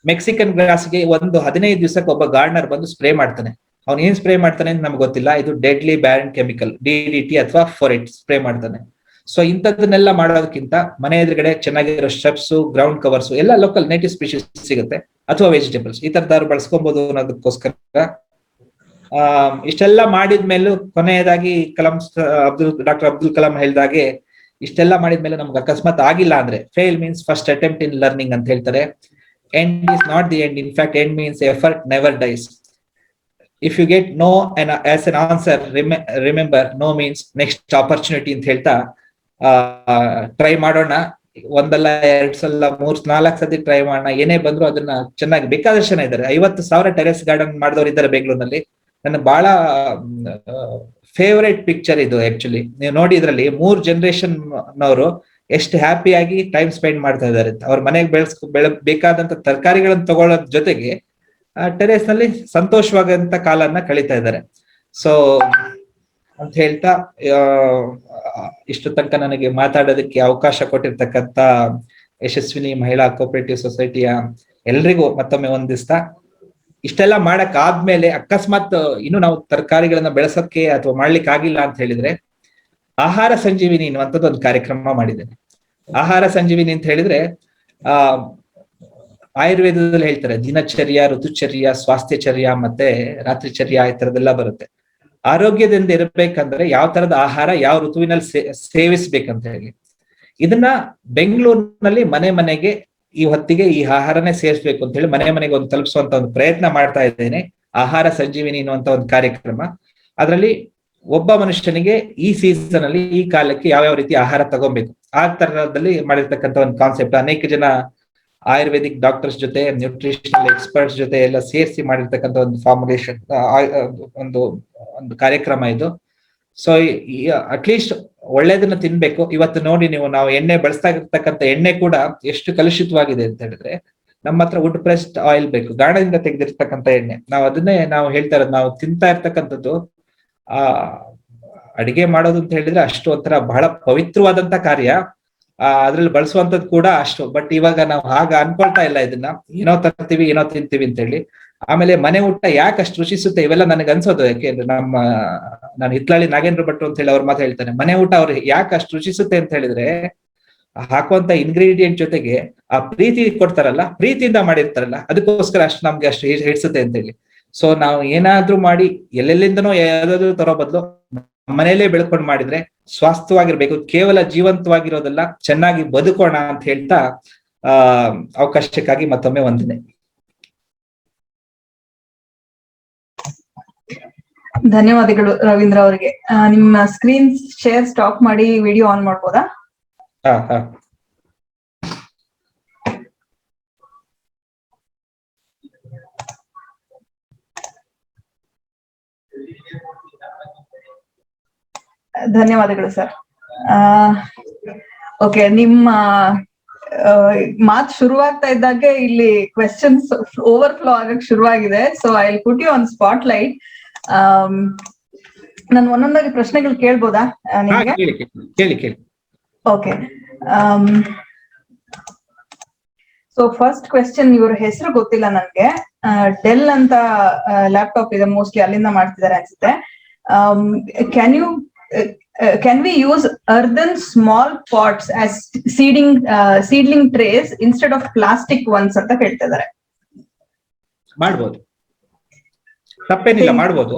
ಮೆಕ್ಸಿಕನ್ ಗ್ರಾಸ್ಗೆ ಒಂದು 15 ದಿವಸಕ್ಕೆ ಒಬ್ಬ ಗಾರ್ಡನರ್ ಬಂದು ಸ್ಪ್ರೇ ಮಾಡ್ತಾನೆ. ಅವ್ನು ಏನ್ ಸ್ಪ್ರೇ ಮಾಡ್ತಾನೆ ಅಂತ ನಮ್ಗೆ ಗೊತ್ತಿಲ್ಲ. ಇದು ಡೆಡ್ಲಿ ಬ್ಯಾರನ್ ಕೆಮಿಕಲ್ DDT ಅಥವಾ ಫೋರೆಟ್ ಸ್ಪ್ರೇ ಮಾಡ್ತಾನೆ. ಸೊ ಇಂಥದ್ದನ್ನೆಲ್ಲ ಮಾಡೋದಕ್ಕಿಂತ ಮನೆ ಎದುರುಗಡೆ ಚೆನ್ನಾಗಿರೋ ಸ್ಟೆಪ್ಸ್, ಗ್ರೌಂಡ್ ಕವರ್ಸ್ ಎಲ್ಲ ಲೋಕಲ್ ನೇಟಿವ್ ಸ್ಪೀಶೀಸ್ ಸಿಗುತ್ತೆ, ಅಥವಾ ವೆಜಿಟೇಬಲ್ಸ್, ಈ ತರದಾರು ಬಳಸ್ಕೊಬಹುದು ಅನ್ನೋದಕ್ಕೋಸ್ಕರ ಇಷ್ಟೆಲ್ಲ ಮಾಡಿದ್ಮೇಲೂ ಕೊನೆಯದಾಗಿ ಡಾಕ್ಟರ್ ಅಬ್ದುಲ್ ಕಲಾಂ ಹೇಳಿದಾಗೆ, ಇಷ್ಟೆಲ್ಲ ಮಾಡಿದ್ಮೇಲೆ ನಮ್ಗೆ ಅಕಸ್ಮಾತ್ ಆಗಿಲ್ಲ ಅಂದ್ರೆ, fail means first attempt in learning ಅಂತ ಹೇಳ್ತಾರೆ. End is not the end, in fact end means effort never dies. If you get no as an answer, remember no means next opportunity ಅಂತ ಹೇಳ್ತಾ, ಟ್ರೈ ಮಾಡೋಣ. ಒಂದಲ್ಲ 2 ಸಲ 3-4 ಸತಿ try ಮಾಡೋಣ. ಏನೇ ಬಂದ್ರು ಅದನ್ನ ಚೆನ್ನಾಗಿ, ಬೇಕಾದಷ್ಟು ಜನ ಇದ್ದಾರೆ. 50,000 ಟೆರೆಸ್ ಗಾರ್ಡನ್ ಮಾಡಿದವರು ಇದ್ದಾರೆ ಬೆಂಗಳೂರಿನಲ್ಲಿ. ನನ್ನ ಬಹಳ ಫೇವರೇಟ್ ಪಿಕ್ಚರ್ ಇದು. ಆಕ್ಚುಲಿ ನೀವು ನೋಡಿ, ಇದ್ರಲ್ಲಿ 3 ಜನರೇಷನ್ ನವರು ಎಷ್ಟು ಹ್ಯಾಪಿಯಾಗಿ ಟೈಮ್ ಸ್ಪೆಂಡ್ ಮಾಡ್ತಾ ಇದ್ದಾರೆ. ಅವ್ರ ಮನೆಗೆ ಬೇಕಾದಂತ ತರಕಾರಿಗಳನ್ನ ತಗೊಳ್ಳೋದ್ ಜೊತೆಗೆ ಟೆರೆಸ್ ನಲ್ಲಿ ಸಂತೋಷವಾಗಂತ ಕಾಲನ್ನ ಕಳೀತಾ ಇದ್ದಾರೆ. ಸೊ ಅಂತ ಹೇಳ್ತಾ, ಇಷ್ಟು ತನಕ ನನಗೆ ಮಾತಾಡೋದಕ್ಕೆ ಅವಕಾಶ ಕೊಟ್ಟಿರ್ತಕ್ಕಂತ ಯಶಸ್ವಿನಿ ಮಹಿಳಾ ಕೋಆಪರೇಟಿವ್ ಸೊಸೈಟಿಯ ಎಲ್ರಿಗೂ ಮತ್ತೊಮ್ಮೆ ವಂದಿಸ್ತಾ, ಇಷ್ಟೆಲ್ಲ ಮಾಡಕ್ ಆದ್ಮೇಲೆ ಅಕಸ್ಮಾತ್ ಇನ್ನು ನಾವು ತರಕಾರಿಗಳನ್ನ ಬೆಳೆಸೋಕೆ ಅಥವಾ ಮಾಡ್ಲಿಕ್ಕೆ ಆಗಿಲ್ಲ ಅಂತ ಹೇಳಿದ್ರೆ, ಆಹಾರ ಸಂಜೀವಿನಿ ಅನ್ನುವಂಥದ್ದು ಒಂದು ಕಾರ್ಯಕ್ರಮ ಮಾಡಿದ್ದೇನೆ. ಆಹಾರ ಸಂಜೀವಿನಿ ಅಂತ ಹೇಳಿದ್ರೆ, ಆಯುರ್ವೇದದಲ್ಲಿ ಹೇಳ್ತಾರೆ ದಿನಚರ್ಯ, ಋತುಚರ್ಯ, ಸ್ವಾಸ್ಥ್ಯಚರ್ಯ ಮತ್ತೆ ರಾತ್ರಿಚರ್ಯ, ಈ ತರದೆಲ್ಲ ಬರುತ್ತೆ. ಆರೋಗ್ಯದಿಂದ ಇರಬೇಕಂದ್ರೆ ಯಾವ ತರದ ಆಹಾರ ಯಾವ ಋತುವಿನಲ್ಲಿ ಸೇವಿಸ್ಬೇಕಂತ ಹೇಳಿ, ಇದನ್ನ ಬೆಂಗಳೂರಿನಲ್ಲಿ ಮನೆಗೆ ಈ ಹೊತ್ತಿಗೆ ಈ ಆಹಾರನೇ ಸೇರಿಸ್ಬೇಕು ಅಂತ ಹೇಳಿ ಮನೆಗೆ ಒಂದು ತಲುಪಿಸುವಂತ ಒಂದು ಪ್ರಯತ್ನ ಮಾಡ್ತಾ ಇದ್ದೇನೆ. ಆಹಾರ ಸಂಜೀವಿನಿ ಅನ್ನುವಂತ ಒಂದು ಕಾರ್ಯಕ್ರಮ. ಅದರಲ್ಲಿ ಒಬ್ಬ ಮನುಷ್ಯನಿಗೆ ಈ ಸೀಸನ್ ಅಲ್ಲಿ, ಈ ಕಾಲಕ್ಕೆ ಯಾವ ರೀತಿ ಆಹಾರ ತಗೊಬೇಕು, ಆ ತರದಲ್ಲಿ ಮಾಡಿರ್ತಕ್ಕಂಥ ಒಂದು ಕಾನ್ಸೆಪ್ಟ್. ಅನೇಕ ಜನ ಆಯುರ್ವೇದಿಕ್ ಡಾಕ್ಟರ್ಸ್ ಜೊತೆ, ನ್ಯೂಟ್ರಿಷನಲ್ ಎಕ್ಸ್ಪರ್ಟ್ಸ್ ಜೊತೆ ಎಲ್ಲ ಸೇರಿಸಿ ಮಾಡಿರ್ತಕ್ಕಂಥ ಒಂದು ಫಾರ್ಮುಲೇಷನ್, ಒಂದು ಕಾರ್ಯಕ್ರಮ ಇದು. ಸೊ ಅಟ್ಲೀಸ್ಟ್ ಒಳ್ಳೇದನ್ನ ತಿನ್ಬೇಕು. ಇವತ್ತು ನೋಡಿ ನೀವು, ನಾವು ಎಣ್ಣೆ ಬಳಸ್ತಾ ಇರ್ತಕ್ಕಂಥ ಎಣ್ಣೆ ಕೂಡ ಎಷ್ಟು ಕಲುಷಿತವಾಗಿದೆ ಅಂತ ಹೇಳಿದ್ರೆ, ನಮ್ಮ ಹತ್ರ ವುಡ್ ಪ್ರೆಸ್ಡ್ ಆಯಿಲ್ ಬೇಕು, ಗಾಣದಿಂದ ತೆಗೆದಿರ್ತಕ್ಕಂಥ ಎಣ್ಣೆ. ನಾವು ಅದನ್ನೇ ನಾವು ಹೇಳ್ತಾ ಇರೋದು. ನಾವು ತಿಂತಾ ಇರ್ತಕ್ಕಂಥದ್ದು, ಅಡಿಗೆ ಮಾಡೋದು ಅಂತ ಹೇಳಿದ್ರೆ ಅಷ್ಟು ಒಂಥರ ಬಹಳ ಪವಿತ್ರವಾದಂತ ಕಾರ್ಯ. ಅದ್ರಲ್ಲಿ ಬಳಸುವಂತದ್ದು ಕೂಡ ಅಷ್ಟು. ಬಟ್ ಇವಾಗ ನಾವು ಹಾಗ ಅನ್ಕೊಳ್ತಾ ಇಲ್ಲ ಇದನ್ನ. ಏನೋ ತರ್ತೀವಿ, ಏನೋ ತಿಂತೀವಿ ಅಂತ ಹೇಳಿ. ಆಮೇಲೆ ಮನೆ ಊಟ ಯಾಕೆ ಅಷ್ಟು ರುಚಿಸುತ್ತೆ, ಇವೆಲ್ಲ ನನಗೆ ಅನ್ಸೋದು. ಯಾಕೆಂದ್ರೆ ನಾನು ಹಿತ್ಲಳ್ಳಿ ನಾಗೇಂದ್ರ ಭಟ್ರು ಅಂತ ಹೇಳಿ ಅವ್ರ ಮಾತು ಹೇಳ್ತಾನೆ, ಮನೆ ಊಟ ಅವ್ರು ಯಾಕೆ ಅಷ್ಟು ರುಚಿಸುತ್ತೆ ಅಂತ ಹೇಳಿದ್ರೆ, ಹಾಕುವಂತ ಇಂಗ್ರೀಡಿಯೆಂಟ್ ಜೊತೆಗೆ ಆ ಪ್ರೀತಿ ಕೊಡ್ತಾರಲ್ಲ, ಪ್ರೀತಿಯಿಂದ ಮಾಡಿರ್ತಾರಲ್ಲ, ಅದಕ್ಕೋಸ್ಕರ ಅಷ್ಟು ನಮ್ಗೆ ಅಷ್ಟು ಹಿಡಿಸುತ್ತೆ ಅಂತ ಹೇಳಿ. ಸೊ ನಾವು ಏನಾದ್ರೂ ಮಾಡಿ ಎಲ್ಲೆಲ್ಲಿಂದನೋ ಯಾವ್ದಾದ್ರು ತರೋ ಬದಲು ಮನೆಯಲ್ಲೇ ಬೆಳ್ಕೊಂಡು ಮಾಡಿದ್ರೆ ಸ್ವಾಸ್ಥ್ಯವಾಗಿರ್ಬೇಕು, ಕೇವಲ ಜೀವಂತವಾಗಿರೋದಲ್ಲ, ಚೆನ್ನಾಗಿ ಬದುಕೋಣ ಅಂತ ಹೇಳ್ತಾ ಅವಕಾಶಕ್ಕಾಗಿ ಮತ್ತೊಮ್ಮೆ ವಂದನೆ. ಧನ್ಯವಾದಗಳು ರವೀಂದ್ರ ಅವರಿಗೆ. ನಿಮ್ಮ ಸ್ಕ್ರೀನ್ ಶೇರ್ ಸ್ಟಾಪ್ ಮಾಡಿ ವಿಡಿಯೋ ಆನ್ ಮಾಡ್ಬೋದಾ? ಹಾ. ಧನ್ಯವಾದಗಳು ಸರ್. ಓಕೆ, ನಿಮ್ಮ ಮಾತು ಶುರುವಾಗ್ತಾ ಇದ್ದಾಗೆ ಇಲ್ಲಿ ಕ್ವೆಶನ್ಸ್ ಓವರ್ಫ್ಲೋ ಆಗಕ್ ಶುರುವಾಗಿದೆ. So I will put you on spotlight. ನಾನು ಒಂದೊಂದಾಗಿ ಪ್ರಶ್ನೆಗಳು ಕೇಳ್ಬೋದಾ ನಿಮ್ಗೆ? ಕೇಳಿ. ಓಕೆ. ಸೊ ಫಸ್ಟ್ ಕ್ವೆಶ್ಚನ್, ಇವ್ರ ಹೆಸರು ಗೊತ್ತಿಲ್ಲ ನನ್ಗೆ. ಡೆಲ್ ಅಂತ ಲ್ಯಾಪ್ಟಾಪ್ ಇದೆ, ಮೋಸ್ಟ್ಲಿ ಅಲ್ಲಿಂದ ಮಾಡ್ತಿದ್ದಾರೆ ಅನ್ಸುತ್ತೆ. Can we use earthen small pots as seedling trays instead of plastic ones ಅಂತ ಕೇಳ್ತಿದ್ದಾರೆ. ಮಾಡ್ಬೋದು, ತಪ್ಪೇನಿಲ್ಲ, ಮಾಡ್ಬೋದು.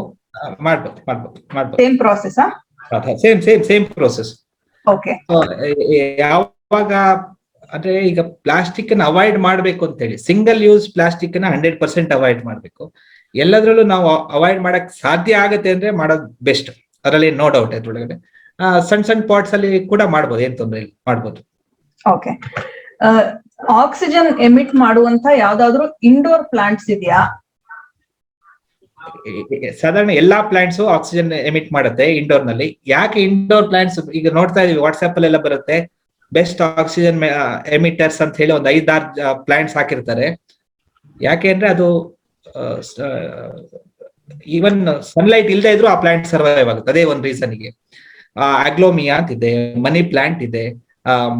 Same process? Same process. Okay. ಯಾವಾಗ ಅಂದ್ರೆ ಈಗ ಪ್ಲಾಸ್ಟಿಕ್ ಅನ್ನ ಅವಾಯ್ಡ್ ಮಾಡ್ಬೇಕು ಅಂತ ಹೇಳಿ, ಸಿಂಗಲ್ ಯೂಸ್ ಪ್ಲಾಸ್ಟಿಕ್ ಅನ್ನ 100% ಅವಾಯ್ಡ್ ಮಾಡ್ಬೇಕು. ಎಲ್ಲದ್ರಲ್ಲೂ ನಾವು ಅವಾಯ್ಡ್ ಮಾಡಕ್ ಸಾಧ್ಯ ಆಗತ್ತೆ ಅಂದ್ರೆ ಮಾಡೋದು ಬೆಸ್ಟ್, ಅದರಲ್ಲಿ ನೋ ಡೌಟ್. ಅದ್ರೊಳಗಡೆ ಸಣ್ಣ ಪಾಟ್ಸ್ ಅಲ್ಲಿ ಕೂಡ ಮಾಡ್ಬೋದು, ಏನ್ ತೊಂದ್ರೆ ಇಲ್ಲ, ಮಾಡ್ಬೋದು. ಓಕೆ. ಆಕ್ಸಿಜನ್ ಎಮಿಟ್ ಮಾಡುವಂತ ಯಾವ್ದಾದ್ರು ಇಂಡೋರ್ ಪ್ಲಾಂಟ್ಸ್ ಇದೆಯಾ? ಸಾಧಾರಣ ಎಲ್ಲಾ ಪ್ಲಾಂಟ್ಸ್ ಆಕ್ಸಿಜನ್ ಎಮಿಟ್ ಮಾಡುತ್ತೆ ಇಂಡೋರ್ ನಲ್ಲಿ. ಯಾಕೆ ಇಂಡೋರ್ ಪ್ಲಾಂಟ್ಸ್ ಈಗ ನೋಡ್ತಾ ಇದೀವಿ, ವಾಟ್ಸ್ಆಪ್ ಅಲ್ಲೆಲ್ಲ ಬರುತ್ತೆ, ಬೆಸ್ಟ್ ಆಕ್ಸಿಜನ್ ಎಮಿಟರ್ಸ್ ಅಂತ ಹೇಳಿ ಒಂದು 5-6 ಪ್ಲಾಂಟ್ಸ್ ಹಾಕಿರ್ತಾರೆ. ಯಾಕೆ ಅಂದ್ರೆ ಅದು ಈವನ್ ಸನ್ಲೈಟ್ ಇಲ್ಲದೆ ಇದ್ರು ಆ ಪ್ಲಾಂಟ್ ಸರ್ವೈವ್ ಆಗುತ್ತೆ. ಅದೇ ಒಂದು ರೀಸನ್ಗೆ. ಅಗ್ಲೋಮಿಯಾ ಅಂತ ಇದೆ, ಮನಿ ಪ್ಲಾಂಟ್ ಇದೆ,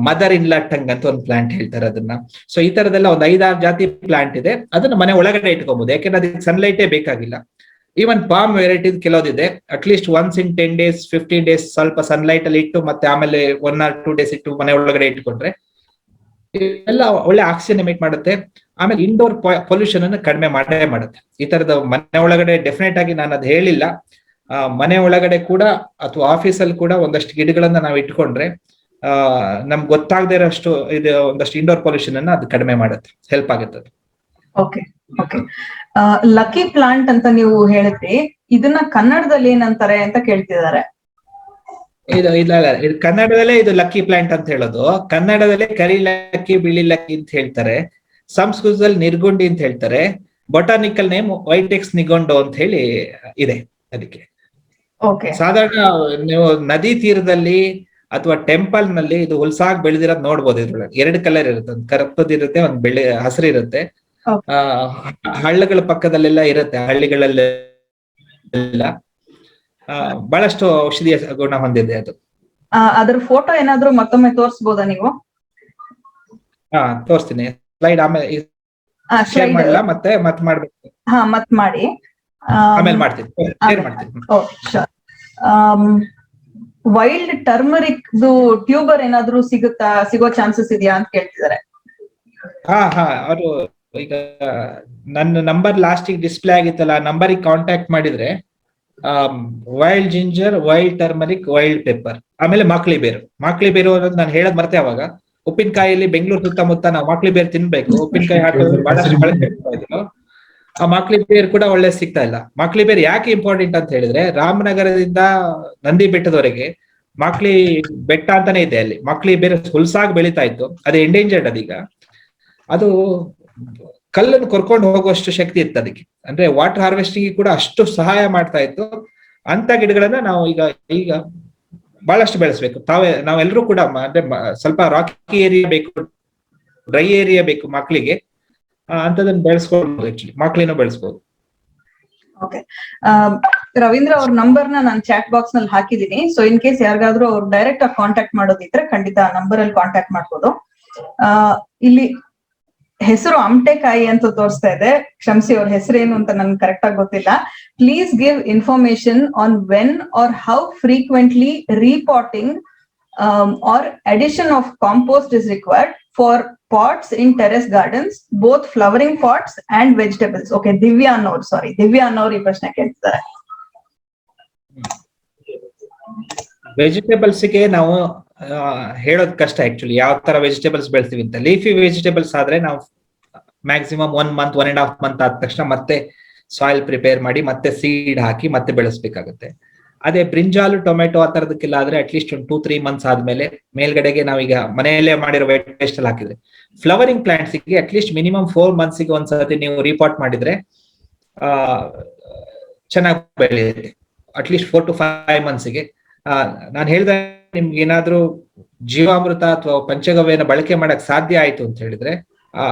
ಮದರ್ ಇನ್ ಲಾ ಟಂಗ್ ಅಂತ ಒಂದು ಪ್ಲಾಂಟ್ ಹೇಳ್ತಾರೆ ಅದನ್ನ. ಸೊ ಈ ತರದೆಲ್ಲ ಒಂದು 5-6 ಜಾತಿ ಪ್ಲಾಂಟ್ ಇದೆ. ಅದನ್ನ ಮನೆ ಒಳಗಡೆ ಇಟ್ಕೊಬಹುದು, ಯಾಕೆಂದ್ರೆ ಅದಕ್ಕೆ ಸನ್ಲೈಟೇ ಬೇಕಾಗಿಲ್ಲ. ಈವನ್ ಪಾಮ್ ವೆರೈಟಿ ಕೆಲೋದಿದೆ, at least once in 10 days 15 days ಸ್ವಲ್ಪ ಸನ್ಲೈಟ್ ಅಲ್ಲಿ ಇಟ್ಟು ಮತ್ತೆ ಆಮೇಲೆ 1 or 2 days ಇಟ್ಟು ಮನೆ ಒಳಗಡೆ ಇಟ್ಕೊಂಡ್ರೆ ಎಲ್ಲ ಒಳ್ಳೆ ಆಕ್ಸಿಜನ್ ಎಮಿಟ್ ಮಾಡುತ್ತೆ. ಆಮೇಲೆ ಇಂಡೋರ್ ಪೊಲ್ಯೂಷನ್ ಅನ್ನು ಕಡಿಮೆ ಮಾಡುತ್ತೆ. ಈ ತರದ ಮನೆ ಒಳಗಡೆ ಡೆಫಿನೆಟ್ ಆಗಿ ನಾನು ಅದು ಹೇಳಿಲ್ಲ, ಮನೆ ಒಳಗಡೆ ಕೂಡ ಅಥವಾ ಆಫೀಸಲ್ಲಿ ಕೂಡ ಒಂದಷ್ಟು ಗಿಡಗಳನ್ನ ನಾವು ಇಟ್ಕೊಂಡ್ರೆ ನಮ್ಗೆ ಗೊತ್ತಾಗದೇ ಇರೋಷ್ಟು ಇದು ಒಂದಷ್ಟು ಇಂಡೋರ್ ಪೊಲ್ಯೂಷನ್ ಅನ್ನ ಅದು ಕಡಿಮೆ ಮಾಡುತ್ತೆ, ಹೆಲ್ಪ್ ಆಗುತ್ತೆ. ಓಕೆ. ಲಕ್ಕಿ ಪ್ಲಾಂಟ್ ಅಂತ ನೀವು ಹೇಳಿದ್ರಿ, ಇದನ್ನ ಕನ್ನಡದಲ್ಲಿ ಏನಂತಾರೆ ಅಂತ ಕೇಳ್ತಿದ್ದಾರೆ. ಇದು ಕನ್ನಡದಲ್ಲೇ ಇದು ಲಕ್ಕಿ ಪ್ಲಾಂಟ್ ಅಂತ ಹೇಳೋದು. ಕನ್ನಡದಲ್ಲೇ ಕರಿ ಲಕ್ಕಿ, ಬಿಳಿ ಲಕ್ಕಿ ಅಂತ ಹೇಳ್ತಾರೆ. ಸಂಸ್ಕೃತದಲ್ಲಿ ನಿರ್ಗುಂಡಿ ಅಂತ ಹೇಳ್ತಾರೆ. ಬೊಟಾನಿಕಲ್ ನೇಮ್ ವೈಟೆಕ್ಸ್ ನಿಗೊಂಡೋ ಅಂತ ಹೇಳಿ ಇದೆ ಅದಕ್ಕೆ. ಸಾಧಾರಣ ನೀವು ನದಿ ತೀರದಲ್ಲಿ ಅಥವಾ ಟೆಂಪಲ್ ನಲ್ಲಿ ಇದು ಹುಲ್ಸಾಗಿ ಬೆಳೆದಿರೋದು ನೋಡ್ಬೋದು. ಇದ್ರೊಳಗೆ 2 ಕಲರ್ ಇರುತ್ತೆ, ಒಂದು ಕರಪದಿರುತ್ತೆ, ಒಂದು ಬೆಳೆ ಹಸಿರು ಇರುತ್ತೆ. ಹಳ್ಳಗಳ ಪಕ್ಕದಲ್ಲೆಲ್ಲ ಇರುತ್ತೆ, ಹಳ್ಳಿಗಳಲ್ಲೆಲ್ಲ ಬಹಳಷ್ಟು ಔಷಧೀಯ ಗುಣ ಹೊಂದಿದೆ ಅದು. ಅದ್ರ ಫೋಟೋ ಏನಾದ್ರೂ ಮತ್ತೊಮ್ಮೆ ತೋರಿಸಬಹುದಾ ನೀವು? ತೋರಿಸ್ತೀನಿ, ಸ್ಲೈಡ್ ಆಮೇಲೆ ಶೇರ್ ಮಾಡಲ್ಲ, ಮತ್ತೆ ಮಾಡ್ಬೇಕು. ಮತ್ ಮಾಡಿ, ಆಮೇಲೆ ಮಾಡ್ತೀನಿ, ಶೇರ್ ಮಾಡ್ತೀನಿ. ವೈಲ್ಡ್ ಟರ್ಮರಿಕ್ ಟ್ಯೂಬರ್ ಏನಾದ್ರೂ ಸಿಗೋ ಚಾನ್ಸಸ್ ಇದೆಯಾ ಅಂತ ಕೇಳ್ತಿದ್ದಾರೆ. ಅವರು ಈಗ ನನ್ನ ನಂಬರ್ ಲಾಸ್ಟಿಗೆ ಡಿಸ್ಪ್ಲೇ ಆಗಿತ್ತಲ್ಲ, ನಂಬರಿಗೆ ಕಾಂಟ್ಯಾಕ್ಟ್ ಮಾಡಿದ್ರೆ wild ginger, wild turmeric, wild pepper, ಆಮೇಲೆ ಮಾಕ್ಲಿ ಬೇರು ಅನ್ನೋದು ನಾನು ಹೇಳದ್ ಮರ್ತೆ. ಅವಾಗ ಉಪ್ಪಿನಕಾಯಿಯಲ್ಲಿ ಬೆಂಗಳೂರು ಸುತ್ತಮುತ್ತ ನಾವು ಮಾಕ್ಲಿ ಬೇರ್ ತಿನ್ಬೇಕು, ಉಪ್ಪಿನಕಾಯಿ ಹಾಕೋದು ಬಹಳಷ್ಟು. ಆ ಮಾಕ್ಲಿ ಬೇರ್ ಕೂಡ ಒಳ್ಳೆ ಸಿಗ್ತಾ ಇಲ್ಲ. ಮಾಕ್ಲಿ ಬೇರ್ ಯಾಕೆ ಇಂಪಾರ್ಟೆಂಟ್ ಅಂತ ಹೇಳಿದ್ರೆ, ರಾಮನಗರದಿಂದ ನಂದಿ ಬೆಟ್ಟದವರೆಗೆ ಮಾಕ್ಲಿ ಬೆಟ್ಟ ಅಂತಾನೆ ಇದೆ, ಅಲ್ಲಿ ಮಾಕ್ಲಿ ಬೇರೆ ಹುಲ್ಸಾಗಿ ಬೆಳೀತಾ ಇತ್ತು. ಅದು ಎಂಡೇಂಜರ್ಡ್ ಅದೀಗ. ಅದು ಕಲ್ಲನ್ನು ಕೊರ್ಕೊಂಡು ಹೋಗುವಷ್ಟು ಶಕ್ತಿ ಇತ್ತು ಅದಕ್ಕೆ, ಅಂದ್ರೆ ವಾಟರ್ ಹಾರ್ವೆಸ್ಟಿಂಗ್ ಕೂಡ ಅಷ್ಟು ಸಹಾಯ ಮಾಡ್ತಾ ಇತ್ತು. ಅಂತ ಗಿಡಗಳನ್ನ ನಾವು ಈಗ ಬಹಳಷ್ಟು ಬೆಳೆಸ್ಬೇಕು. ನಾವೆಲ್ಲರೂ ಕೂಡ, ಅಂದ್ರೆ ಸ್ವಲ್ಪ ರಾಕಿ ಏರಿಯಾ ಬೇಕು, ಡ್ರೈ ಏರಿಯಾ ಬೇಕು ಮಕ್ಳಿಗೆ, ಅಂತದನ್ನ ಬೆಳೆಸ್ಕೊಳ್ಬಹುದು. ಆಕ್ಚುಲಿ ಮಕ್ಳಿನೂ ಬೆಳೆಸ್ಬೋದು. ಓಕೆ. ರವೀಂದ್ರ ಅವ್ರ ನಂಬರ್ನ ನಾನು ಚಾಟ್ ಬಾಕ್ಸ್ ನಲ್ಲಿ ಹಾಕಿದೀನಿ. ಸೊ ಇನ್ ಕೇಸ್ ಯಾರಿಗಾದ್ರೂ ಅವ್ರು ಡೈರೆಕ್ಟ್ ಆಗಿ ಕಾಂಟ್ಯಾಕ್ಟ್ ಮಾಡೋದಿದ್ರೆ ಖಂಡಿತ ನಂಬರ್ ಅಲ್ಲಿ ಕಾಂಟ್ಯಾಕ್ಟ್ ಮಾಡ್ಬೋದು. ಇಲ್ಲಿ ಹೆಸರು ಅಮಟೆಕಾಯಿ ಅಂತ ತೋರಿಸ್ತಾ ಇದೆ, ಕ್ಷಮಿಸಿ, ಅವ್ರ ಹೆಸರೇನು ಅಂತ ನನ್ಗೆ ಕರೆಕ್ಟ್ ಆಗಿ ಗೊತ್ತಿಲ್ಲ. Please give information on when or how frequently repotting or addition of compost is required for pots in terrace gardens, both flowering pots and vegetables. Okay, Divya ಅನ್ನೋರು ಈ ಪ್ರಶ್ನೆ ಕೇಳ್ತಿದ್ದಾರೆ. ವೆಜಿಟೇಬಲ್ಸ್ ಗೆ ನಾವು ಹೇಳೋದ್ ಕಷ್ಟ ಆಕ್ಚುಲಿ, ಯಾವ ತರ ವೆಜಿಟೇಬಲ್ಸ್ ಬೆಳ್ತೀವಿ ಅಂತ. ಲೀಫಿ ವೆಜಿಟೇಬಲ್ಸ್ ಆದ್ರೆ ನಾವು ಮ್ಯಾಕ್ಸಿಮಮ್ 1 month 1.5 month ಆದ ತಕ್ಷಣ ಮತ್ತೆ ಸಾಯಿಲ್ ಪ್ರಿಪೇರ್ ಮಾಡಿ ಮತ್ತೆ ಸೀಡ್ ಹಾಕಿ ಮತ್ತೆ ಬೆಳೆಸ್ಬೇಕಾಗುತ್ತೆ. ಅದೇ ಬ್ರಿಂಜಾಲು, ಟೊಮೆಟೊ ಆ ತರದಕ್ಕೆಲ್ಲ ಆದ್ರೆ ಅಟ್ಲೀಸ್ಟ್ ಒಂದು 2-3 months ಆದ್ಮೇಲೆ ಮೇಲ್ಗಡೆಗೆ ನಾವೀಗ ಮನೆಯಲ್ಲೇ ಮಾಡಿರೋ ವೆಟ್ ವೇಸ್ಟ್ ಅಲ್ಲಿ ಹಾಕಿದ್ರೆ. ಫ್ಲವರಿಂಗ್ ಪ್ಲಾಂಟ್ಸ್ ಗೆ ಅಟ್ಲೀಸ್ಟ್ ಮಿನಿಮಮ್ 4 months ಒಂದ್ಸತಿ ನೀವು ರಿಪಾಟ್ ಮಾಡಿದ್ರೆ ಚೆನ್ನಾಗಿ ಬೆಳೆಯುತ್ತೆ. ಅಟ್ಲೀಸ್ಟ್ 4 to 5 months ನಾನು ಹೇಳ್ದ ನಿಮ್ಗೆ ಏನಾದ್ರೂ ಜೀವಾಮೃತ ಅಥವಾ ಪಂಚಗವ್ಯನ ಬಳಕೆ ಮಾಡಕ್ ಸಾಧ್ಯ ಆಯ್ತು ಅಂತ ಹೇಳಿದ್ರೆ ಆ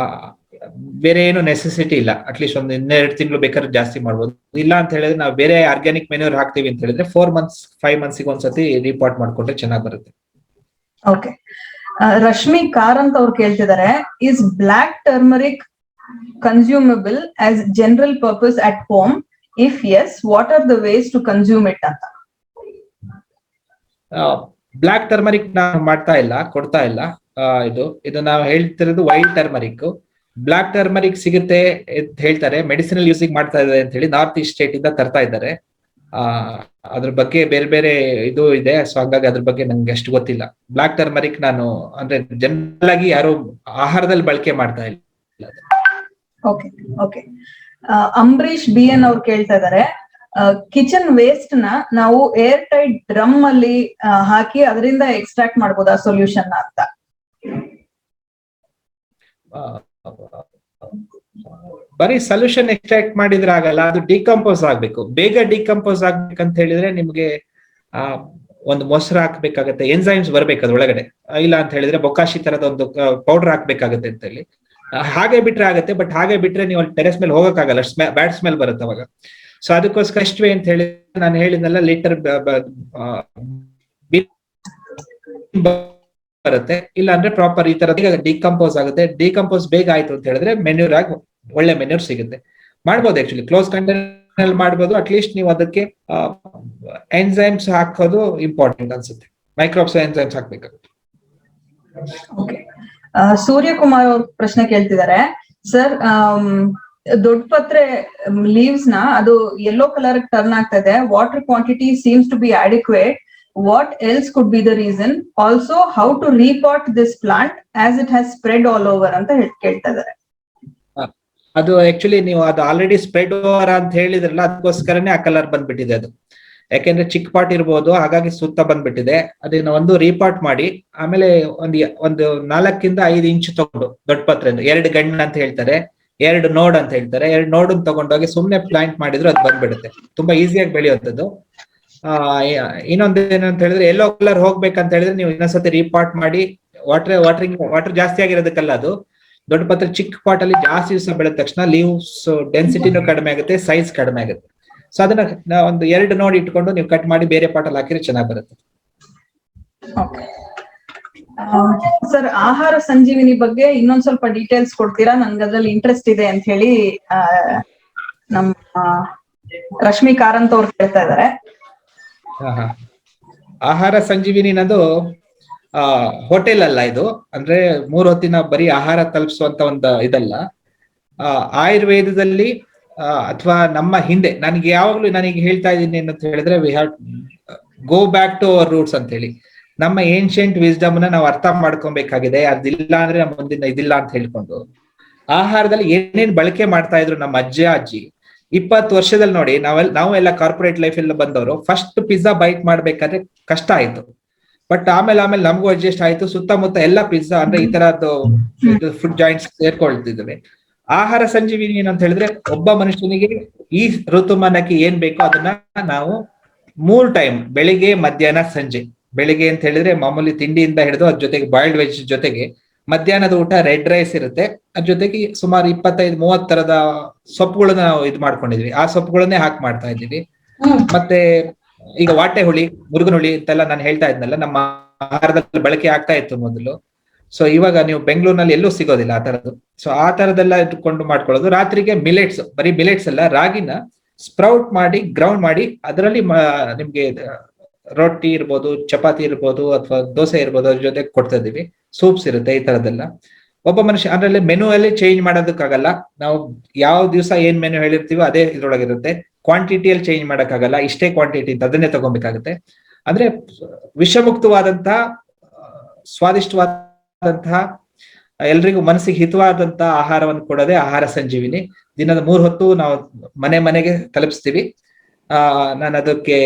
ಬೇರೆ ಏನು ನೆಸೆಸಿಟಿ ಇಲ್ಲ. ಅಟ್ಲೀಸ್ಟ್ ಒಂದು 2 ತಿಂಗಳು ಬೇಕಾದ್ರೆ ಜಾಸ್ತಿ ಮಾಡ್ಬೋದು. ಇಲ್ಲ ಅಂತ ಹೇಳಿದ್ರೆ ನಾವು ಬೇರೆ ಆರ್ಗ್ಯಾನಿಕ್ ಮೆನ್ಯೂರ್ ಹಾಕ್ತೀವಿ ಅಂತ ಹೇಳಿದ್ರೆ 4 ಮಂತ್ಸ್ 5 ಮಂತ್ಸ್ಗೆ ಒಂದ್ಸತಿ ರಿಪೋರ್ಟ್ ಮಾಡ್ಕೊಂಡ್ರೆ ಚೆನ್ನಾಗಿ ಬರುತ್ತೆ. ಓಕೆ. ರಶ್ಮಿ ಕಾರಂತ್ ಅವ್ರು ಕೇಳ್ತಿದ್ದಾರೆ, is black turmeric consumable as general purpose at home? If yes, what are the ways to consume it ಅಂತ. ಬ್ಲಾಕ್ ಟರ್ಮರಿಕ್ ನಾವು ಮಾಡ್ತಾ ಇಲ್ಲ, ಕೊಡ್ತಾ ಇಲ್ಲ. ಇದು ನಾವು ಹೇಳ್ತಿರೋದು ವೈಲ್ಡ್ ಟರ್ಮರಿಕ್. ಬ್ಲಾಕ್ ಟರ್ಮರಿಕ್ ಸಿಗುತ್ತೆ ಅಂತ ಹೇಳ್ತಾರೆ, ಮೆಡಿಸಿನಲ್ ಯೂಸಿಂಗ್ ಮಾಡ್ತಾ ಇದ್ದಾರೆ ಅಂತ ಹೇಳಿ ನಾರ್ತ್ ಈಸ್ಟ್ ಸ್ಟೇಟ್ ಇಂದ ತರ್ತಾ ಇದ್ದಾರೆ. ಅದ್ರ ಬಗ್ಗೆ ಬೇರೆ ಬೇರೆ ಇದು ಇದೆ. ಸೊ ಹಾಗಾಗಿ ಅದ್ರ ಬಗ್ಗೆ ನಂಗೆ ಅಷ್ಟು ಗೊತ್ತಿಲ್ಲ. ಬ್ಲಾಕ್ ಟರ್ಮರಿಕ್ ನಾನು ಅಂದ್ರೆ ಜನರಲ್ ಆಗಿ ಯಾರು ಆಹಾರದಲ್ಲಿ ಬಳಕೆ ಮಾಡ್ತಾ ಇಲ್ಲ. Okay okay. ಅಂಬರೀಶ್ BN ಅವ್ರು ಕೇಳ್ತಾ ಇದ್ದಾರೆ, ಕಿಚನ್ ವೇಸ್ಟ್ ನ ನಾವು ಏರ್ ಟೈಟ್ ಡ್ರಮ್ ಅಲ್ಲಿ ಹಾಕಿ ಅದರಿಂದ ಎಕ್ಸ್ಟ್ರಾಕ್ಟ್ ಮಾಡ್ಬೋದಾ ಸೊಲ್ಯೂಷನ್ ಅಂತ? ಬರೀ ಸೊಲ್ಯೂಷನ್ ಎಕ್ಸ್ಟ್ರಾಕ್ಟ್ ಮಾಡಿದ್ರೆ ಆಗಲ್ಲ, ಅದು ಡಿಕಂಪೋಸ್ ಆಗ್ಬೇಕು. ಬೇಗ ಡಿಕಂಪೋಸ್ ಆಗ್ಬೇಕಂತ ಹೇಳಿದ್ರೆ ನಿಮ್ಗೆ ಒಂದು ಮೊಸರು ಹಾಕ್ಬೇಕಾಗತ್ತೆ, ಎನ್ಸೈಮ್ಸ್ ಬರ್ಬೇಕು ಅದ್ರ ಒಳಗಡೆ. ಇಲ್ಲ ಅಂತ ಹೇಳಿದ್ರೆ ಬೊಕಾಶಿ ತರದ ಒಂದು ಪೌಡರ್ ಹಾಕ್ಬೇಕಾಗತ್ತೆ ಅಂತ ಹೇಳಿ. ಹಾಗೆ ಬಿಟ್ರೆ ಆಗತ್ತೆ, ಬಟ್ ಹಾಗೆ ಬಿಟ್ರೆ ನೀವು ಟೆರೆಸ್ ಮೇಲೆ ಹೋಗಕ್ಕಾಗಲ್ಲ, ಬ್ಯಾಡ್ ಸ್ಮೆಲ್ ಬರುತ್ತೆ ಅವಾಗ. ಸೊ ಅದಕ್ಕೋಸ್ಕರ ಇಷ್ಟವೇ ಅಂತ ಹೇಳಿ ನಾನು ಹೇಳಿದ್ನಲ್ಲ, ಲೀಟರ್ ಬರುತ್ತೆ. ಇಲ್ಲ ಅಂದ್ರೆ ಪ್ರಾಪರ್ ಈ ತರ ಡಿಕಂಪೋಸ್ ಆಗುತ್ತೆ. ಡಿಕಂಪೋಸ್ ಬೇಗ ಆಯ್ತು ಅಂತ ಹೇಳಿದ್ರೆ ಮೆನ್ಯೂರ್ ಆಗಿ ಒಳ್ಳೆ ಮೆನ್ಯೂರ್ ಸಿಗುತ್ತೆ. ಮಾಡ್ಬೋದು, ಆಕ್ಚುಲಿ ಕ್ಲೋಸ್ ಕಂಟೈನರ್ ಮಾಡ್ಬೋದು. ಅಟ್ಲೀಸ್ಟ್ ನೀವು ಅದಕ್ಕೆ ಎನ್ಸೈಮ್ಸ್ ಹಾಕೋದು ಇಂಪಾರ್ಟೆಂಟ್ ಅನ್ಸುತ್ತೆ. Microbes enzymes ಹಾಕ್ಬೇಕಾಗುತ್ತೆ. ಸೂರ್ಯಕುಮಾರ್ ಅವ್ರ ಪ್ರಶ್ನೆ ಕೇಳ್ತಿದ್ದಾರೆ, ಸರ್ ದೊಡ್ಡ ಪತ್ರೆ ಲೀವ್ಸ್ ನ ಅದು ಯೆಲ್ಲೋ ಕಲರ್ ಟರ್ನ್ ಆಗ್ತಾ ಇದೆ. Water quantity seems to be adequate. What else could be the reason? Also how to repot this plant as it has spread all over ಅಂತ ಕೇಳ್ತಾ ಇದ್ದಾರೆ. ಅದು ಆಕ್ಚುಲಿ ನೀವು ಅದು ಆಲ್ರೆಡಿ ಸ್ಪ್ರೆಡ್ ಓವರ್ ಅಂತ ಹೇಳಿದ್ರಲ್ಲ, ಅದಕ್ಕೋಸ್ಕರನೇ ಆ ಕಲರ್ ಬಂದ್ಬಿಟ್ಟಿದೆ ಅದು. ಯಾಕೆಂದ್ರೆ ಚಿಕ್ಕ ಪಾಟ್ ಇರ್ಬೋದು, ಹಾಗಾಗಿ ಸುತ್ತ ಬಂದ್ಬಿಟ್ಟಿದೆ. ಅದನ್ನ ಒಂದು ರೀಪಾಟ್ ಮಾಡಿ ಆಮೇಲೆ ಒಂದು 4 ಇಂದ 5 ಇಂಚ್ ತಗೊಂಡು ದೊಡ್ಡ ಪತ್ರೆ 2 ಗಣ್ಣು ಅಂತ ಹೇಳ್ತಾರೆ, 2 ನೋಡ್ ಅಂತ ಹೇಳ್ತಾರೆ, 2 ನೋಡ್ ತಗೊಂಡೋಗಿ ಸುಮ್ನೆ ಪ್ಲಾಂಟ್ ಮಾಡಿದ್ರು ಅದು ಬಂದ್ಬಿಡುತ್ತೆ. ತುಂಬಾ ಈಸಿಯಾಗಿ ಬೆಳೆಯುವಂಥದ್ದು. ಇನ್ನೊಂದು ಏನಂತ ಹೇಳಿದ್ರೆ ಯೆಲ್ಲೋ ಕಲರ್ ಹೋಗ್ಬೇಕಂತ ಹೇಳಿದ್ರೆ ನೀವು ಇನ್ನೊಂದ್ಸತಿ ರೀಪಾಟ್ ಮಾಡಿ ವಾಟರ್ ಜಾಸ್ತಿ ಆಗಿರೋದಕ್ಕಲ್ಲ, ಅದು ದೊಡ್ಡ ಪತ್ರೆ ಚಿಕ್ಕ ಪಾಟ್ ಅಲ್ಲಿ ಜಾಸ್ತಿ ದಿವಸ ಬೆಳೆದ ತಕ್ಷಣ ಲೀವ್ಸ್ ಡೆನ್ಸಿಟಿನೂ ಕಡಿಮೆ ಆಗುತ್ತೆ, ಸೈಜ್ ಕಡಿಮೆ ಆಗುತ್ತೆ. ಸೊ ಅದನ್ನ ಒಂದು 2 ನೋಡ್ ಇಟ್ಕೊಂಡು ನೀವು ಕಟ್ ಮಾಡಿ ಬೇರೆ ಪಾಟ್ ಅಲ್ಲಿ ಹಾಕಿದ್ರೆ ಚೆನ್ನಾಗಿ ಬರುತ್ತೆ. ಸರ್, ಆಹಾರ ಸಂಜೀವಿನಿ ಬಗ್ಗೆ ಇನ್ನೊಂದ್ ಸ್ವಲ್ಪ ಡೀಟೇಲ್ಸ್ ಕೊಡ್ತೀರಾ? ನನ್ಗೆ ಅದ್ರಲ್ಲಿ ಇಂಟ್ರೆಸ್ಟ್ ಇದೆ ಅಂತ ಹೇಳಿ ನಮ್ಮ ರಶ್ಮಿ ಕಾರಂತ್ ಅವ್ರು ಕೇಳ್ತಾ ಇದ್ದಾರೆ. ಆಹಾರ ಸಂಜೀವಿನಿ ಅನ್ನೋದು ಹೋಟೆಲ್ ಅಲ್ಲ, ಇದು ಅಂದ್ರೆ 3 ಹೊತ್ತಿನ ಬರೀ ಆಹಾರ ತಲುಪಿಸುವಂತ ಒಂದು ಇದಲ್ಲ. ಆಯುರ್ವೇದದಲ್ಲಿ ಅಥವಾ ನಮ್ಮ ಹಿಂದೆ ನನಗೆ ಹೇಳ್ತಾ ಇದ್ದೀನಿ ಅಂತ ಹೇಳಿದ್ರೆ, we have go back to our roots ಅಂತ ಹೇಳಿ. ನಮ್ಮ ಏನ್ಷಿಯಂಟ್ ವಿಸ್ಡಮ್ ನ ನಾವು ಅರ್ಥ ಮಾಡ್ಕೊಬೇಕಾಗಿದೆ. ಅದಿಲ್ಲ ಅಂದ್ರೆ ನಮ್ಮ ಮುಂದಿನ ಇದಿಲ್ಲ ಅಂತ ಹೇಳ್ಕೊಂಡು ಆಹಾರದಲ್ಲಿ ಏನೇನ್ ಬಳಕೆ ಮಾಡ್ತಾ ಇದ್ರು ನಮ್ಮ ಅಜ್ಜಿ 20 ವರ್ಷದಲ್ಲಿ ನೋಡಿ. ನಾವೆಲ್ಲ ಕಾರ್ಪೊರೇಟ್ ಲೈಫ್ ಎಲ್ಲ ಬಂದವರು. ಫಸ್ಟ್ ಪಿಜ್ಜಾ ಬೈಟ್ ಮಾಡ್ಬೇಕಾದ್ರೆ ಕಷ್ಟ ಆಯ್ತು, ಬಟ್ ಆಮೇಲೆ ನಮಗೂ ಅಡ್ಜಸ್ಟ್ ಆಯ್ತು. ಸುತ್ತಮುತ್ತ ಎಲ್ಲ ಪಿಜ್ಜಾ ಅಂದ್ರೆ ಈ ತರದ್ದು ಫುಡ್ ಜಾಯಿಂಟ್ಸ್ ಸೇರ್ಕೊಳ್ತಿದ್ವಿ. ಆಹಾರ ಸಂಜೀವಿನಿ ಏನಂತ ಹೇಳಿದ್ರೆ, ಒಬ್ಬ ಮನುಷ್ಯನಿಗೆ ಈ ಋತುಮಾನಕ್ಕೆ ಏನ್ ಬೇಕೋ ಅದನ್ನ ನಾವು 3 ಟೈಮ್, ಬೆಳಿಗ್ಗೆ ಮಧ್ಯಾಹ್ನ ಸಂಜೆ. ಬೆಳಿಗ್ಗೆ ಅಂತ ಹೇಳಿದ್ರೆ ಮಾಮೂಲಿ ತಿಂಡಿಯಿಂದ ಹಿಡಿದು ಅದ್ರ ಜೊತೆಗೆ ಬಾಯ್ಲ್ಡ್ ವೆಜ್ ಜೊತೆಗೆ ಮಧ್ಯಾಹ್ನದ ಊಟ ರೆಡ್ ರೈಸ್ ಇರುತ್ತೆ. ಅದ್ರ ಜೊತೆಗೆ ಸುಮಾರು 25-30 ತರದ ಸೊಪ್ಪುಗಳನ್ನ ನಾವು ಇದು ಮಾಡ್ಕೊಂಡಿದ್ವಿ. ಆ ಸೊಪ್ಪುಗಳನ್ನೇ ಹಾಕಿ ಮಾಡ್ತಾ ಇದ್ದೀವಿ. ಮತ್ತೆ ಈಗ ವಾಟೆ ಹುಳಿ, ಮುರುಗನ್ ಹುಳಿ ಅಂತೆಲ್ಲ ನಾನು ಹೇಳ್ತಾ ಇದ್ನಲ್ಲ, ನಮ್ಮ ಆಹಾರದಲ್ಲಿ ಬಳಕೆ ಆಗ್ತಾ ಇತ್ತು ಮೊದಲು. ಸೊ ಇವಾಗ ನೀವು ಬೆಂಗಳೂರಿನಲ್ಲಿ ಎಲ್ಲೂ ಸಿಗೋದಿಲ್ಲ ಆ ತರದ್ದು. ಸೊ ಆ ತರದೆಲ್ಲ ಇಟ್ಕೊಂಡು ಮಾಡ್ಕೊಳ್ಳೋದು. ರಾತ್ರಿಗೆ ಮಿಲೆಟ್ಸ್, ಬರೀ ಮಿಲೆಟ್ಸ್ ಅಲ್ಲ, ರಾಗಿನ ಸ್ಪ್ರೌಟ್ ಮಾಡಿ ಗ್ರೌಂಡ್ ಮಾಡಿ ಅದರಲ್ಲಿ ನಿಮ್ಗೆ ರೊಟ್ಟಿ ಇರ್ಬೋದು, ಚಪಾತಿ ಇರ್ಬೋದು, ಅಥವಾ ದೋಸೆ ಇರ್ಬೋದು, ಅದ್ರ ಜೊತೆ ಕೊಡ್ತಾ ಇದೀವಿ. ಸೂಪ್ಸ್ ಇರುತ್ತೆ, ಈ ತರದೆಲ್ಲ. ಒಬ್ಬ ಮನುಷ್ಯ ಅದರಲ್ಲಿ ಮೆನು ಅಲ್ಲಿ ಚೇಂಜ್ ಮಾಡೋದಕ್ಕಾಗಲ್ಲ. ನಾವು ಯಾವ ದಿವಸ ಏನ್ ಮೆನು ಹೇಳಿರ್ತೀವೋ ಅದೇ ಇದ್ರೊಳಗಿರುತ್ತೆ. ಕ್ವಾಂಟಿಟಿಯಲ್ಲಿ ಚೇಂಜ್ ಮಾಡಕ್ಕಾಗಲ್ಲ. ಇಷ್ಟೇ ಕ್ವಾಂಟಿಟಿ ಅಂತ ಅದನ್ನೇ ತಗೊಬೇಕಾಗುತ್ತೆ. ಅಂದ್ರೆ ವಿಷಮುಕ್ತವಾದಂತಹ, ಸ್ವಾದಿಷ್ಟವಾದಂತಹ, ಎಲ್ರಿಗೂ ಮನಸ್ಸಿಗೆ ಹಿತವಾದಂತಹ ಆಹಾರವನ್ನು ಕೊಡೋದೇ ಆಹಾರ ಸಂಜೀವಿನಿ. ದಿನದ 3 ಹೊತ್ತು ನಾವು ಮನೆಗೆ ತಲುಪಿಸ್ತೀವಿ. ನಾನು ಅದಕ್ಕೆ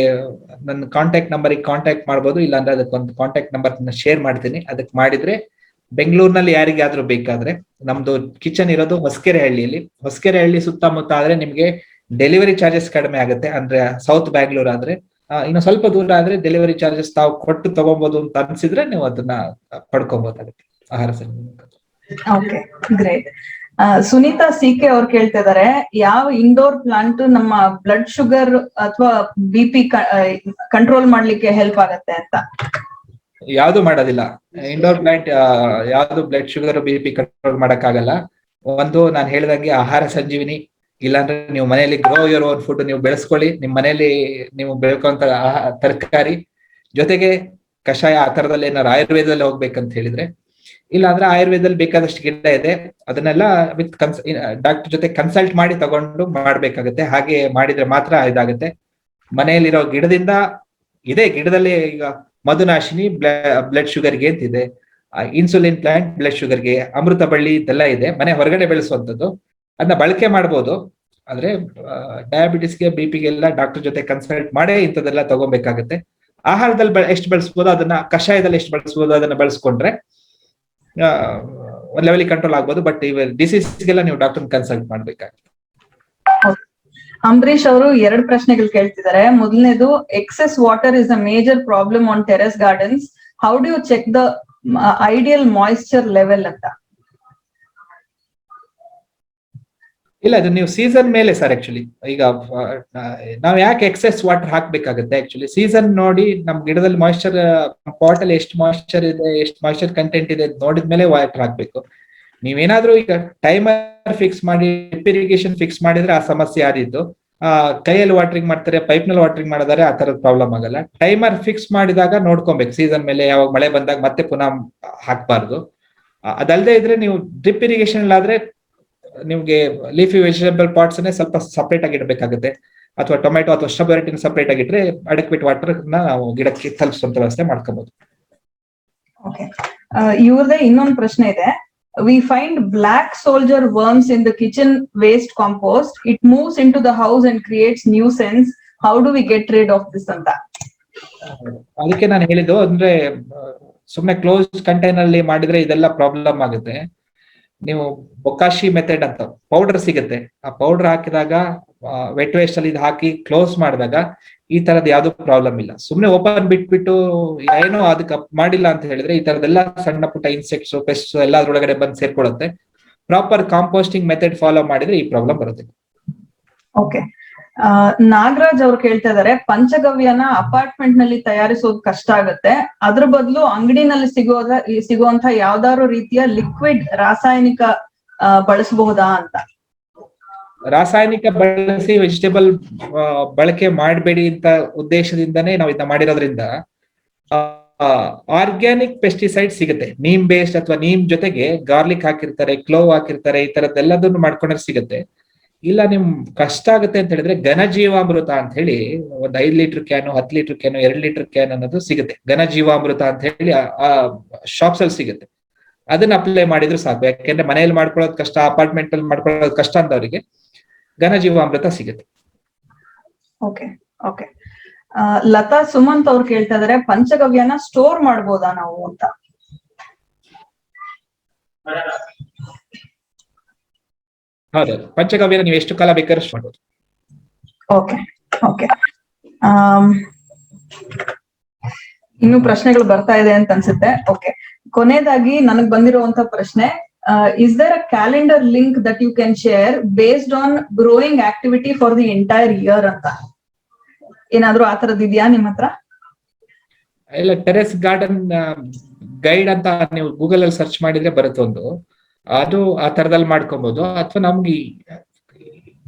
ನನ್ನ ಕಾಂಟ್ಯಾಕ್ಟ್ ನಂಬರಿಗೆ ಕಾಂಟ್ಯಾಕ್ಟ್ ಮಾಡ್ಬೋದು. ಇಲ್ಲ ಅಂದ್ರೆ ಅದಕ್ಕೊಂದು ಕಾಂಟ್ಯಾಕ್ಟ್ ನಂಬರ್ ಶೇರ್ ಮಾಡ್ತೀನಿ. ಅದಕ್ಕೆ ಮಾಡಿದ್ರೆ ಬೆಂಗಳೂರಿನಲ್ಲಿ ಯಾರಿಗಾದ್ರೂ ಬೇಕಾದ್ರೆ, ನಮ್ದು ಕಿಚನ್ ಇರೋದು ಹೊಸಕೆರೆ ಹಳ್ಳಿ ಸುತ್ತಮುತ್ತ ಆದ್ರೆ ನಿಮ್ಗೆ ಡೆಲಿವರಿ ಚಾರ್ಜಸ್ ಕಡಿಮೆ ಆಗುತ್ತೆ. ಅಂದ್ರೆ ಸೌತ್ ಬ್ಯಾಂಗ್ಳೂರ್ ಆದ್ರೆ ಇನ್ನು ಸ್ವಲ್ಪ ದೂರ ಆದ್ರೆ ಡೆಲಿವರಿ ಚಾರ್ಜಸ್ ತಾವು ಕೊಟ್ಟು ತಗೊಬಹುದು ಅಂತ ಅನ್ಸಿದ್ರೆ ನೀವು ಅದನ್ನ ಪಡ್ಕೋಬಹುದಾಗುತ್ತೆ ಆಹಾರ ಸಂಜೀವಿನಿ. Okay, great. ಸುನೀತಾ ಸಿಕೆ ಅವ್ರು ಕೇಳ್ತಾ ಇದಾರೆ, ಯಾವ ಇಂಡೋರ್ ಪ್ಲಾಂಟ್ ನಮ್ಮ ಬ್ಲಡ್ ಶುಗರ್ ಅಥವಾ BP ಕಂಟ್ರೋಲ್ ಮಾಡ್ಲಿಕ್ಕೆ ಹೆಲ್ಪ್ ಆಗತ್ತೆ ಅಂತ? ಯಾವ್ದು ಮಾಡೋದಿಲ್ಲ. ಇಂಡೋರ್ ಪ್ಲಾಂಟ್ ಯಾವ್ದು ಬ್ಲಡ್ ಶುಗರ್ BP ಕಂಟ್ರೋಲ್ ಮಾಡಕ್ ಆಗಲ್ಲ. ಒಂದು ನಾನು ಹೇಳ್ದಂಗೆ ಆಹಾರ ಸಂಜೀವಿನಿ, ಇಲ್ಲಾಂದ್ರೆ ನೀವು ಮನೆಯಲ್ಲಿ ಗ್ರೋ ಯುವರ್ ಓನ್ ಫುಡ್ ನೀವು ಬೆಳೆಸ್ಕೊಳ್ಳಿ. ನಿಮ್ ಮನೆಯಲ್ಲಿ ನೀವು ಬೆಳ್ಕೊಂತ ತರಕಾರಿ ಜೊತೆಗೆ ಕಷಾಯ ಆ ತರದಲ್ಲಿ ಏನಾದ್ರು ಆಯುರ್ವೇದದಲ್ಲಿ ಹೋಗ್ಬೇಕಂತ ಹೇಳಿದ್ರೆ, ಇಲ್ಲಾಂದ್ರೆ ಆಯುರ್ವೇದದಲ್ಲಿ ಬೇಕಾದಷ್ಟು ಗಿಡ ಇದೆ, ಅದನ್ನೆಲ್ಲ ವಿತ್ ಡಾಕ್ಟರ್ ಜೊತೆ ಕನ್ಸಲ್ಟ್ ಮಾಡಿ ತಗೊಂಡು ಮಾಡ್ಬೇಕಾಗತ್ತೆ. ಹಾಗೆ ಮಾಡಿದ್ರೆ ಮಾತ್ರ ಇದಾಗುತ್ತೆ. ಮನೆಯಲ್ಲಿರೋ ಗಿಡದಿಂದ ಗಿಡದಲ್ಲಿ ಈಗ ಮಧುನಾಶಿನಿ ಬ್ಲಡ್ ಶುಗರ್ಗೆ ಅಂತಿದೆ, ಇನ್ಸುಲಿನ್ ಪ್ಲಾಂಟ್ ಬ್ಲಡ್ ಶುಗರ್ಗೆ, ಅಮೃತ ಬಳ್ಳಿ ಇದೆಲ್ಲ ಇದೆ, ಮನೆ ಹೊರಗಡೆ ಬೆಳೆಸುವಂಥದ್ದು. ಅದನ್ನ ಬಳಕೆ ಮಾಡ್ಬೋದು. ಆದ್ರೆ ಡಯಾಬಿಟಿಸ್ಗೆ BP-ಗೆಲ್ಲ ಡಾಕ್ಟರ್ ಜೊತೆ ಕನ್ಸಲ್ಟ್ ಮಾಡೇ ಇಂಥದೆಲ್ಲ ತಗೋಬೇಕಾಗತ್ತೆ. ಆಹಾರದಲ್ಲಿ ಎಷ್ಟು ಬಳಸ್ಬೋದು, ಅದನ್ನ ಕಷಾಯದಲ್ಲಿ ಎಷ್ಟು ಬಳಸ್ಬೋದು ಅದನ್ನ ಬಳಸ್ಕೊಂಡ್ರೆ ಒಂದ್ ಲೆವೆಲ್ ಕಂಟ್ರೋಲ್ ಆಗ್ಬೋದು. ಬಟ್ ಇವ ಡಿಸೀಸ್ಗೆಲ್ಲ ನೀವು ಡಾಕ್ಟರ್ ಕನ್ಸಲ್ಟ್ ಮಾಡ್ಬೇಕಾಗುತ್ತೆ. ಅಂಬರೀಶ್ ಅವರು 2 ಪ್ರಶ್ನೆಗಳು ಕೇಳ್ತಿದ್ದಾರೆ. ಮೊದಲನೇದು, excess water is a major problem on terrace gardens, how do you check the ideal moisture level ಅಂತ? ಇಲ್ಲ, ಅದು ನೀವು ಸೀಸನ್ ಮೇಲೆ ಸರ್. ಆಕ್ಚುಲಿ ಈಗ ನಾವ್ ಯಾಕೆ ಎಕ್ಸೆಸ್ ವಾಟರ್ ಹಾಕ್ಬೇಕಾಗುತ್ತೆ, ಆಕ್ಚುಲಿ ಸೀಸನ್ ನೋಡಿ ನಮ್ ಗಿಡದಲ್ಲಿ ಮಾಯಿಶ್ಚರ್ ಪಾಟ್ ಅಲ್ಲಿ ಎಷ್ಟು ಮಾಯಿಶ್ಚರ್ ಇದೆ, ಎಷ್ಟು ಮಾಯಿಶ್ಚರ್ ಕಂಟೆಂಟ್ ಇದೆ ನೋಡಿದ್ಮೇಲೆ ವಾಟರ್ ಹಾಕ್ಬೇಕು. ನೀವೇನಾದ್ರೂ ಈಗ ಟೈಮರ್ ಫಿಕ್ಸ್ ಮಾಡಿ ಡ್ರಿಪ್ ಇರಿಗೇಷನ್ ಫಿಕ್ಸ್ ಮಾಡಿದ್ರೆ ಆ ಸಮಸ್ಯೆ ಯಾರಿದ್ದು, ಕೈಯಲ್ಲಿ ವಾಟರಿಂಗ್ ಮಾಡ್ತಾರೆ, ಪೈಪ್ ನಲ್ಲಿ ವಾಟರಿಂಗ್ ಮಾಡಿದರೆ ಆ ತರದ ಪ್ರಾಬ್ಲಮ್ ಆಗಲ್ಲ. ಟೈಮರ್ ಫಿಕ್ಸ್ ಮಾಡಿದಾಗ ನೋಡ್ಕೊಬೇಕು, ಸೀಸನ್ ಮೇಲೆ ಯಾವಾಗ ಮಳೆ ಬಂದಾಗ ಮತ್ತೆ ಪುನಃ ಹಾಕ್ಬಾರ್ದು. ಅದಲ್ಲದೆ ಇದ್ರೆ ನೀವು ಡ್ರಿಪ್ ಇರಿಗೇಷನ್ ಆದ್ರೆ ನಿಮ್ಗೆ ಲೀಫಿ ವೆಜಿಟೇಬಲ್ ಪಾಟ್ಸ್ ಅನ್ನೇ ಸ್ವಲ್ಪ ಸಪರೇಟ್ ಆಗಿ ಇಡಬೇಕಾಗುತ್ತೆ, ಅಥವಾ ಟೊಮೆಟೊ ಅಥವಾ ಸ್ಟ್ರಾಬೆರಿಟಿನ ಸಪರೇಟ್ ಆಗಿಟ್ರೆ ಅಡೆಕ್ವೇಟ್ ವಾಟರ್ ನಾವು ಗಿಡಕ್ಕೆ ತಲುಪಿಸುವಂತ ವ್ಯವಸ್ಥೆ ಮಾಡ್ಕೋಬಹುದು. ಓಕೆ, ಇವ್ರದೇ ಇನ್ನೊಂದು ಪ್ರಶ್ನೆ ಇದೆ. We find black soldier worms in the kitchen waste compost. It moves into the house and creates nuisance. How do we get rid of this ಅಂತ? ಅದಕ್ಕೆ ನಾನು ಹೇಳಿದ್ದು, ಅಂದ್ರೆ ಸುಮ್ಮನೆ ಕ್ಲೋಸ್ ಕಂಟೈನರ್ ಅಲ್ಲಿ ಮಾಡಿದ್ರೆ ಇದೆಲ್ಲ ಪ್ರಾಬ್ಲಮ್ ಆಗುತ್ತೆ. ನೀವು ಬೊಕಾಶಿ ಮೆಥಡ್ ಅಂತ ಪೌಡರ್ ಸಿಗುತ್ತೆ, ಆ ಪೌಡರ್ ಹಾಕಿದಾಗ ವೆಟ್ ವೇಸ್ಟ್ ಅಲ್ಲಿ ಹಾಕಿ ಕ್ಲೋಸ್ ಮಾಡಿದಾಗ ಈ ತರದ್ ಯಾವ್ದು ಪ್ರಾಬ್ಲಮ್ ಇಲ್ಲ. ಸುಮ್ನೆ ಓಪನ್ ಬಿಟ್ಬಿಟ್ಟು ಏನೋ ಅದಕ್ಕೆ ಮಾಡಿಲ್ಲ ಅಂತ ಹೇಳಿದ್ರೆ ಈ ತರದೆಲ್ಲ ಸಣ್ಣ ಪುಟ್ಟ ಇನ್ಸೆಕ್ಟ್ಸ್ ಪೆಸ್ಟ್ ಎಲ್ಲ ಅದ್ರೊಳಗಡೆ ಬಂದು ಸೇರ್ಕೊಳ್ಳುತ್ತೆ. ಪ್ರಾಪರ್ ಕಾಂಪೋಸ್ಟಿಂಗ್ ಮೆಥಡ್ ಫಾಲೋ ಮಾಡಿದ್ರೆ ಈ ಪ್ರಾಬ್ಲಮ್ ಬರುತ್ತೆ. ಓಕೆ, ನಾಗರಾಜ್ ಅವ್ರು ಕೇಳ್ತಾ ಇದಾರೆ, ಪಂಚಗವ್ಯನ ಅಪಾರ್ಟ್ಮೆಂಟ್ ನಲ್ಲಿ ತಯಾರಿಸೋದು ಕಷ್ಟ ಆಗುತ್ತೆ, ಅದ್ರ ಬದಲು ಅಂಗಡಿನಲ್ಲಿ ಸಿಗುವಂತ ಯಾವ್ದಾದ್ರು ರೀತಿಯ ಲಿಕ್ವಿಡ್ ರಾಸಾಯನಿಕ ಬಳಸಬಹುದಾ ಅಂತ? ರಾಸಾಯನಿಕ ಬಳಸಿ ವೆಜಿಟೇಬಲ್ ಬಳಕೆ ಮಾಡಬೇಡಿ ಅಂತ ಉದ್ದೇಶದಿಂದನೇ ನಾವು ಇದನ್ನ ಮಾಡಿರೋದ್ರಿಂದ ಆರ್ಗ್ಯಾನಿಕ್ ಪೆಸ್ಟಿಸೈಡ್ ಸಿಗುತ್ತೆ. ನೀಮ್ ಬೇಸ್ಡ್ ಅಥವಾ ನೀಮ್ ಜೊತೆಗೆ ಗಾರ್ಲಿಕ್ ಹಾಕಿರ್ತಾರೆ, ಕ್ಲೋವ್ ಹಾಕಿರ್ತಾರೆ, ಈ ತರದ್ದೆಲ್ಲದನ್ನು ಮಾಡ್ಕೊಂಡ್ರೆ ಸಿಗುತ್ತೆ. ಇಲ್ಲ ನಿಮ್ ಕಷ್ಟ ಆಗುತ್ತೆ ಅಂತ ಹೇಳಿದ್ರೆ ಘನಜೀವಾಮೃತ ಅಂತ ಹೇಳಿ ಒಂದು 5 litre can, 10 litre can, 2 litre can ಅನ್ನೋದು ಸಿಗುತ್ತೆ. ಘನಜೀವಾಮೃತ ಅಂತ ಹೇಳಿ ಆ ಶಾಪ್ಸ್ ಅಲ್ಲಿ ಸಿಗುತ್ತೆ. ಅದನ್ನ ಅಪ್ಲೈ ಮಾಡಿದ್ರು ಸಾಕು. ಯಾಕೆಂದ್ರೆ ಮನೆಯಲ್ಲಿ ಮಾಡ್ಕೊಳ್ಳೋದು ಕಷ್ಟ, ಅಪಾರ್ಟ್ಮೆಂಟ್ ಅಲ್ಲಿ ಮಾಡ್ಕೊಳ್ಳೋದು ಕಷ್ಟ ಅಂತವರಿಗೆ ಘನಜೀವಾಮೃತ ಸಿಗುತ್ತೆ. ಓಕೆ ಓಕೆ, ಲತಾ ಸುಮಂತ್ ಅವ್ರು ಕೇಳ್ತಾ ಇದಾರೆ, ಪಂಚಗವ್ಯನ ಸ್ಟೋರ್ ಮಾಡ್ಬೋದಾ ನಾವು ಅಂತ? ಹೌದು, ಪಂಚಗವ್ಯನ ನೀವು ಎಷ್ಟು ಕಾಲ ಬೇಕಾದ್ರೂ ಮಾಡ್ಬೋದು. ಓಕೆ ಓಕೆ, ಇನ್ನು ಪ್ರಶ್ನೆಗಳು ಬರ್ತಾ ಇದೆ ಅಂತ ಅನ್ಸುತ್ತೆ. ಓಕೆ, ಕೊನೆಯದಾಗಿ ನನಗ್ ಬಂದಿರುವಂತ ಪ್ರಶ್ನೆ, is there a calendar link that you can share based on growing activity for the entire year ಅಂತ? ಏನಾದ್ರು ಆ ತರದ್ ಇದೆಯಾ ನಿಮ್ಮ ಹತ್ರ? ಇಲ್ಲ, ಟೆರೆಸ್ ಗಾರ್ಡನ್ ಗೈಡ್ ಅಂತ ನೀವು ಗೂಗಲ್ ಅಲ್ಲಿ ಸರ್ಚ್ ಮಾಡಿದ್ರೆ ಬರುತ್ತೆ ಒಂದು, ಅದು ಆ ತರದಲ್ಲಿ ಮಾಡ್ಕೊಬಹುದು. ಅಥವಾ ನಮ್ಗೆ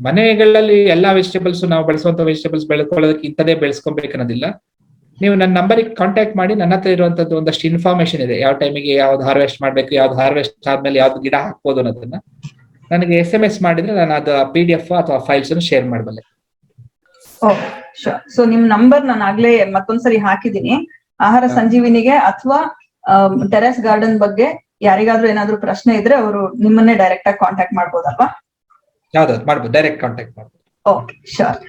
ಮನೆಗಳಲ್ಲಿ ಎಲ್ಲಾ ವೆಜಿಟೇಬಲ್ಸ್ ನಾವು ಬೆಳೆಸುವಂತ ವೆಜಿಟೇಬಲ್ಸ್ ಬೆಳ್ಕೊಳ್ಳೋದಕ್ಕೆ ಇಂಥದೇ ಬೆಳೆಸ್ಕೊಬೇಕನ್ನೋದಿಲ್ಲ. ನೀವು ನನ್ನ ನಂಬರಿಗೆ ಕಾಂಟ್ಯಾಕ್ಟ್ ಮಾಡಿ, ನನ್ನ ಹತ್ರ ಇರುವಂತದ್ದು ಒಂದಷ್ಟು ಇನ್ಫಾರ್ಮೇಶನ್ ಇದೆ, ಯಾವ ಟೈಮಿಗೆ ಯಾವ್ದು ಹಾರ್ವೆಸ್ಟ್ ಮಾಡ್ಬೇಕು, ಯಾವ್ದು ಹಾರ್ವೆಸ್ಟ್ ಆದ್ಮೇಲೆ ಯಾವ್ದು ಗಿಡ ಹಾಕ್ಬೋದು ಅನ್ನೋದನ್ನ ನನಗೆ SMS ಮಾಡಿದ್ರೆ ನಾನು ಅದು PDF ಅಥವಾ ಫೈಲ್ಸ್ ಅನ್ನು ಶೇರ್ ಮಾಡಬಲ್ಲೆ. ಸೊ ನಿಮ್ ನಂಬರ್ ನಾನು ಆಗ್ಲೇ ಮತ್ತೊಂದ್ಸರಿ ಹಾಕಿದೀನಿ. ಆಹಾರ ಸಂಜೀವಿನಿಗೆ ಅಥವಾ ಟೆರೆಸ್ ಗಾರ್ಡನ್ ಬಗ್ಗೆ ಯಾರಿಗಾದ್ರೂ ಏನಾದ್ರು ಪ್ರಶ್ನೆ ಇದ್ರೆ ಅವರು ನಿಮ್ಮನ್ನೇ ಡೈರೆಕ್ಟ್ ಆಗಿ ಕಾಂಟ್ಯಾಕ್ಟ್ ಮಾಡ್ಬೋದಲ್ವಾ? ಯಾವ್ದಾದ್ರು ಮಾಡ್ಬೋದು, ಡೈರೆಕ್ಟ್ ಕಾಂಟ್ಯಾಕ್ಟ್ ಮಾಡ್ಬೋದು. Okay, sure.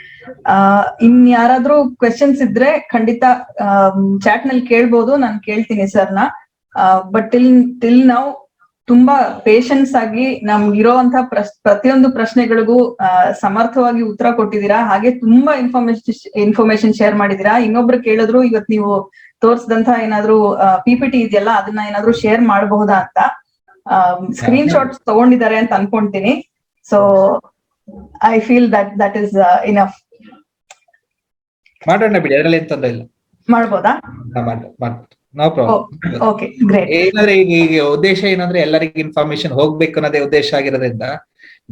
ಇನ್ ಯಾರಾದ್ರೂ ಕ್ವೆಶನ್ಸ್ ಇದ್ರೆ ಖಂಡಿತ ಚಾಟ್ ನಲ್ಲಿ ಕೇಳ್ಬೋದು, ನಾನು ಕೇಳ್ತೀನಿ ಸರ್ನ. ಬಟ್ ಟಿಲ್ ನಾವು ತುಂಬಾ ಪೇಶನ್ಸ್ ಆಗಿ ನಮ್ಗಿರೋಂತ ಪ್ರತಿಯೊಂದು ಪ್ರಶ್ನೆಗಳಿಗೂ ಸಮರ್ಥವಾಗಿ ಉತ್ತರ ಕೊಟ್ಟಿದ್ದೀರಾ. ಹಾಗೆ ತುಂಬಾ ಇನ್ಫಾರ್ಮೇಶನ್ ಶೇರ್ ಮಾಡಿದೀರಾ. ಇನ್ನೊಬ್ರು ಕೇಳಿದ್ರು ಇವತ್ ನೀವು ತೋರ್ಸಿದಂತ ಏನಾದ್ರು PPT ಇದೆಯಲ್ಲ ಅದನ್ನ ಏನಾದ್ರು ಶೇರ್ ಮಾಡಬಹುದಾ ಅಂತ ಸ್ಕ್ರೀನ್ ಶಾಟ್ಸ್ ತಗೊಂಡಿದ್ದಾರೆ ಅಂತ ಅನ್ಕೊಂತೀನಿ. So I feel that is enough. ಮಾಡೋಣ ಬಿಡಿ, ಅದರಲ್ಲಿ ಏನ್ ತೊಂದರೆ ಇಲ್ಲ. ಮಾಡ್ಬೋದಾ? No problem. Okay, great. ಏನಂದ್ರೆ ಈಗ ಉದ್ದೇಶ ಏನಂದ್ರೆ ಎಲ್ಲರಿಗೂ ಇನ್ಫಾರ್ಮೇಶನ್ ಹೋಗ್ಬೇಕು ಅನ್ನೋದೇ ಉದ್ದೇಶ ಆಗಿರೋದ್ರಿಂದ,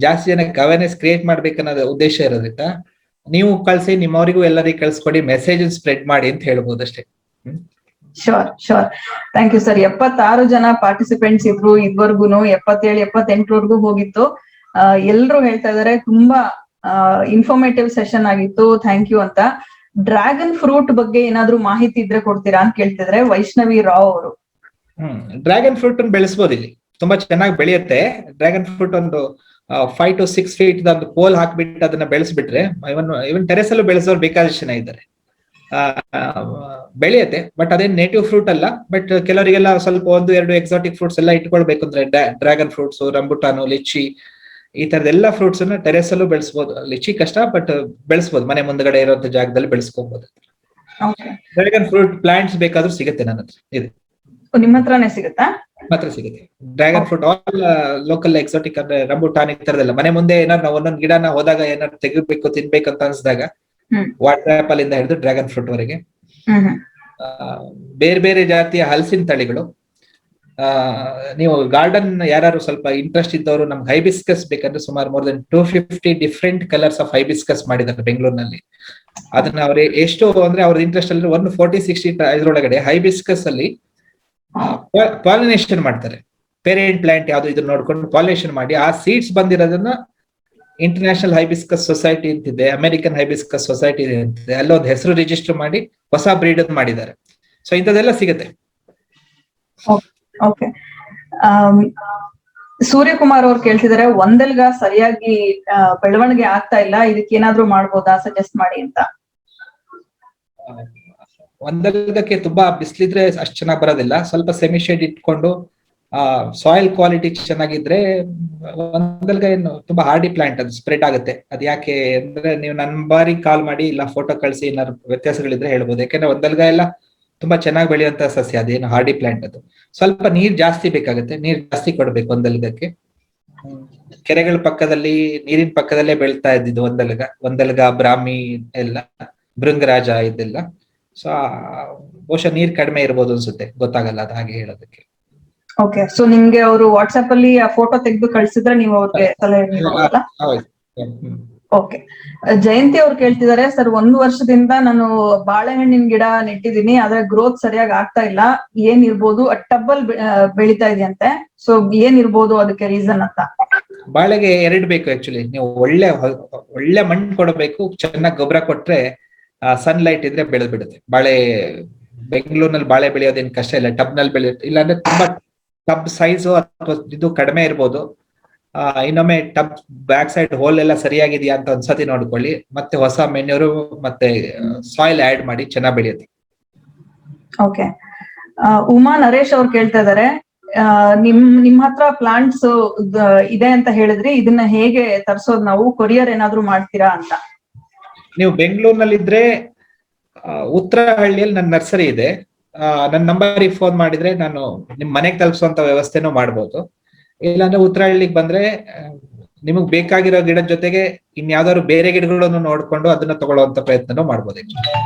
ಜಾಸ್ತಿ ಜನಕ್ಕೆ ಅವೇರ್ನೆಸ್ ಕ್ರಿಯೇಟ್ ಮಾಡ್ಬೇಕು ಅನ್ನೋದೇ ಉದ್ದೇಶ ಇರೋದ್ರಿಂದ ನೀವು ಕಳ್ಸಿ, ನಿಮ್ಮವರಿಗೂ ಎಲ್ಲರಿಗೂ ಕಳ್ಸ್ಕೊಡಿ, ಮೆಸೇಜ್ ಸ್ಪ್ರೆಡ್ ಮಾಡಿ ಅಂತ ಹೇಳ್ಬೋದು ಅಷ್ಟೇ. ಶೋರ್. Thank you sir. 76 ಜನ ಪಾರ್ಟಿಸಿಪೆಂಟ್ಸ್ ಇದ್ರು ಇದ್ವರ್ಗುನು. 77, 78 ಹೋಗಿತ್ತು. ಎಲ್ರು ಹೇಳ್ತಾ ಇದಾರೆ ತುಂಬಾ ಇನ್ಫಾರ್ಮೇಟಿವ್ ಸೆಷನ್ ಆಗಿತ್ತು, ಥ್ಯಾಂಕ್ ಯು ಅಂತ. ಡ್ರ್ಯಾಗನ್ ಫ್ರೂಟ್ ಬಗ್ಗೆ ಏನಾದ್ರು ಮಾಹಿತಿ ಇದ್ರೆ ಕೊಡ್ತೀರಾ ಅಂತ ಕೇಳ್ತಿದ್ರೆ ವೈಷ್ಣವಿ ರಾವ್ ಅವರು. ಡ್ರ್ಯಾಗನ್ ಫ್ರೂಟ್ ಬೆಳೆಸಬಹುದು, ಇಲ್ಲಿ ತುಂಬಾ ಚೆನ್ನಾಗಿ ಬೆಳೆಯುತ್ತೆ. ಡ್ರ್ಯಾಗನ್ ಫ್ರೂಟ್ ಒಂದು 5 to 6 feet ಒಂದು ಪೋಲ್ ಹಾಕ್ಬಿಟ್ಟು ಅದನ್ನ ಬೆಳೆಸ್ಬಿಟ್ರೆ, ಇವನ್ ಟೆರೆಸ್ ಅಲ್ಲೂ ಬೆಳೆಸೋರು ಬೇಕಾದಷ್ಟು ಜನ ಇದ್ದಾರೆ. ಬೆಳೆಯುತ್ತೆ, ಬಟ್ ಅದೇನ್ ನೇಟಿವ್ ಫ್ರೂಟ್ ಅಲ್ಲ. ಬಟ್ ಕೆಲವರಿಗೆಲ್ಲ ಸ್ವಲ್ಪ 1-2 ಎಕ್ಸಾಟಿಕ್ ಫ್ರೂಟ್ಸ್ ಎಲ್ಲ ಇಟ್ಕೊಳ್ಬೇಕು ಅಂದ್ರೆ ಡ್ರ್ಯಾಗನ್ ಫ್ರೂಟ್ಸ್, ರಂಬುಟಾನು, ಲಿಚ್ಚಿ, ಈ ತರದೆಲ್ಲ ಫ್ರೂಟ್ಸ್ ಅನ್ನ ಟೆರೆಸ್ ಅಲ್ಲೂ ಬೆಳೆಸಬಹುದು. ಲಿಚ್ಚಿ ಕಷ್ಟ, ಬಟ್ ಬೆಳೆಸಬಹುದು, ಮನೆ ಮುಂದ್ಗಡೆ ಇರುವಂತ ಜಾಗದಲ್ಲಿ ಬೆಳೆಸ್ಕೋಬಹುದು. ಡ್ರ್ಯಾಗನ್ ಫ್ರೂಟ್ ಪ್ಲಾಂಟ್ಸ್ ಬೇಕಾದ್ರೂ ಸಿಗುತ್ತೆ ನನ್ನ ಹತ್ರ ಇದೆ. ನಿಮ್ಮ ಹತ್ರನೇ ಸಿಗುತ್ತಾ? ಮಾತ್ರ ಸಿಗುತ್ತೆ dragon fruit. All local exotic ಅಂದ್ರೆ ರಂಬುಟಾನ್ ಈ ತರದೆಲ್ಲ ಮನೆ ಮುಂದೆ ಏನಾದ್ರು ನಾವು ಒಂದೊಂದು ಗಿಡನ ಹೋದಾಗ ಏನಾದ್ರು ತೆಗಿಬೇಕು, ತಿನ್ಬೇಕು ಅಂತ ಅನ್ಸಿದಾಗ ವಾಟರ್ ಆಪಲ್ ಇಂದ ಹಿಡಿದು ಡ್ರ್ಯಾಗನ್ ಫ್ರೂಟ್ ವರೆಗೆ ಬೇರೆ ಬೇರೆ ಜಾತಿಯ ಹಲಸಿನ ತಳಿಗಳು. ನೀವು ಗಾರ್ಡನ್ ಯಾರು ಸ್ವಲ್ಪ ಇಂಟ್ರೆಸ್ಟ್ ಇದ್ದವರು, ನಮ್ಗೆ ಹೈಬಿಸ್ಕಸ್ ಬೇಕಂದ್ರೆ ಸುಮಾರು more than 250 different colours of hibiscus ಮಾಡಿದ್ದಾರೆ ಬೆಂಗಳೂರಿನಲ್ಲಿ. ಅದನ್ನ ಅವ್ರ ಎಷ್ಟು ಅಂದ್ರೆ ಅವ್ರ ಇಂಟ್ರೆಸ್ಟ್ ಅಲ್ಲಿ 140-60 ಇದ್ರೊಳಗಡೆ ಹೈಬಿಸ್ಕಸ್ ಅಲ್ಲಿ ಪಾಲಿನೇಷನ್ ಮಾಡ್ತಾರೆ. ಪೇರೆಂಟ್ ಪ್ಲಾಂಟ್ ಯಾವ್ದು ಇದನ್ನ ನೋಡ್ಕೊಂಡು ಪಾಲಿನೇಷನ್ ಮಾಡಿ ಆ ಸೀಡ್ಸ್ ಬಂದಿರೋದನ್ನ ಇಂಟರ್ನ್ಯಾಷನಲ್ ಹೈಬಿಸ್ಕಸ್ ಸೊಸೈಟಿ ಅಂತಿದೆ, ಅಮೆರಿಕನ್ ಹೈಬಿಸ್ಕಸ್ ಸೊಸೈಟಿ ಅಂತಿದೆ, ಅಲ್ಲೊಂದು ಹೆಸರು ರಿಜಿಸ್ಟರ್ ಮಾಡಿ ಹೊಸ ಬ್ರೀಡ್ ಮಾಡಿದ್ದಾರೆ. ಸೊ ಇಂಥದೆಲ್ಲ ಸಿಗುತ್ತೆ. ಓಕೆ. ಸೂರ್ಯಕುಮಾರ್ ಅವ್ರು ಕೇಳ್ತಿದ್ದಾರೆ, ಒಂದೆಲ್ಗ ಸರಿಯಾಗಿ ಬೆಳವಣಿಗೆ ಆಗ್ತಾ ಇಲ್ಲ, ಇದಕ್ಕೆ ಏನಾದ್ರು ಮಾಡ್ಬೋದಾ, ಸಜೆಸ್ಟ್ ಮಾಡಿ ಅಂತ. ಒಂದೆಲ್ಗಕ್ಕೆ ತುಂಬಾ ಬಿಸಿಲಿದ್ರೆ ಅಷ್ಟು ಚೆನ್ನಾಗಿ ಬರೋದಿಲ್ಲ. ಸ್ವಲ್ಪ ಸೆಮಿ ಶೇಡ್ ಇಟ್ಕೊಂಡು ಸಾಯಿಲ್ ಕ್ವಾಲಿಟಿ ಚೆನ್ನಾಗಿದ್ರೆ ಒಂದೆಲ್ಗ ಏನು ತುಂಬಾ ಹಾರ್ಡಿ ಪ್ಲಾಂಟ್, ಅದು ಸ್ಪ್ರೆಡ್ ಆಗುತ್ತೆ. ಅದ್ ಯಾಕೆ ಅಂದ್ರೆ ನೀವು ನನ್ ಬಾರಿ ಕಾಲ್ ಮಾಡಿ ಇಲ್ಲ ಫೋಟೋ ಕಳಿಸಿ ಏನಾದ್ರು ವ್ಯತ್ಯಾಸಗಳಿದ್ರೆ ಹೇಳ್ಬೋದು. ಯಾಕಂದ್ರೆ ಒಂದೆಲ್ಗ ಎಲ್ಲ ತುಂಬಾ ಚೆನ್ನಾಗಿ ಬೆಳೆಯುವಂತ ಸಸ್ಯ, ಅದೇನು ಹಾರ್ಡಿ ಪ್ಲಾಂಟ್. ಅದು ಸ್ವಲ್ಪ ನೀರ್ ಜಾಸ್ತಿ ಬೇಕಾಗುತ್ತೆ, ನೀರ್ ಜಾಸ್ತಿ ಕೊಡ್ಬೇಕು ಒಂದೆಲ್ಗಕ್ಕೆ. ಕೆರೆಗಳ ಪಕ್ಕದಲ್ಲಿ, ನೀರಿನ ಪಕ್ಕದಲ್ಲೇ ಬೆಳ್ತಾ ಇದ್ದಿದ್ದು ಒಂದೆಲ್ಗ, ಬ್ರಾಹ್ಮಿ ಎಲ್ಲ, ಭೃಂಗರಾಜ ಇದೆಲ್ಲ. ಸೊ ಬಹುಶಃ ನೀರ್ ಕಡಿಮೆ ಇರ್ಬೋದು ಅನ್ಸುತ್ತೆ, ಗೊತ್ತಾಗಲ್ಲ ಅದು ಹಾಗೆ ಹೇಳೋದಕ್ಕೆ. ಓಕೆ. ಸೊ ನಿಮ್ಗೆ ಅವರು ವಾಟ್ಸ್ಆಪ್ ಅಲ್ಲಿ ಆ ಫೋಟೋ ತೆಗೆದು ಕಳ್ಸಿದ್ರೆ ನೀವು ಅವ್ರಿಗೆ ಸಲಹೆ ನೀಡಬಹುದಲ್ಲ? ಓಕೆ. ಜಯಂತಿ ಅವ್ರು ಕೇಳ್ತಿದ್ದಾರೆ, ಸರ್ 1 ವರ್ಷದಿಂದ ನಾನು ಬಾಳೆಹಣ್ಣಿನ ಗಿಡ ನೆಟ್ಟಿದ್ದೀನಿ, ಆದ್ರೆ ಗ್ರೋತ್ ಸರಿಯಾಗಿ ಆಗ್ತಾ ಇಲ್ಲ, ಏನ್ ಇರ್ಬೋದು? ಟಬ್ಬಲ್ ಬೆಳಿತಾ ಇದೆಯಂತೆ, ಸೊ ಏನ್ ಇರ್ಬೋದು ಅದಕ್ಕೆ ರೀಸನ್ ಅಂತ. ಬಾಳೆಗೆ 2 ಬೇಕು ಆಕ್ಚುಲಿ. ನೀವು ಒಳ್ಳೆ ಮಣ್ಣು ಕೊಡಬೇಕು, ಚೆನ್ನಾಗಿ ಗೊಬ್ಬರ ಕೊಟ್ರೆ, ಸನ್ಲೈಟ್ ಇದ್ರೆ ಬೆಳೆದ್ ಬಿಡುತ್ತೆ ಬಾಳೆ. ಬೆಂಗಳೂರಿನಲ್ಲಿ ಬಾಳೆ ಬೆಳೆಯೋದೇನ್ ಕಷ್ಟ ಇಲ್ಲ, ಟಬ್ ನಲ್ಲಿ ಬೆಳೆಯುತ್ತೆ. ಇಲ್ಲಾಂದ್ರೆ ತುಂಬಾ ಟಬ್ ಸೈಜು ಅಥವಾ ಇದು ಕಡಿಮೆ ಇರ್ಬೋದು. ಇನ್ನೊಮ್ಮೆ ಟಬ್ ಬ್ಯಾಕ್ ಸೈಡ್ ಹೋಲ್ ಎಲ್ಲ ಸರಿಯಾಗಿದೆಯಾ ಅಂತ ಒಂದ್ಸತಿ ನೋಡ್ಕೊಳ್ಳಿ, ಮತ್ತೆ ಹೊಸ ಮೆನ್ಯೂರು ಮತ್ತೆ ಸಾಯಿಲ್ ಆಡ್ ಮಾಡಿ ಚೆನ್ನಾಗಿ ಬೆಳೆಯುತ್ತೆ. ಓಕೆ. ಉಮಾ ನರೇಶ್ ಅವ್ರು ಕೇಳ್ತಾ ಇದಾರೆ, ನಿಮ್ ಹತ್ರ ಪ್ಲಾಂಟ್ಸ್ ಇದೆ ಅಂತ ಹೇಳಿದ್ರಿ, ಇದನ್ನ ಹೇಗೆ ತರ್ಸೋದು ನಾವು? ಕೊರಿಯರ್ ಏನಾದ್ರು ಮಾಡ್ತೀರಾ ಅಂತ. ನೀವು ಬೆಂಗಳೂರಿನಲ್ಲಿ ಇದ್ರೆ ಉತ್ತರಹಳ್ಳಿಯಲ್ಲಿ ನನ್ನ ನರ್ಸರಿ ಇದೆ. ನನ್ನ ನಂಬರಿಗೆ ಫೋನ್ ಮಾಡಿದ್ರೆ ನಾನು ನಿಮ್ ಮನೆಗೆ ತಲುಪಿಸುವಂತ ವ್ಯವಸ್ಥೆನೂ ಮಾಡ್ಬೋದು. ಇಲ್ಲಾಂದ್ರೆ ಉತ್ತರಹಳ್ಳಿಗೆ ಬಂದ್ರೆ ನಿಮಗ್ ಬೇಕಾಗಿರೋ ಗಿಡದ ಜೊತೆಗೆ ಇನ್ಯಾವ್ದಾದ್ರು ಬೇರೆ ಗಿಡಗಳನ್ನು ನೋಡ್ಕೊಂಡು ಅದನ್ನ ತಗೊಳ್ಳುವಂತ ಪ್ರಯತ್ನನೂ ಮಾಡ್ಬೋದು.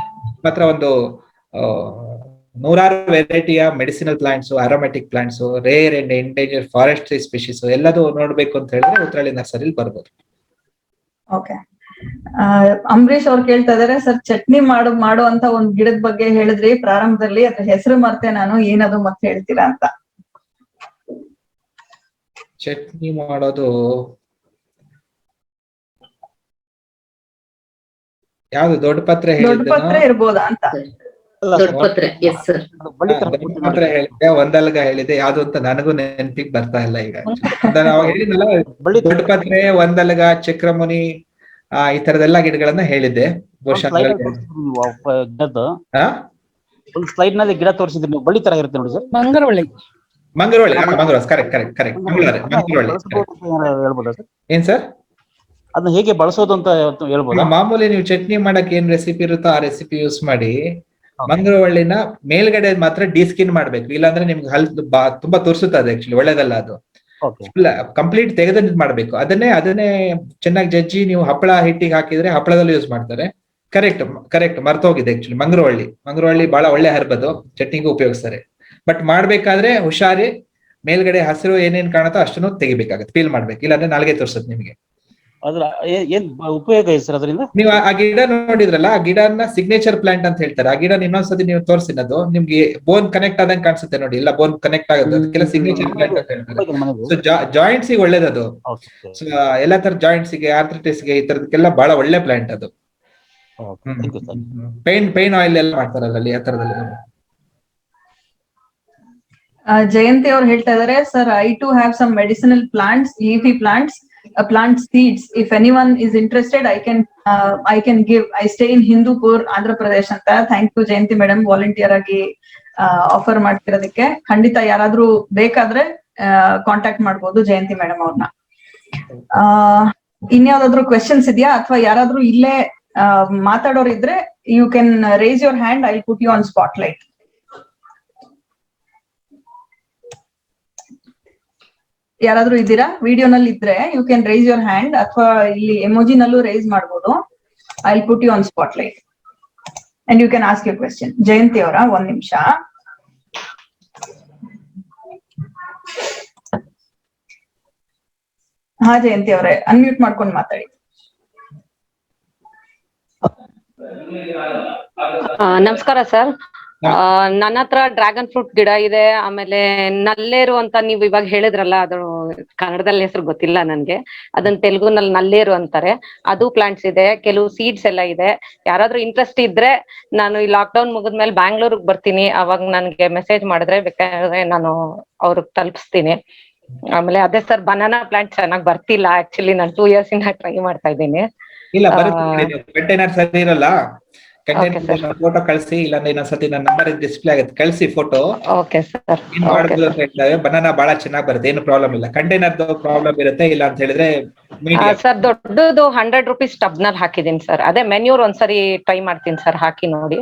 ಮಾತ್ರ ಒಂದು 100 ವೆರೈಟಿಯ medicinal plants, aromatic plants, rare and endanger forestry species ಎಲ್ಲದೂ ನೋಡ್ಬೇಕು ಅಂತ ಹೇಳಿದ್ರೆ ಉತ್ತರಹಳ್ಳಿ ನರ್ಸರಿಲಿ ಬರ್ಬೋದು. ಓಕೆ. ಅಂಬರೀಶ್ ಅವ್ರು ಕೇಳ್ತಾ ಇದಾರೆ, ಸರ್ ಚಟ್ನಿ ಮಾಡುವಂತ ಒಂದ್ ಗಿಡದ ಬಗ್ಗೆ ಹೇಳಿದ್ರಿ ಪ್ರಾರಂಭದಲ್ಲಿ, ಅದ್ರ ಹೆಸರು ಮರ್ತೆ ನಾನು, ಏನದು ಮತ್ತೆ ಹೇಳ್ತೀರಾ ಅಂತ. ಚಟ್ನಿ ಮಾಡೋದು ಯಾವ್ದು? ದೊಡ್ಡ ಪತ್ರೆ ಇರ್ಬೋದಾ ಅಂತ. ಹೇಳಿದೆ, ಒಂದಲ್ಗ ಹೇಳಿದೆ, ಯಾವ್ದು ಅಂತ ನನಗೂ ನೆನಪಿಗೆ ಬರ್ತಾ ಇಲ್ಲ ಈಗ. ಹೇಳಿದ್ನಲ್ಲ, ದೊಡ್ಡ ಪತ್ರೆ, ಒಂದಲ್ಗ, ಚಕ್ರಮುನಿ, ಈ ತರದೆಲ್ಲ ಗಿಡಗಳನ್ನ ಹೇಳಿದ್ದೆ. ಬಹುಶಃ ಸ್ಲೈಡ್ ನಲ್ಲಿ ಗಿಡ ತೋರಿಸಿದ್ರಿ ನೀವು, ಬಳ್ಳಿ ತರ ಇರುತ್ತೆ ನೋಡಿ ಸರ್. ಬಂಗಾರವಳ್ಳಿ. ಮಂಗರವಳ್ಳಿ, ಮಂಗರವಳ್ಳಿ, ಕರೆಕ್ಟ್ ಮಂಗರವಳ್ಳಿ. ಹೇಳ್ಬೋದಾ ಸರ್? ಏನ್ ಸರ್? ಅದನ್ನ ಹೇಗೆ ಬಳಸೋದು ಅಂತ ಹೇಳ್ಬೋದಾ? ಮಾಮೂಲಿ ನೀವು ಚಟ್ನಿ ಮಾಡಕ್ ಏನ್ ರೆಸಿಪಿ ಇರುತ್ತೋ ಆ ರೆಸಿಪಿ ಯೂಸ್ ಮಾಡಿ. ಮಂಗರವಳ್ಳಿನ ಮೇಲ್ಗಡೆ ಮಾತ್ರ ಡಿಸ್ಕಿನ್ ಮಾಡ್ಬೇಕು, ಇಲ್ಲಾಂದ್ರೆ ನಿಮ್ಗೆ ತುಂಬಾ ತುರ್ಸುತ್ತದೆ, ಆಕ್ಚುಲಿ ಒಳ್ಳೇದಲ್ಲ ಅದು. ಕಂಪ್ಲೀಟ್ ತೆಗೆದ ಮಾಡ್ಬೇಕು. ಅದನ್ನೇ ಚೆನ್ನಾಗಿ ಜಜ್ಜಿ ನೀವು ಹಪ್ಪಳ ಹಿಟ್ಟಿಗೆ ಹಾಕಿದ್ರೆ ಹಪ್ಪಳದಲ್ಲಿ ಯೂಸ್ ಮಾಡ್ತಾರೆ. ಕರೆಕ್ಟ್ ಮರ್ತೋಗಿದೆ ಆಕ್ಚುಲಿ. ಮಂಗರವಳ್ಳಿ ಬಹಳ ಒಳ್ಳೆ ಹರ್ಬ್ ಅದು, ಚಟ್ನಿಗೂ ಉಪಯೋಗಿಸ್ತಾರೆ. ಬಟ್ ಮಾಡ್ಬೇಕಾದ್ರೆ ಹುಷಾರಿ, ಮೇಲ್ಗಡೆ ಹಸಿರು ಏನೇನ್ ಕಾಣುತ್ತೋ ಅಷ್ಟನ್ನು ತೆಗಿಬೇಕಾಗತ್ತೆ, ಪೀಲ್ ಮಾಡ್ಬೇಕು, ಇಲ್ಲಾಂದ್ರೆ ನಾಲ್ಗೆ ತೋರ್ಸುತ್ತೆ ನಿಮಗೆ. ಅದ್ರ ಏನ್ ಉಪಯೋಗ ಇದೆ ಸರ್ ಅದರಿಂದ? ನೀವು ಆ ಗಿಡ ನೋಡಿದ್ರಲ್ಲ, ಆ ಗಿಡನ ಸಿಗ್ನೇಚರ್ ಪ್ಲಾಂಟ್ ಅಂತ ಹೇಳ್ತಾರೆ. ಆ ಗಿಡ ಇನ್ನೊಂದ್ಸತಿ ನೀವು ತೋರಿಸಿನದು ನಿಮ್ಗೆ ಬೋನ್ ಕನೆಕ್ಟ್ ಆದಂಗೆ ಕಾಣಿಸುತ್ತೆ ನೋಡಿ, ಇಲ್ಲ ಬೋನ್ ಕನೆಕ್ಟ್ ಆಗುತ್ತೆ, ಅದಕ್ಕೆಲ್ಲ ಸಿಗ್ನೇಚರ್ ಪ್ಲಾಂಟ್ ಅಂತ ಹೇಳ್ತಾರೆ. ಸೊ ಜಾಯಿಂಟ್ಸ್ ಗೆ ಒಳ್ಳೇದದು. ಸೊ ಎಲ್ಲಾ ತರ ಜಾಯಿಂಟ್ಸ್ ಗೆ, ಆರ್ಥ್ರೈಟಿಸ್ ಗೆ, ಈ ತರದಕ್ಕೆಲ್ಲ ಬಹಳ ಒಳ್ಳೆ ಪ್ಲಾಂಟ್ ಅದು. ಪೈನ್ ಆಯಿಲ್ ಎಲ್ಲ ಮಾಡ್ತಾರೆ ಅದರಲ್ಲಿ, ಆ ತರದಲ್ಲಿ. ಜಯಂತಿ ಅವ್ರು ಹೇಳ್ತಾ ಇದಾರೆ, sir I too have some medicinal plants, leafy plants, plant seeds. If anyone is interested, I can give. I stay in Hindupur, Andhra Pradesh anta. Thank you Jayanti madam, volunteer agi offer ಮಾಡ್ತಿರೋದಕ್ಕೆ. ಖಂಡಿತ ಯಾರಾದ್ರೂ ಬೇಕಾದ್ರೆ contact ಮಾಡಬಹುದು ಜಯಂತಿ madam ಅವ್ರನ್ನ. ಇನ್ಯಾವ್ದಾದ್ರು questions ಇದೆಯಾ, ಅಥವಾ ಯಾರಾದ್ರೂ ಇಲ್ಲೇ ಮಾತಾಡೋರು ಇದ್ರೆ you can raise your hand, I will put you on spotlight. ಯಾರಾದ್ರೂ ಇದ್ದೀರಾ ವಿಡಿಯೋನಲ್ಲಿ ಇದ್ರೆ you can raise your hand, ಅಥವಾ ಇಲ್ಲಿ ಎಮೋಜಿನಲ್ಲೂ ರೈಸ್ ಮಾಡಬಹುದು. I will put you on spotlight and you can ask your question. Jayanti ಅವರ ಒಂದ್ ನಿಮಿಷ. ಹಾ ಜಯಂತಿ ಅವರೇ, ಅನ್ಮ್ಯೂಟ್ ಮಾಡ್ಕೊಂಡು ಮಾತಾಡಿ. ನಮಸ್ಕಾರ ಸರ್. ನನ್ನ ಹತ್ರ ಡ್ರ್ಯಾಗನ್ ಫ್ರೂಟ್ ಗಿಡ ಇದೆ, ಆಮೇಲೆ ನಲ್ಲೇರು ಅಂತ ನೀವು ಇವಾಗ ಹೇಳಿದ್ರಲ್ಲ, ಅದು ಕನ್ನಡದಲ್ಲಿ ಹೆಸರು ಗೊತ್ತಿಲ್ಲ ನನ್ಗೆ, ಅದನ್ನ ತೆಲುಗುನಲ್ಲಿ ನಲ್ಲೇರು ಅಂತಾರೆ. ಅದು ಪ್ಲಾಂಟ್ಸ್ ಇದೆ, ಕೆಲವು ಸೀಡ್ಸ್ ಎಲ್ಲ ಇದೆ. ಯಾರಾದ್ರೂ ಇಂಟ್ರೆಸ್ಟ್ ಇದ್ರೆ ನಾನು ಈ ಲಾಕ್ಡೌನ್ ಮುಗಿದ್ಮೇಲೆ ಬ್ಯಾಂಗ್ಳೂರ್ಗ್ ಬರ್ತೀನಿ, ಅವಾಗ ನನ್ಗೆ ಮೆಸೇಜ್ ಮಾಡಿದ್ರೆ ಬೇಕಾದ್ರೆ ನಾನು ಅವ್ರಿಗೆ ತಲುಪಿಸ್ತೀನಿ. ಆಮೇಲೆ ಅದೇ ಸರ್, ಬನಾನಾ ಪ್ಲಾಂಟ್ ಚೆನ್ನಾಗಿ ಬರ್ತಿಲ್ಲ ಆಕ್ಚುಲಿ, ನಾನು 2 years ಇಂದ ಟ್ರೈ ಮಾಡ್ತಾ ಇದ್ದೀನಿ. ಇಲ್ಲ ಕಂಟೈನರ್ ಸರಿ ಇರಲ್ಲ, ಫೋಟೋ ಕಳಿಸಿ, ಇಲ್ಲಾಂದ್ರೆ ಇನ್ನೊಂದ್ಸತಿ ನನ್ನ ನಂಬರ್ ಡಿಸ್ಪ್ಲೇ ಆಗುತ್ತೆ, ಕಳಿಸಿ ಫೋಟೋ. ಬನಾನಾ ಬಹಳ ಚೆನ್ನಾಗಿ ಬರುತ್ತೆ, ಏನು ಪ್ರಾಬ್ಲಮ್ ಇಲ್ಲ. ಕಂಟೈನರ್ ಪ್ರಾಬ್ಲಮ್ ಇರುತ್ತೆ, ಇಲ್ಲ ಅಂತ ಹೇಳಿದ್ರೆ ಸರ್ ದೊಡ್ಡದು 100 rupees ಟಬ್ ನಲ್ಲಿ ಹಾಕಿದೀನಿ ಸರ್. ಅದೇ ಮೆನ್ಯೂರ್ ಒಂದ್ಸರಿ ಟ್ರೈ ಮಾಡ್ತೀನಿ ಸರ್, ಹಾಕಿ ನೋಡಿ.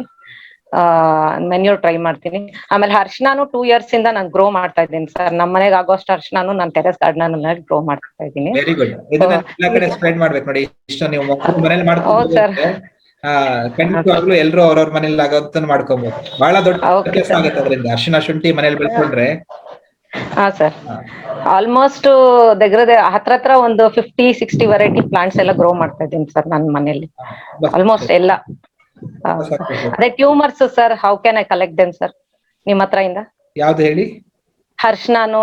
ಮೆನ್ಯೂರ್ ಟ್ರೈ ಮಾಡ್ತೀನಿ. ಆಮೇಲೆ ಅರ್ಶನಾನು 2 years ಇಂದ ನಾನು ಗ್ರೋ ಮಾಡ್ತಾ ಇದ್ದೀನಿ ಸರ್. ನಮ್ಮ ಮನೆಗೆ ಆಗೋಷ್ಟು ಅರ್ಶನಾನು ನಾನು ಟೆರೆಸ್ ಗಾರ್ಡನ್ ನಲ್ಲಿ ಗ್ರೋ ಮಾಡ್ತಾ ಇದ್ದೀನಿ. Very good. ಇದನ್ನ ಎಲ್ಲಾ ಕಡೆ ಸ್ಪ್ರೆಡ್ ಮಾಡ್ಬೇಕು ನೋಡಿ. ಇಷ್ಟು ನೀವು ಮನೇಲಿ ಮಾಡ್ಕೊಂಡು ಖಂಡಿತವಾಗ್ಲೂ ಎಲ್ರು ಅವ್ರವ್ರ ಮನೇಲಿ ಆಗೋದನ್ನ ಮಾಡ್ಕೊಬಹುದು. ಬಹಳ ದೊಡ್ಡ ಕೆಲಸ ಆಗುತ್ತೆ ಅದರಿಂದ. ಅರ್ಶಿನ ಶುಂಠಿ ಮನೇಲಿ ಬೆಳ್ಕೊಂಡ್ರೆ. ಹಾ ಸರ್, ಆಲ್ಮೋಸ್ಟ್ ಹತ್ರ ಒಂದು 50-60 ವೆರೈಟಿ ಪ್ಲಾಂಟ್ಸ್ ಎಲ್ಲ ಗ್ರೋ ಮಾಡ್ತಾ ಇದ್ದೀನಿ ಸರ್ ನನ್ನ ಮನೆಯಲ್ಲಿ, ಆಲ್ಮೋಸ್ಟ್ ಎಲ್ಲ. ಅದೇ tumours sir, how can I collect them sir ನಿಮ್ ಹತ್ರ ಇಂದ? ಯಾವ್ದು ಹೇಳಿ? ಹರ್ಷನಾನು,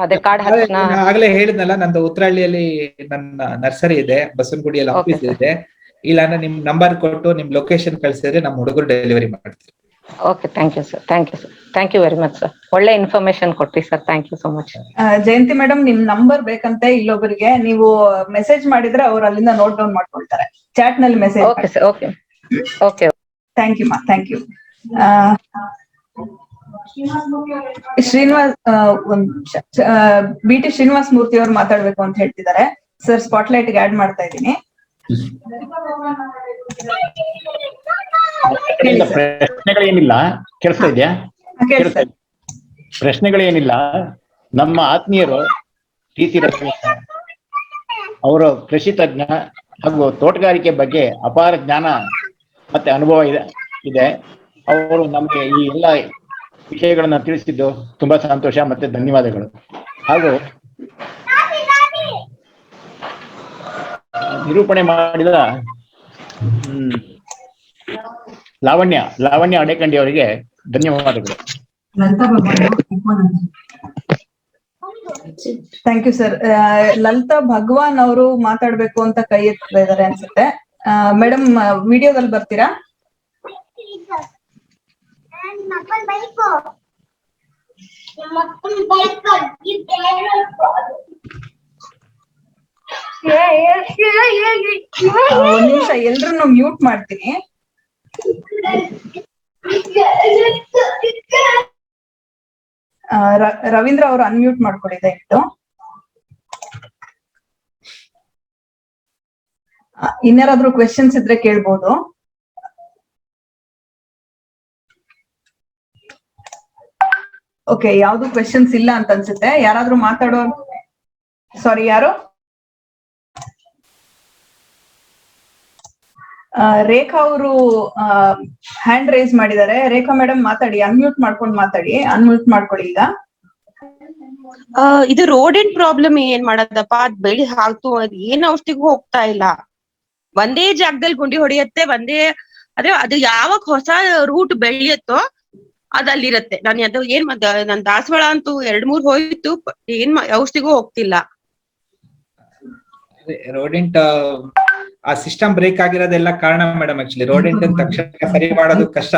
ಅದೇ ಕಾಡ್ ಹರ್ಷನ. ಆಗ್ಲೇ ಹೇಳಿದ್ನಲ್ಲ, ನಂದು ಉತ್ತರಹಳ್ಳಿಯಲ್ಲಿ ನನ್ನ ನರ್ಸರಿ ಇದೆ, ಬಸವನಗುಡಿಯಲ್ಲಿ ಆಫೀಸ್ ಇದೆ. ಇಲ್ಲ ಅಂದ್ರೆ ನಿಮ್ ನಂಬರ್ ಕೊಟ್ಟು ನಿಮ್ ಲೊಕೇಶನ್ ಕಳ್ಸಿದ್ರೆ ನಮ್ಮ ಹುಡುಗರು ಡೆಲಿವರಿ ಮಾಡ್ತೀವಿ. Okay, thank you sir. Thank you very much sir. ಒಳ್ಳೆ ಇನ್ಫಾರ್ಮೇಶನ್ ಕೊಟ್ರಿ sir, thank you so much. Jayanti madam, ನಿಮ್ ನಂಬರ್ ಬೇಕಂತೆ ಇಲ್ಲೊಬ್ಬರಿಗೆ, ನೀವು ಮೆಸೇಜ್ ಮಾಡಿದ್ರೆ ಅವ್ರು ಅಲ್ಲಿಂದ ನೋಟ್ ಡೌನ್ ಮಾಡ್ಕೊಳ್ತಾರೆ, ಚಾಟ್ ನಲ್ಲಿ message. Okay sir, okay. Thank you ma'am, thank you. Srinivas, BT Srinivas Murthy ಅವ್ರು ಮಾತಾಡ್ಬೇಕು ಅಂತ ಹೇಳ್ತಿದ್ದಾರೆ ಸರ್. ಸ್ಪಾಟ್ಲೈಟ್ ಗೆ ಆಡ್ ಮಾಡ್ತಾ ಇದ್ದೀನಿ. ಪ್ರಶ್ನೆಗಳೇನಿಲ್ಲ, ಕೇಳಿಸ್ತಾ ಇದೆಯಾ? ಪ್ರಶ್ನೆಗಳೇನಿಲ್ಲ. ನಮ್ಮ ಆತ್ಮೀಯರು TC ರತ್ನ ಅವರು ಕೃಷಿ ತಜ್ಞ ಹಾಗೂ ತೋಟಗಾರಿಕೆ ಬಗ್ಗೆ ಅಪಾರ ಜ್ಞಾನ ಮತ್ತೆ ಅನುಭವ ಇದೆ. ಅವರು ನಮಗೆ ಈ ಎಲ್ಲ ವಿಷಯಗಳನ್ನ ತಿಳಿಸಿದ್ದು ತುಂಬಾ ಸಂತೋಷ ಮತ್ತೆ ಧನ್ಯವಾದಗಳು. ಹಾಗೂ ನಿರೂಪಣೆ ಮಾಡಿದ ಲಾವಣ್ಯ ಅಡೇಕಂಡಿ ಅವರಿಗೆ ಧನ್ಯವಾದಗಳು. Thank you sir. Lalitha Bhagwan ಅವರು ಮಾತಾಡ್ಬೇಕು ಅಂತ ಕೈ ಎತ್ತಾ ಇದಾರೆ ಅನ್ಸುತ್ತೆ. ಮೇಡಮ್, ವಿಡಿಯೋದಲ್ಲಿ ಬರ್ತೀರಾ? ಒಂದ್ ನಿಮಿಷ, ಎಲ್ರನ್ನು ಮ್ಯೂಟ್ ಮಾಡ್ತೀನಿ. ರವೀಂದ್ರ ಅವರು ಅನ್ಮ್ಯೂಟ್ ಮಾಡ್ಕೊಳ್ಳಿ ದಯವಿಟ್ಟು. ಇನ್ಯಾರಾದ್ರೂ ಕ್ವೆಶನ್ಸ್ ಇದ್ರೆ ಕೇಳ್ಬೋದು. ಓಕೆ, ಯಾವ್ದು ಕ್ವೆಶನ್ಸ್ ಇಲ್ಲ ಅಂತ ಅನ್ಸುತ್ತೆ. ಯಾರಾದ್ರೂ ಮಾತಾಡೋ, ಸಾರಿ ಯಾರು? ರೇಖಾ ಅವರು ಹ್ಯಾಂಡ್ ರೈಸ್ ಮಾಡಿದ್ದಾರೆ. ರೇಖಾ ಮೇಡಮ್ ಮಾತಾಡಿ, ಅನ್ಮ್ಯೂಟ್ ಮಾಡ್ಕೊಂಡು ಮಾತಾಡಿ. ಅನ್ಮ್ಯೂಟ್ ಮಾಡ್ಕೊಳ್ಳಿ ಈಗ. ಇದು ರೋಡೆಂಟ್ ಪ್ರಾಬ್ಲಮ್ ಏನ್ ಮಾಡೋದಪ್ಪ? ಅದ್ ಬೆಳಿ ಹಾಕ್ತು, ಅದ್ ಏನ್ ಔಷಧಿಗೂ ಹೋಗ್ತಾ ಇಲ್ಲ. ಒಂದೇ ಜಾಗದಲ್ಲಿ ಗುಂಡಿ ಹೊಡೆಯತ್ತೆ, ಅದೇ ಅದು ಯಾವಾಗ ಹೊಸ ರೂಟ್ ಬೆಳೆಯತ್ತೋ ಅದಲ್ಲಿರತ್ತೆ. ನಾನು ಅದು ಏನ್ ನನ್ ದಾಸವಾಳ ಅಂತೂ 2-3 ಹೋಯ್ತು, ಏನ್ ಔಷಧಿಗೂ ಹೋಗ್ತಿಲ್ಲ. ರೋಡೆಂಟ್ ಆ ಸಿಸ್ಟಮ್ ಬ್ರೇಕ್ ಆಗಿರೋದೆಲ್ಲ ಕಾರಣ ಮೇಡಮ್. ಆಕ್ಚುಲಿ ರೋಡೆಂಟ್ ತಕ್ಷಣ ಸರಿ ಮಾಡೋದು ಕಷ್ಟ.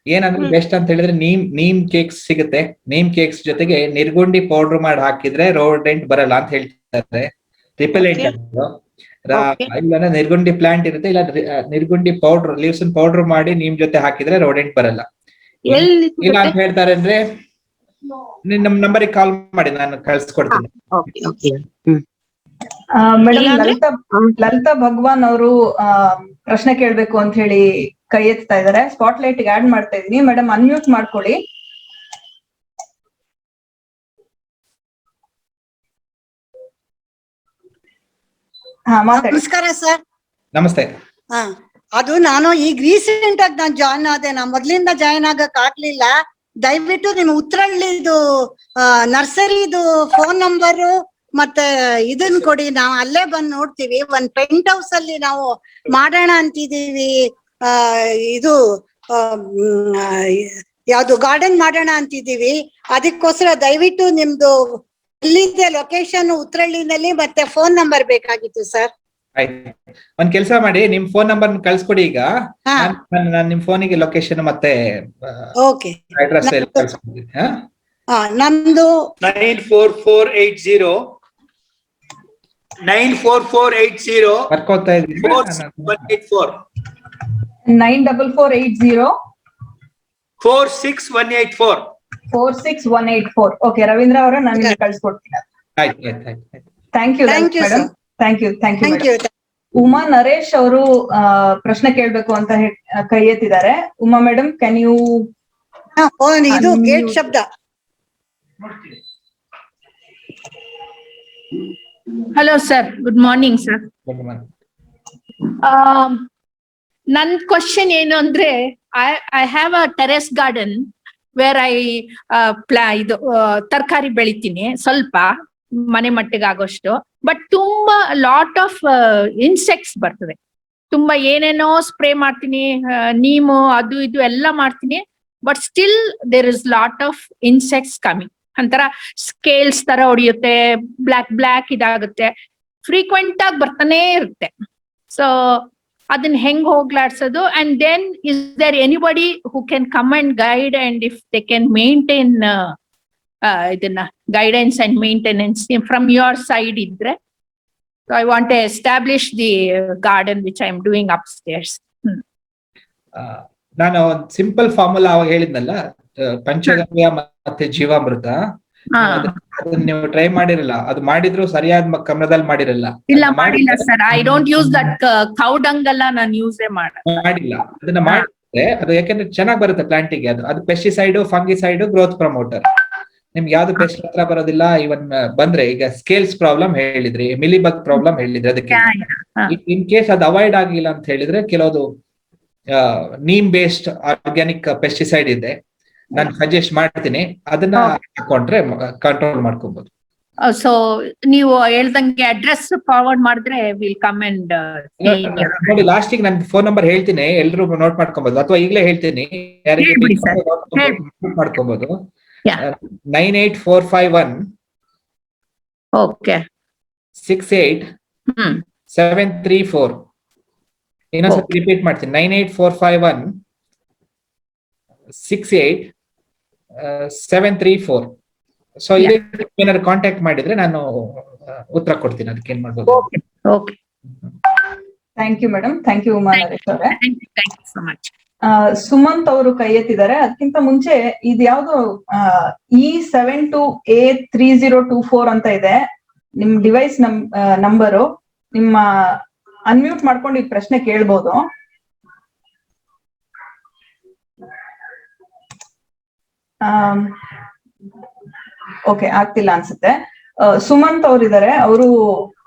ಏನಂದ್ರೆ ಬೆಸ್ಟ್ ಅಂತ ಹೇಳಿದ್ರೆ ನೀಮ್ ಕೇಕ್ಸ್ ಸಿಗುತ್ತೆ. ನೀಮ್ ಕೇಕ್ಸ್ ಜೊತೆಗೆ ನಿರ್ಗುಂಡಿ ಪೌಡರ್ ಮಾಡಿ ಹಾಕಿದ್ರೆ ರೋಡೆಂಟ್ ಬರಲ್ಲ ಅಂತ ಹೇಳ್ತಾರೆ. ರಿಪೆಲೆಂಟ್ ಇಲ್ಲ ನಿರ್ಗುಂಡಿ ಪ್ಲಾಂಟ್ ಇರುತ್ತೆ, ಇಲ್ಲ ನಿರ್ಗುಂಡಿ ಪೌಡರ್ ಲೀವ್ಸ್ ಪೌಡರ್ ಮಾಡಿ ನಿಮ್ ಜೊತೆ ಹಾಕಿದ್ರೆ ರೋಡೆಂಟ್ ಬರಲ್ಲ. ಇಲ್ಲ ಅಂತ ಹೇಳ್ತಾರೆ ಅಂದ್ರೆ ನಮ್ ನಂಬರಿಗೆ ಕಾಲ್ ಮಾಡಿ, ನಾನು ಕಳ್ಸ್ಕೊಡ್ತೀನಿ. ಮೇಡಮ್ ಲಲಿತಾ ಭಗವಾನ್ ಅವರು ಪ್ರಶ್ನೆ ಕೇಳ್ಬೇಕು ಅಂತ ಹೇಳಿ ಕೈ ಎತ್ತಾ ಇದಾರೆ. ಸ್ಪಾಟ್ ಲೈಟ್ ಗೆ ಆಡ್ ಮಾಡ್ತಾ ಇದೀನಿ. ಮೇಡಮ್ ಅನ್ಮ್ಯೂಟ್ ಮಾಡ್ಕೊಳ್ಳಿ. ನಮಸ್ಕಾರ ಸರ್. ನಮಸ್ತೆ. ಅದು ನಾನು ಈಗ ರೀಸೆಂಟ್ ಆಗಿ ನಾನು ಜಾಯ್ನ್ ಆದೆ. ನಾ ಮೊದ್ಲಿಂದ ಜಾಯ್ನ್ ಆಗಕ್ ಆಗ್ಲಿಲ್ಲ. ದಯವಿಟ್ಟು ನಿಮ್ ಉತ್ತರಳ್ಳಿದು ನರ್ಸರಿದು ಫೋನ್ ನಂಬರು ಮತ್ತೆ ಇದನ್ ಕೊಡಿ, ನಾವು ಅಲ್ಲೇ ಬಂದ್ ನೋಡ್ತೀವಿ. ಒಂದ್ ಪೆಂಟ್ ಹೌಸ್ ಅಲ್ಲಿ ನಾವು ಮಾಡೋಣ ಅಂತಿದೀವಿ. ಇದು ಯಾವ್ದು ಗಾರ್ಡನ್ ಮಾಡೋಣ ಅಂತಿದೀವಿ. ಅದಕ್ಕೋಸ್ಕರ ದಯವಿಟ್ಟು ನಿಮ್ದು ಎಲ್ಲಿದೆ ಲೊಕೇಶನ್ ಉತ್ತರಳ್ಳಿನಲ್ಲಿ ಮತ್ತೆ ಫೋನ್ ನಂಬರ್ ಬೇಕಾಗಿತ್ತು ಸರ್. ಆಯ್ತು, ಒಂದ್ ಕೆಲಸ ಮಾಡಿ, ನಿಮ್ ಫೋನ್ ನಂಬರ್ ಕಳ್ಸ್ಕೊಡಿ ಈಗ. ನಾನು ನಿಮ್ ಫೋನಿಗೆ ಲೊಕೇಶನ್ ಮತ್ತೆ ಅಡ್ರೆಸ್ ಎಲ್ಲ ಕಳ್ಸ್ಕೊಡ್ತೀನಿ. ನಮ್ದು 94480 ಬರ್ಕೋತಾ ಇದ್ದೀನಿ. 4184 94480 46184 46184. ಓಕೆ ರವೀಂದ್ರ ಅವರ ನಾನು ಕಳ್ಸ್ಕೊಡ್ತೀನಿ. Thank you madam. Thank you. Uma Naresh ಅವರು ಪ್ರಶ್ನೆ ಕೇಳ್ಬೇಕು ಅಂತ ಕೈ ಎತ್ತಿದ್ದಾರೆ. Uma madam, can you? ಇದು ಗೇಟ್ ಶಬ್ದ. Hello sir, good morning sir. ನನ್ ಕ್ವಶನ್ ಏನು ಅಂದ್ರೆ, I have a terrace garden where ಇದು ತರಕಾರಿ ಬೆಳಿತೀನಿ, ಸ್ವಲ್ಪ ಮನೆ ಮಟ್ಟಿಗೆ ಆಗೋಷ್ಟು. ಬಟ್ ತುಂಬಾ ಲಾಟ್ ಆಫ್ ಇನ್ಸೆಕ್ಟ್ಸ್ ಬರ್ತದೆ. ತುಂಬಾ ಏನೇನೋ ಸ್ಪ್ರೇ ಮಾಡ್ತೀನಿ, ನೀಮು ಅದು ಇದು ಎಲ್ಲ ಮಾಡ್ತೀನಿ. But still there is lot of insects coming. ಒಂಥರ ಸ್ಕೇಲ್ಸ್ ತರ ಹೊಡಿಯುತ್ತೆ, ಬ್ಲಾಕ್ ಇದಾಗುತ್ತೆ, ಫ್ರೀಕ್ವೆಂಟ್ ಆಗಿ ಬರ್ತಾನೆ ಇರುತ್ತೆ. ಸೊ ಅದನ್ನ ಹೆಂಗ್ ಹೋಗ್ಲಾಡ್ಸೋದು? And then is there anybody who can come and guide, and if they can maintain ಇದನ್ನ guidance and maintenance from your side ಇದ್ರೆ. So I want to establish the garden which I am doing upstairs. ನಾನು simple formula ಅವಾಗ ಹೇಳಿದ್ನಲ್ಲ, ಪಂಚಗವ್ಯ ಮತ್ತೆ ಜೀವಾಮೃತ, ಅದನ್ನ ನೀವು try ಮಾಡಿರಲ್ಲ. ಅದು ಮಾಡಿದ್ರು ಸರಿಯಾದ ಕ್ರಮದಲ್ಲಿ ಮಾಡಿರಲ್ಲ. ಇಲ್ಲ, ಮಾಡಿಲ್ಲ sir. I don't use that cow dung ಎಲ್ಲ ನಾನು ಯೂಸ್ ಮಾಡಿಲ್ಲ. ಅದನ್ನ ಮಾಡಿದ್ರೆ ಅದು ಯಾಕಂದ್ರೆ ಚೆನ್ನಾಗಿ ಬರುತ್ತೆ ಪ್ಲಾಂಟಿಗೆ. ಅದು ಪೆಸ್ಟಿಸೈಡ್, ಫಂಗಿಸೈಡ್, ಗ್ರೋತ್ ಪ್ರಮೋಟರ್. ನಿಮ್ಗೆ ಯಾವ್ದು ಪೆಸ್ಟ್ ಹತ್ರ ಬರೋದಿಲ್ಲ. ಇವನ್ ಬಂದ್ರೆ ಈಗ ಸ್ಕೇಲ್ಸ್ ಪ್ರಾಬ್ಲಮ್ ಹೇಳಿದ್ರಿ, ಮಿಲಿಬಗ್ ಪ್ರಾಬ್ಲಮ್ ಹೇಳಿದ್ರಿ. ಅದಕ್ಕೆ ಇನ್ ಕೇಸ್ ಅದು ಅವಾಯ್ಡ್ ಆಗಿಲ್ಲ ಅಂತ ಹೇಳಿದ್ರೆ ಕೆಲವೊಂದು ನೀಮ್ ಬೇಸ್ಡ್ ಆರ್ಗ್ಯಾನಿಕ್ ಪೆಸ್ಟಿಸೈಡ್ ಇದೆ, ನಾನು ಸಜೆಸ್ಟ್ ಮಾಡ್ತೀನಿ. ಅದನ್ನ ಹಾಕೊಂಡ್ರೆ ಕಂಟ್ರೋಲ್ ಮಾಡ್ಕೊಬಹುದು. ಸೊ ನೀವು ಹೇಳ್ದಂಗೆ ಅಡ್ರೆಸ್ ಫಾರ್ವರ್ಡ್ ಮಾಡಿದ್ರೆ ವಿಲ್ ಕಮ್ ಅಂಡ್ ನೋಡಿ. ಲಾಸ್ಟಿಗೆ ನನ್ ಫೋನ್ ನಂಬರ್ ಹೇಳ್ತೀನಿ, ಎಲ್ರು ನೋಟ್ ಮಾಡ್ಕೊಬಹುದು, ಅಥವಾ ಈಗಲೇ ಹೇಳ್ತೀನಿ, ಯಾರಿಗೆ ಮಾಡ್ಕೊಬಹುದು. 98451 68734. ಇನ್ನೊಂದ್ಸತಿ ರಿಪೀಟ್ ಮಾಡ್ತೀನಿ, 98451 68734. ಸೊ ಏನಾದ್ರು ಕಾಂಟ್ಯಾಕ್ಟ್ ಮಾಡಿದ್ರೆ ನಾನು ಉತ್ತರ ಕೊಡ್ತೀನಿ, ಅದಕ್ಕೆ ಏನ್ ಮಾಡ್ಬೋದು. Thank you madam. Thank you Uma Naresh ಅವರೇ. Thank you so much. Sumanth ಅವರು ಕೈ ಎತ್ತಿದ್ದಾರೆ. ಅದಕ್ಕಿಂತ ಮುಂಚೆ ಇದ್ಯಾವ್ದು E72A3024 ಅಂತ ಇದೆ ನಿಮ್ ಡಿವೈಸ್ ನಂಬರು. ನಿಮ್ಮ ಅನ್ಮ್ಯೂಟ್ ಮಾಡ್ಕೊಂಡು ಈ ಪ್ರಶ್ನೆ ಕೇಳ್ಬೋದು. ಓಕೆ, ಆಗ್ತಿಲ್ಲ ಅನ್ಸುತ್ತೆ. ಸುಮಂತ್ ಅವ್ರು ಇದಾರೆ, ಅವರು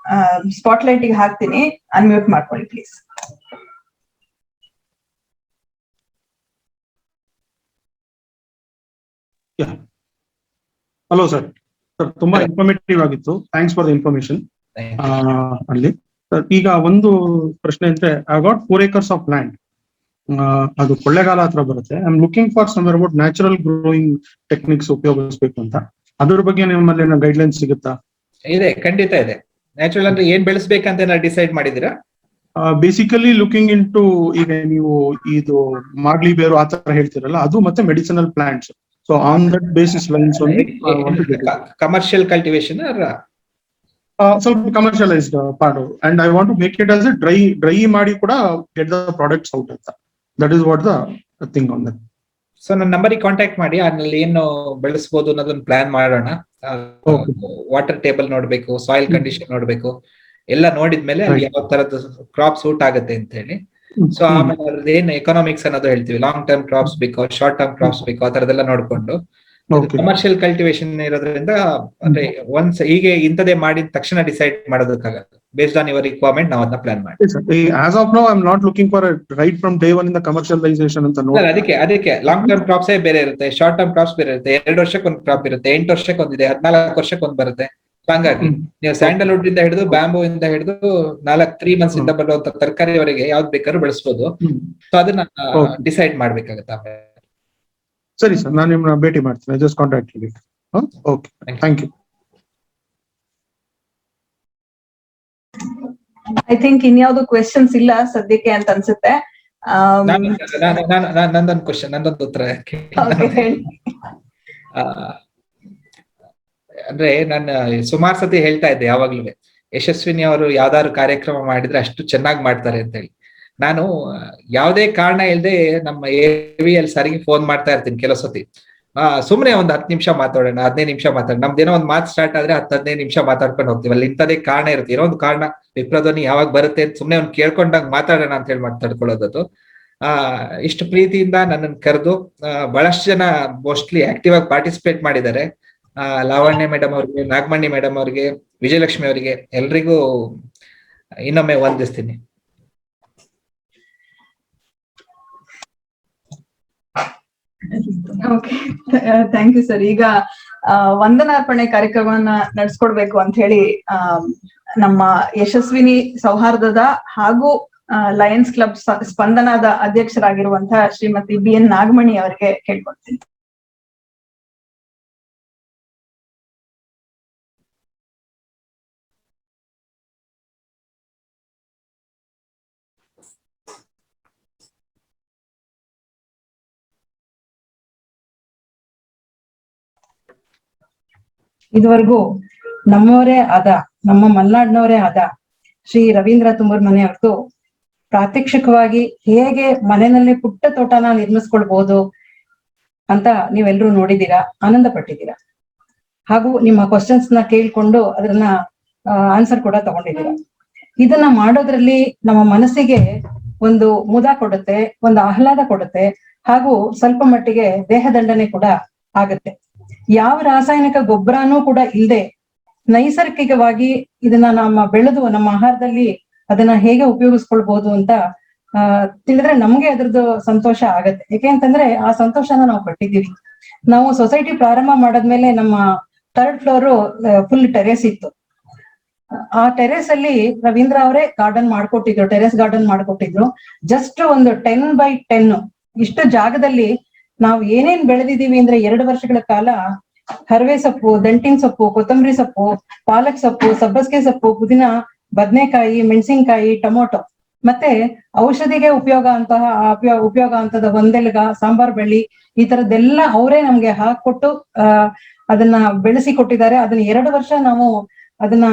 ಸ್ಪಾಟ್ಲೈಟ್ ಗೆ ಹಾಕ್ತೀನಿ, ಅನ್ಮ್ಯೂಟ್ ಮಾಡ್ಕೊಳ್ಳಿ ಪ್ಲೀಸ್. Hello sir. ತುಂಬಾ ಇನ್ಫಾರ್ಮೇಟಿವ್ ಆಗಿತ್ತು. Thanks for the information. ಅಲ್ಲಿ ಈಗ ಒಂದು ಪ್ರಶ್ನೆ ಅಂದ್ರೆ, I got 4 acres of land. ಅದು ಕೊಳ್ಳೇಗಾಲ ಹತ್ರ ಬರುತ್ತೆ. I am looking for somewhere about natural growing techniques ಉಪಯೋಗಿಸ್ಬೇಕು ಅಂತ. ಅದ್ರ ಬಗ್ಗೆ ನಿಮ್ಮಲ್ಲಿ ಏನೋ ಗೈಡ್ಲೈನ್ಸ್ ಸಿಗುತ್ತಾ? ಇದೆ, ಖಂಡಿತ ಇದೆ. ನ್ಯಾಚುರಲ್ ಅಂದ್ರೆ ಏನ್ ಬೆಳೆಸ್ಬೇಕಂತ decide ಮಾಡಿದಿರಾ? Basically looking in to, ಈಗ ನೀವು ಇದು ಮಾಗ್ಲಿ ಬೇರು ಆ ತರ ಹೇಳ್ತಿರಲ್ಲ, ಅದು ಮತ್ತೆ medicinal plants. So on that basis lines only commercial cultivation ಸ್ವಲ್ಪ commercialised part, and I want to make it as a dry ಮಾಡಿ ಕೂಡ ಗೆಟ್ ದ ಪ್ರಾಡಕ್ಟ್ಸ್ ಔಟ್ ಅಂತ. That is what the thing on that. So ನನ್ನ ನಂಬರಿಗೆ contact ಮಾಡಿ, ಅದ್ರಲ್ಲಿ ಏನು ಬೆಳೆಸಬಹುದು ಅನ್ನೋದನ್ನ ಪ್ಲಾನ್ ಮಾಡೋಣ. ವಾಟರ್ ಟೇಬಲ್ ನೋಡ್ಬೇಕು, ಸಾಯಿಲ್ ಕಂಡೀಷನ್ ನೋಡ್ಬೇಕು, ಎಲ್ಲ ನೋಡಿದ್ಮೇಲೆ ಅಲ್ಲಿ ಯಾವ ತರದ ಕ್ರಾಪ್ ಸೂಟ್ ಆಗುತ್ತೆ ಅಂತ ಹೇಳಿ. ಸೊ ಆಮೇಲೆ ಅದ್ರದ್ದು ಏನ್ ಎಕನಾಮಿಕ್ಸ್ ಅನ್ನೋದು ಹೇಳ್ತೀವಿ, ಲಾಂಗ್ ಟರ್ಮ್ ಕ್ರಾಪ್ಸ್ ಬೇಕು, ಶಾರ್ಟ್ ಟರ್ಮ್ ಕ್ರಾಪ್ಸ್ ಬೇಕು, ಆ ತರದೆಲ್ಲ ನೋಡ್ಕೊಂಡು ಕಮರ್ಷಿಯಲ್ ಕಲ್ಟಿವೇಶನ್ ಇರೋದ್ರಿಂದ ಅಂದ್ರೆ ಒನ್ಸ್ ಹೀಗೆ ಇಂಥದೇ ಮಾಡಿದ ತಕ್ಷಣ ಡಿಸೈಡ್ ಮಾಡೋದಕ್ಕಾಗಲ್ಲ. ಬೇಸ್ಡ್ ಆನ್ ಯುವರ್ ರಿಕ್ವೈರ್ಮೆಂಟ್ ನಾವು ಅದನ್ನ ಪ್ಲಾನ್ ಮಾಡಿ. As of now I am not looking for right from day one in the commercialisation ಅಂತ ನೋಡಿ. ಅದಕ್ಕೆ ಲಾಂಗ್ ಟರ್ಮ್ ಕ್ರಾಪ್ಸ್ ಬೇರೆ ಇರುತ್ತೆ, ಶಾರ್ಟ್ ಟರ್ಮ್ ಕ್ರಾಪ್ಸ್ ಬೇರೆ ಇರುತ್ತೆ. 2 ವರ್ಷಕ್ಕೆ ಒಂದು ಕ್ರಾಪ್ ಇರುತ್ತೆ, 8 ವರ್ಷಕ್ಕೆ ಒಂದಿದೆ, 14 ವರ್ಷಕ್ಕೆ ಒಂದು ಬರುತ್ತೆ. ಹಂಗಾಗಿ ನೀವು ಸ್ಯಾಂಡಲ್ವುಡ್ ಇಂದ ಹಿಡಿದು ಬ್ಯಾಂಬೂ ಇಂದ ಹಿಡಿದು 3 months ಇಂದ ಬರುವಂತ ತರಕಾರಿವರೆಗೆ ಯಾವ್ದು ಬೇಕಾದ್ರೂ ಬೆಳೆಸಬಹುದು. ಸೊ ಅದನ್ನ ಡಿಸೈಡ್ ಮಾಡ್ಬೇಕಾಗತ್ತೆ. ಸರಿ ಸರ್, ನಾನು ನಿಮ್ಮನ್ನ ಭೇಟಿ ಮಾಡ್ತೀನಿ. ಜಸ್ಟ್ ಕಾಂಟ್ಯಾಕ್ಟ್ ಮಾಡಿ. Okay, thank you. I think ಇನ್ಯಾವ್ದು ಕ್ವೆಶನ್ಸ್ ಇಲ್ಲ ಸದ್ಯಕ್ಕೆ ಅಂತ ಅನ್ಸುತ್ತೆ. ನಂದೊಂದು ಕ್ವಶನ್, ನಂದೊಂದು ಉತ್ತರ. ಅಂದ್ರೆ ನಾನು ಸುಮಾರು ಸತಿ ಹೇಳ್ತಾ ಇದ್ದೆ ಯಾವಾಗ್ಲೂ, ಯಶಸ್ವಿನಿ ಅವರು ಯಾವ್ದಾದ್ರು ಕಾರ್ಯಕ್ರಮ ಮಾಡಿದ್ರೆ ಅಷ್ಟು ಚೆನ್ನಾಗಿ ಮಾಡ್ತಾರೆ ಅಂತ ಹೇಳಿ. ನಾನು ಯಾವುದೇ ಕಾರಣ ಇಲ್ಲದೆ ನಮ್ಮ AVL ಸರಿಗೆ ಫೋನ್ ಮಾಡ್ತಾ ಇರ್ತೀನಿ ಕೆಲವು ಸತಿ. ಸುಮ್ನೆ ಒಂದು 10 ನಿಮಿಷ ಮಾತಾಡೋಣ, 15 ನಿಮಿಷ ಮಾತಾಡೋಣ. ನಮ್ದೇನೋ ಒಂದು ಮಾತು ಸ್ಟಾರ್ಟ್ ಆದ್ರೆ 10-15 ನಿಮಿಷ ಮಾತಾಡ್ಕೊಂಡು ಹೋಗ್ತೀವಿ. ಅಲ್ಲಿ ಇಂಥದೇ ಕಾರಣ ಇರುತ್ತೆ, ಏನೋ ಒಂದು ಕಾರಣ. ವಿಪ್ರಧ್ವನಿ ಯಾವಾಗ ಬರುತ್ತೆ ಅಂತ ಸುಮ್ನೆ ಅವ್ನು ಕೇಳ್ಕೊಂಡಂಗ್ ಮಾತಾಡೋಣ ಅಂತ ಹೇಳಿ ಮಾತಾಡ್ಕೊಳ್ಳೋದದು. ಇಷ್ಟು ಪ್ರೀತಿಯಿಂದ ನನ್ನನ್ನು ಕರೆದು ಬಹಳಷ್ಟು ಜನ ಮೋಸ್ಟ್ಲಿ ಆಕ್ಟಿವ್ ಆಗಿ ಪಾರ್ಟಿಸಿಪೇಟ್ ಮಾಡಿದ್ದಾರೆ. ಲಾವಣ್ಯ ಮೇಡಮ್ ಅವ್ರಿಗೆ, ನಾಗಮಣಿ ಮೇಡಮ್ ಅವ್ರಿಗೆ, ವಿಜಯಲಕ್ಷ್ಮಿ ಅವರಿಗೆ, ಎಲ್ರಿಗೂ ಇನ್ನೊಮ್ಮೆ ವಂದಿಸ್ತೀನಿ. Okay, thank you sir. ಈಗ ವಂದನಾರ್ಪಣೆ ಕಾರ್ಯಕ್ರಮವನ್ನ ನಡೆಸ್ಕೊಡ್ಬೇಕು ಅಂತ ಹೇಳಿ ನಮ್ಮ ಯಶಸ್ವಿನಿ ಸೌಹಾರ್ದದ ಹಾಗೂ ಲಯನ್ಸ್ ಕ್ಲಬ್ ಸ್ಪಂದನದ ಅಧ್ಯಕ್ಷರಾಗಿರುವಂತಹ ಶ್ರೀಮತಿ BN ನಾಗಮಣಿ ಅವರಿಗೆ ಕೇಳ್ಕೊಳ್ತೀನಿ. ಇದುವರೆಗೂ ನಮ್ಮವರೇ ಆದ, ನಮ್ಮ ಮಲ್ನಾಡಿನವರೇ ಆದ ಶ್ರೀ ರವೀಂದ್ರ ತುಂಬೂರ್ ಮನೆ ಅವ್ರದ್ದು ಪ್ರಾತ್ಯಕ್ಷಿಕವಾಗಿ ಹೇಗೆ ಮನೆಯಲ್ಲಿ ಪುಟ್ಟ ತೋಟನ ನಿರ್ಮಿಸ್ಕೊಳ್ಬಹುದು ಅಂತ ನೀವೆಲ್ಲರೂ ನೋಡಿದೀರಾ, ಆನಂದ ಪಟ್ಟಿದ್ದೀರಾ. ಹಾಗೂ ನಿಮ್ಮ ಕ್ವಶನ್ಸ್ ನ ಕೇಳ್ಕೊಂಡು ಅದನ್ನ ಆನ್ಸರ್ ಕೂಡ ತಗೊಂಡಿದ್ದೀರಾ. ಇದನ್ನ ಮಾಡೋದ್ರಲ್ಲಿ ನಮ್ಮ ಮನಸ್ಸಿಗೆ ಒಂದು ಮುದ ಕೊಡುತ್ತೆ, ಒಂದು ಆಹ್ಲಾದ ಕೊಡುತ್ತೆ, ಹಾಗೂ ಸ್ವಲ್ಪ ಮಟ್ಟಿಗೆ ದೇಹದಂಡನೆ ಕೂಡ ಆಗುತ್ತೆ. ಯಾವ ರಾಸಾಯನಿಕ ಗೊಬ್ಬರನೂ ಕೂಡ ಇಲ್ಲದೆ ನೈಸರ್ಗಿಕವಾಗಿ ಇದನ್ನ ನಮ್ಮ ಬೆಳೆದು ನಮ್ಮ ಆಹಾರದಲ್ಲಿ ಅದನ್ನ ಹೇಗೆ ಉಪಯೋಗಿಸ್ಕೊಳ್ಬಹುದು ಅಂತ ತಿಳಿದ್ರೆ ನಮ್ಗೆ ಅದ್ರದ್ದು ಸಂತೋಷ ಆಗತ್ತೆ. ಯಾಕೆ ಅಂತಂದ್ರೆ ಆ ಸಂತೋಷನ ನಾವು ಪಟ್ಟಿದ್ದೀವಿ. ನಾವು ಸೊಸೈಟಿ ಪ್ರಾರಂಭ ಮಾಡಾದ್ಮೇಲೆ ನಮ್ಮ 3rd floor ಫುಲ್ ಟೆರೇಸ್ ಇತ್ತು. ಆ ಟೆರೇಸ್ ಅಲ್ಲಿ ರವೀಂದ್ರ ಅವರೇ ಗಾರ್ಡನ್ ಮಾಡ್ಕೊಟ್ಟಿದ್ರು, ಟೆರೇಸ್ ಗಾರ್ಡನ್ ಮಾಡ್ಕೊಟ್ಟಿದ್ರು. ಜಸ್ಟ್ ಒಂದು 10x10 ಇಷ್ಟು ಜಾಗದಲ್ಲಿ ನಾವು ಏನೇನ್ ಬೆಳೆದಿದೀವಿ ಅಂದ್ರೆ 2 ವರ್ಷಗಳ ಕಾಲ ಹರವೆ ಸೊಪ್ಪು, ದಂಟಿನ ಸೊಪ್ಪು, ಕೊತ್ತಂಬರಿ ಸೊಪ್ಪು, ಪಾಲಕ್ ಸೊಪ್ಪು, ಸಬ್ಬಸ್ಗೆ ಸೊಪ್ಪು, ಪುದೀನ, ಬದನೆಕಾಯಿ, ಮೆಣಸಿನ್ಕಾಯಿ, ಟೊಮೊಟೊ, ಮತ್ತೆ ಔಷಧಿಗೆ ಉಪಯೋಗ ಅಂತದ ಒಂದೆಲ್ಗ, ಸಾಂಬಾರ್ ಬೆಳ್ಳಿ, ಈ ತರದ್ದೆಲ್ಲ ಅವರೇ ನಮ್ಗೆ ಹಾಕೊಟ್ಟು ಅದನ್ನ ಬೆಳೆಸಿ ಕೊಟ್ಟಿದ್ದಾರೆ. ಅದನ್ನ 2 ವರ್ಷ ನಾವು ಅದನ್ನ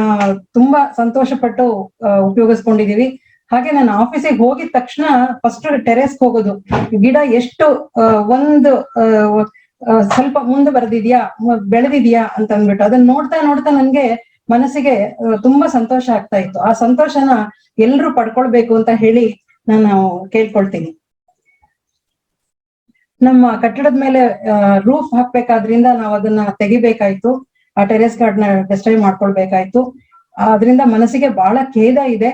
ತುಂಬಾ ಸಂತೋಷ ಪಟ್ಟು ಉಪಯೋಗಿಸ್ಕೊಂಡಿದೀವಿ. ಹಾಗೆ ನಾನು ಆಫೀಸಿಗೆ ಹೋಗಿದ ತಕ್ಷಣ ಫಸ್ಟ್ ಟೆರೆಸ್ ಹೋಗೋದು, ಗಿಡ ಎಷ್ಟು ಒಂದು ಸ್ವಲ್ಪ ಮುಂದೆ ಬರೆದಿದ್ಯಾ, ಬೆಳೆದಿದ್ಯಾ ಅಂತ ಅಂದ್ಬಿಟ್ಟು ಅದನ್ನ ನೋಡ್ತಾ ನೋಡ್ತಾ ನನ್ಗೆ ಮನಸ್ಸಿಗೆ ತುಂಬಾ ಸಂತೋಷ ಆಗ್ತಾ ಇತ್ತು. ಆ ಸಂತೋಷನ ಎಲ್ರು ಪಡ್ಕೊಳ್ಬೇಕು ಅಂತ ಹೇಳಿ ನಾನು ಕೇಳ್ಕೊಳ್ತೀನಿ. ನಮ್ಮ ಕಟ್ಟಡದ ಮೇಲೆ ರೂಫ್ ಹಾಕ್ಬೇಕಾದ್ರಿಂದ ನಾವು ಅದನ್ನ ತೆಗಿಬೇಕಾಯ್ತು, ಆ ಟೆರೆಸ್ ಗಾರ್ಡನ್ ಡಿಸ್ಟ್ರಾಯ್ ಮಾಡ್ಕೊಳ್ಬೇಕಾಯ್ತು. ಅದರಿಂದ ಮನಸ್ಸಿಗೆ ಬಹಳ ಖೇದ ಇದೆ.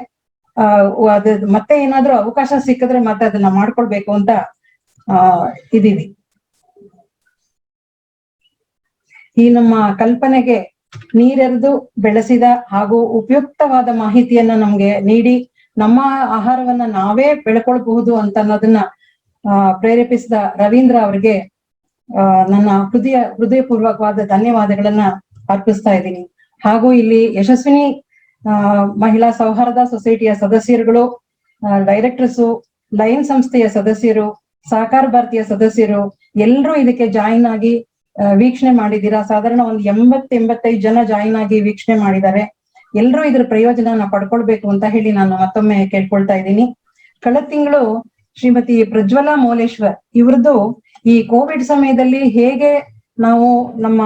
ಅದ ಮತ್ತೆ ಏನಾದ್ರೂ ಅವಕಾಶ ಸಿಕ್ಕಿದ್ರೆ ಮತ್ತೆ ಅದನ್ನ ಮಾಡ್ಕೊಳ್ಬೇಕು ಅಂತ ಇದೀವಿ. ಈ ನಮ್ಮ ಕಲ್ಪನೆಗೆ ನೀರೆರೆದು ಬೆಳೆಸಿದ ಹಾಗೂ ಉಪಯುಕ್ತವಾದ ಮಾಹಿತಿಯನ್ನ ನಮ್ಗೆ ನೀಡಿ ನಮ್ಮ ಆಹಾರವನ್ನ ನಾವೇ ಬೆಳ್ಕೊಳ್ಬಹುದು ಅಂತ ಅನ್ನೋದನ್ನ ಪ್ರೇರೇಪಿಸಿದ ರವೀಂದ್ರ ಅವರಿಗೆ ನನ್ನ ಹೃದಯಪೂರ್ವಕವಾದ ಧನ್ಯವಾದಗಳನ್ನ ಅರ್ಪಿಸ್ತಾ ಇದ್ದೀನಿ. ಹಾಗೂ ಇಲ್ಲಿ ಯಶಸ್ವಿನಿ ಮಹಿಳಾ ಸೌಹಾರ್ದ ಸೊಸೈಟಿಯ ಸದಸ್ಯರುಗಳು, ಡೈರೆಕ್ಟರ್ಸು, ಲಯನ್ ಸಂಸ್ಥೆಯ ಸದಸ್ಯರು, ಸಹಕಾರ ಭಾರತೀಯ ಸದಸ್ಯರು ಎಲ್ಲರೂ ಇದಕ್ಕೆ ಜಾಯಿನ್ ಆಗಿ ವೀಕ್ಷಣೆ ಮಾಡಿದ್ದೀರಾ. ಸಾಧಾರಣ ಒಂದು 80-85 ಜನ ಜಾಯಿನ್ ಆಗಿ ವೀಕ್ಷಣೆ ಮಾಡಿದ್ದಾರೆ. ಎಲ್ಲರೂ ಇದ್ರ ಪ್ರಯೋಜನ ಪಡ್ಕೊಳ್ಬೇಕು ಅಂತ ಹೇಳಿ ನಾನು ಮತ್ತೊಮ್ಮೆ ಕೇಳ್ಕೊಳ್ತಾ ಇದ್ದೀನಿ. ಕಳೆದ ತಿಂಗಳು ಶ್ರೀಮತಿ ಪ್ರಜ್ವಲಾ ಮೌಲೇಶ್ವರ್ ಇವ್ರದ್ದು ಈ ಕೋವಿಡ್ ಸಮಯದಲ್ಲಿ ಹೇಗೆ ನಾವು ನಮ್ಮ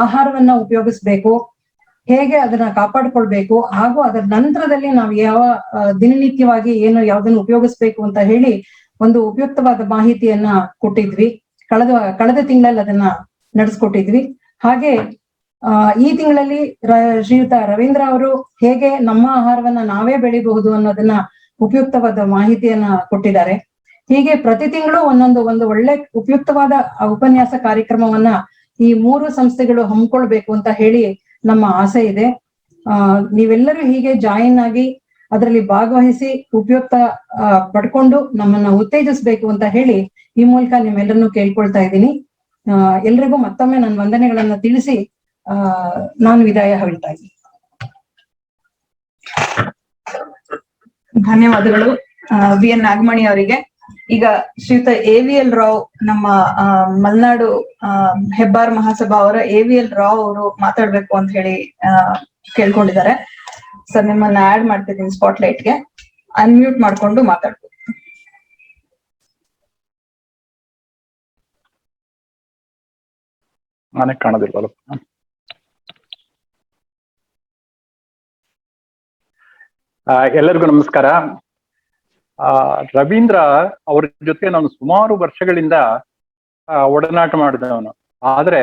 ಆಹಾರವನ್ನ ಉಪಯೋಗಿಸ್ಬೇಕು, ಹೇಗೆ ಅದನ್ನ ಕಾಪಾಡ್ಕೊಳ್ಬೇಕು, ಹಾಗೂ ಅದರ ನಂತರದಲ್ಲಿ ನಾವು ಯಾವ ದಿನನಿತ್ಯವಾಗಿ ಏನು ಯಾವ್ದನ್ನ ಉಪಯೋಗಿಸ್ಬೇಕು ಅಂತ ಹೇಳಿ ಒಂದು ಉಪಯುಕ್ತವಾದ ಮಾಹಿತಿಯನ್ನ ಕೊಟ್ಟಿದ್ವಿ. ಕಳೆದ ತಿಂಗಳಲ್ಲಿ ಅದನ್ನ ನಡೆಸ್ಕೊಟ್ಟಿದ್ವಿ. ಹಾಗೆ ಈ ತಿಂಗಳಲ್ಲಿ ಶ್ರೀಯುತ ರವೀಂದ್ರ ಅವರು ಹೇಗೆ ನಮ್ಮ ಆಹಾರವನ್ನ ನಾವೇ ಬೆಳಿಬಹುದು ಅನ್ನೋದನ್ನ ಉಪಯುಕ್ತವಾದ ಮಾಹಿತಿಯನ್ನ ಕೊಟ್ಟಿದ್ದಾರೆ. ಹೀಗೆ ಪ್ರತಿ ತಿಂಗಳು ಒಂದು ಒಳ್ಳೆ ಉಪಯುಕ್ತವಾದ ಉಪನ್ಯಾಸ ಕಾರ್ಯಕ್ರಮವನ್ನ ಈ 3 ಸಂಸ್ಥೆಗಳು ಹಮ್ಮಿಕೊಳ್ಬೇಕು ಅಂತ ಹೇಳಿ ನಮ್ಮ ಆಸೆ ಇದೆ. ನೀವೆಲ್ಲರೂ ಹೀಗೆ ಜಾಯಿನ್ ಆಗಿ ಅದರಲ್ಲಿ ಭಾಗವಹಿಸಿ ಉಪಯುಕ್ತ ಪಡ್ಕೊಂಡು ನಮ್ಮನ್ನ ಉತ್ತೇಜಿಸ್ಬೇಕು ಅಂತ ಹೇಳಿ ಈ ಮೂಲಕ ನಿಮ್ಮೆಲ್ಲರನ್ನು ಕೇಳ್ಕೊಳ್ತಾ ಇದ್ದೀನಿ. ಎಲ್ರಿಗೂ ಮತ್ತೊಮ್ಮೆ ನನ್ನ ವಂದನೆಗಳನ್ನ ತಿಳಿಸಿ ನಾನು ವಿದಾಯ ಹೇಳ್ತಾ ಇದ್ದೀನಿ. ಧನ್ಯವಾದಗಳು ವಿ ಎನ್ ನಾಗಮಣಿ ಅವರಿಗೆ. ಈಗ ಶ್ರೀಯುತ AVL ರಾವ್, ನಮ್ಮ ಮಲೆನಾಡು ಹೆಬ್ಬಾರ್ ಮಹಾಸಭಾ ಅವರ AVL ರಾವ್ ಅವರು ಮಾತಾಡ್ಬೇಕು ಅಂತ ಹೇಳಿ ಕೇಳ್ಕೊಂಡಿದ್ದಾರೆ. ಸರ್, ನಿಮ್ಮನ್ನ ಆಡ್ ಮಾಡ್ತಿದ್ದೀನಿ ಸ್ಪಾಟ್ಲೈಟ್ಗೆ, ಅನ್ಮ್ಯೂಟ್ ಮಾಡ್ಕೊಂಡು ಮಾತಾಡ್ಬೋದು. ನಾನೇ ಕಾಣೋದಿಲ್ವಲ್ಲ. ಎಲ್ಲರಿಗೂ ನಮಸ್ಕಾರ. ರವೀಂದ್ರ ಅವ್ರ ಜೊತೆ ನಾನು ಸುಮಾರು ವರ್ಷಗಳಿಂದ ಒಡನಾಟ ಮಾಡಿದವನು. ಆದ್ರೆ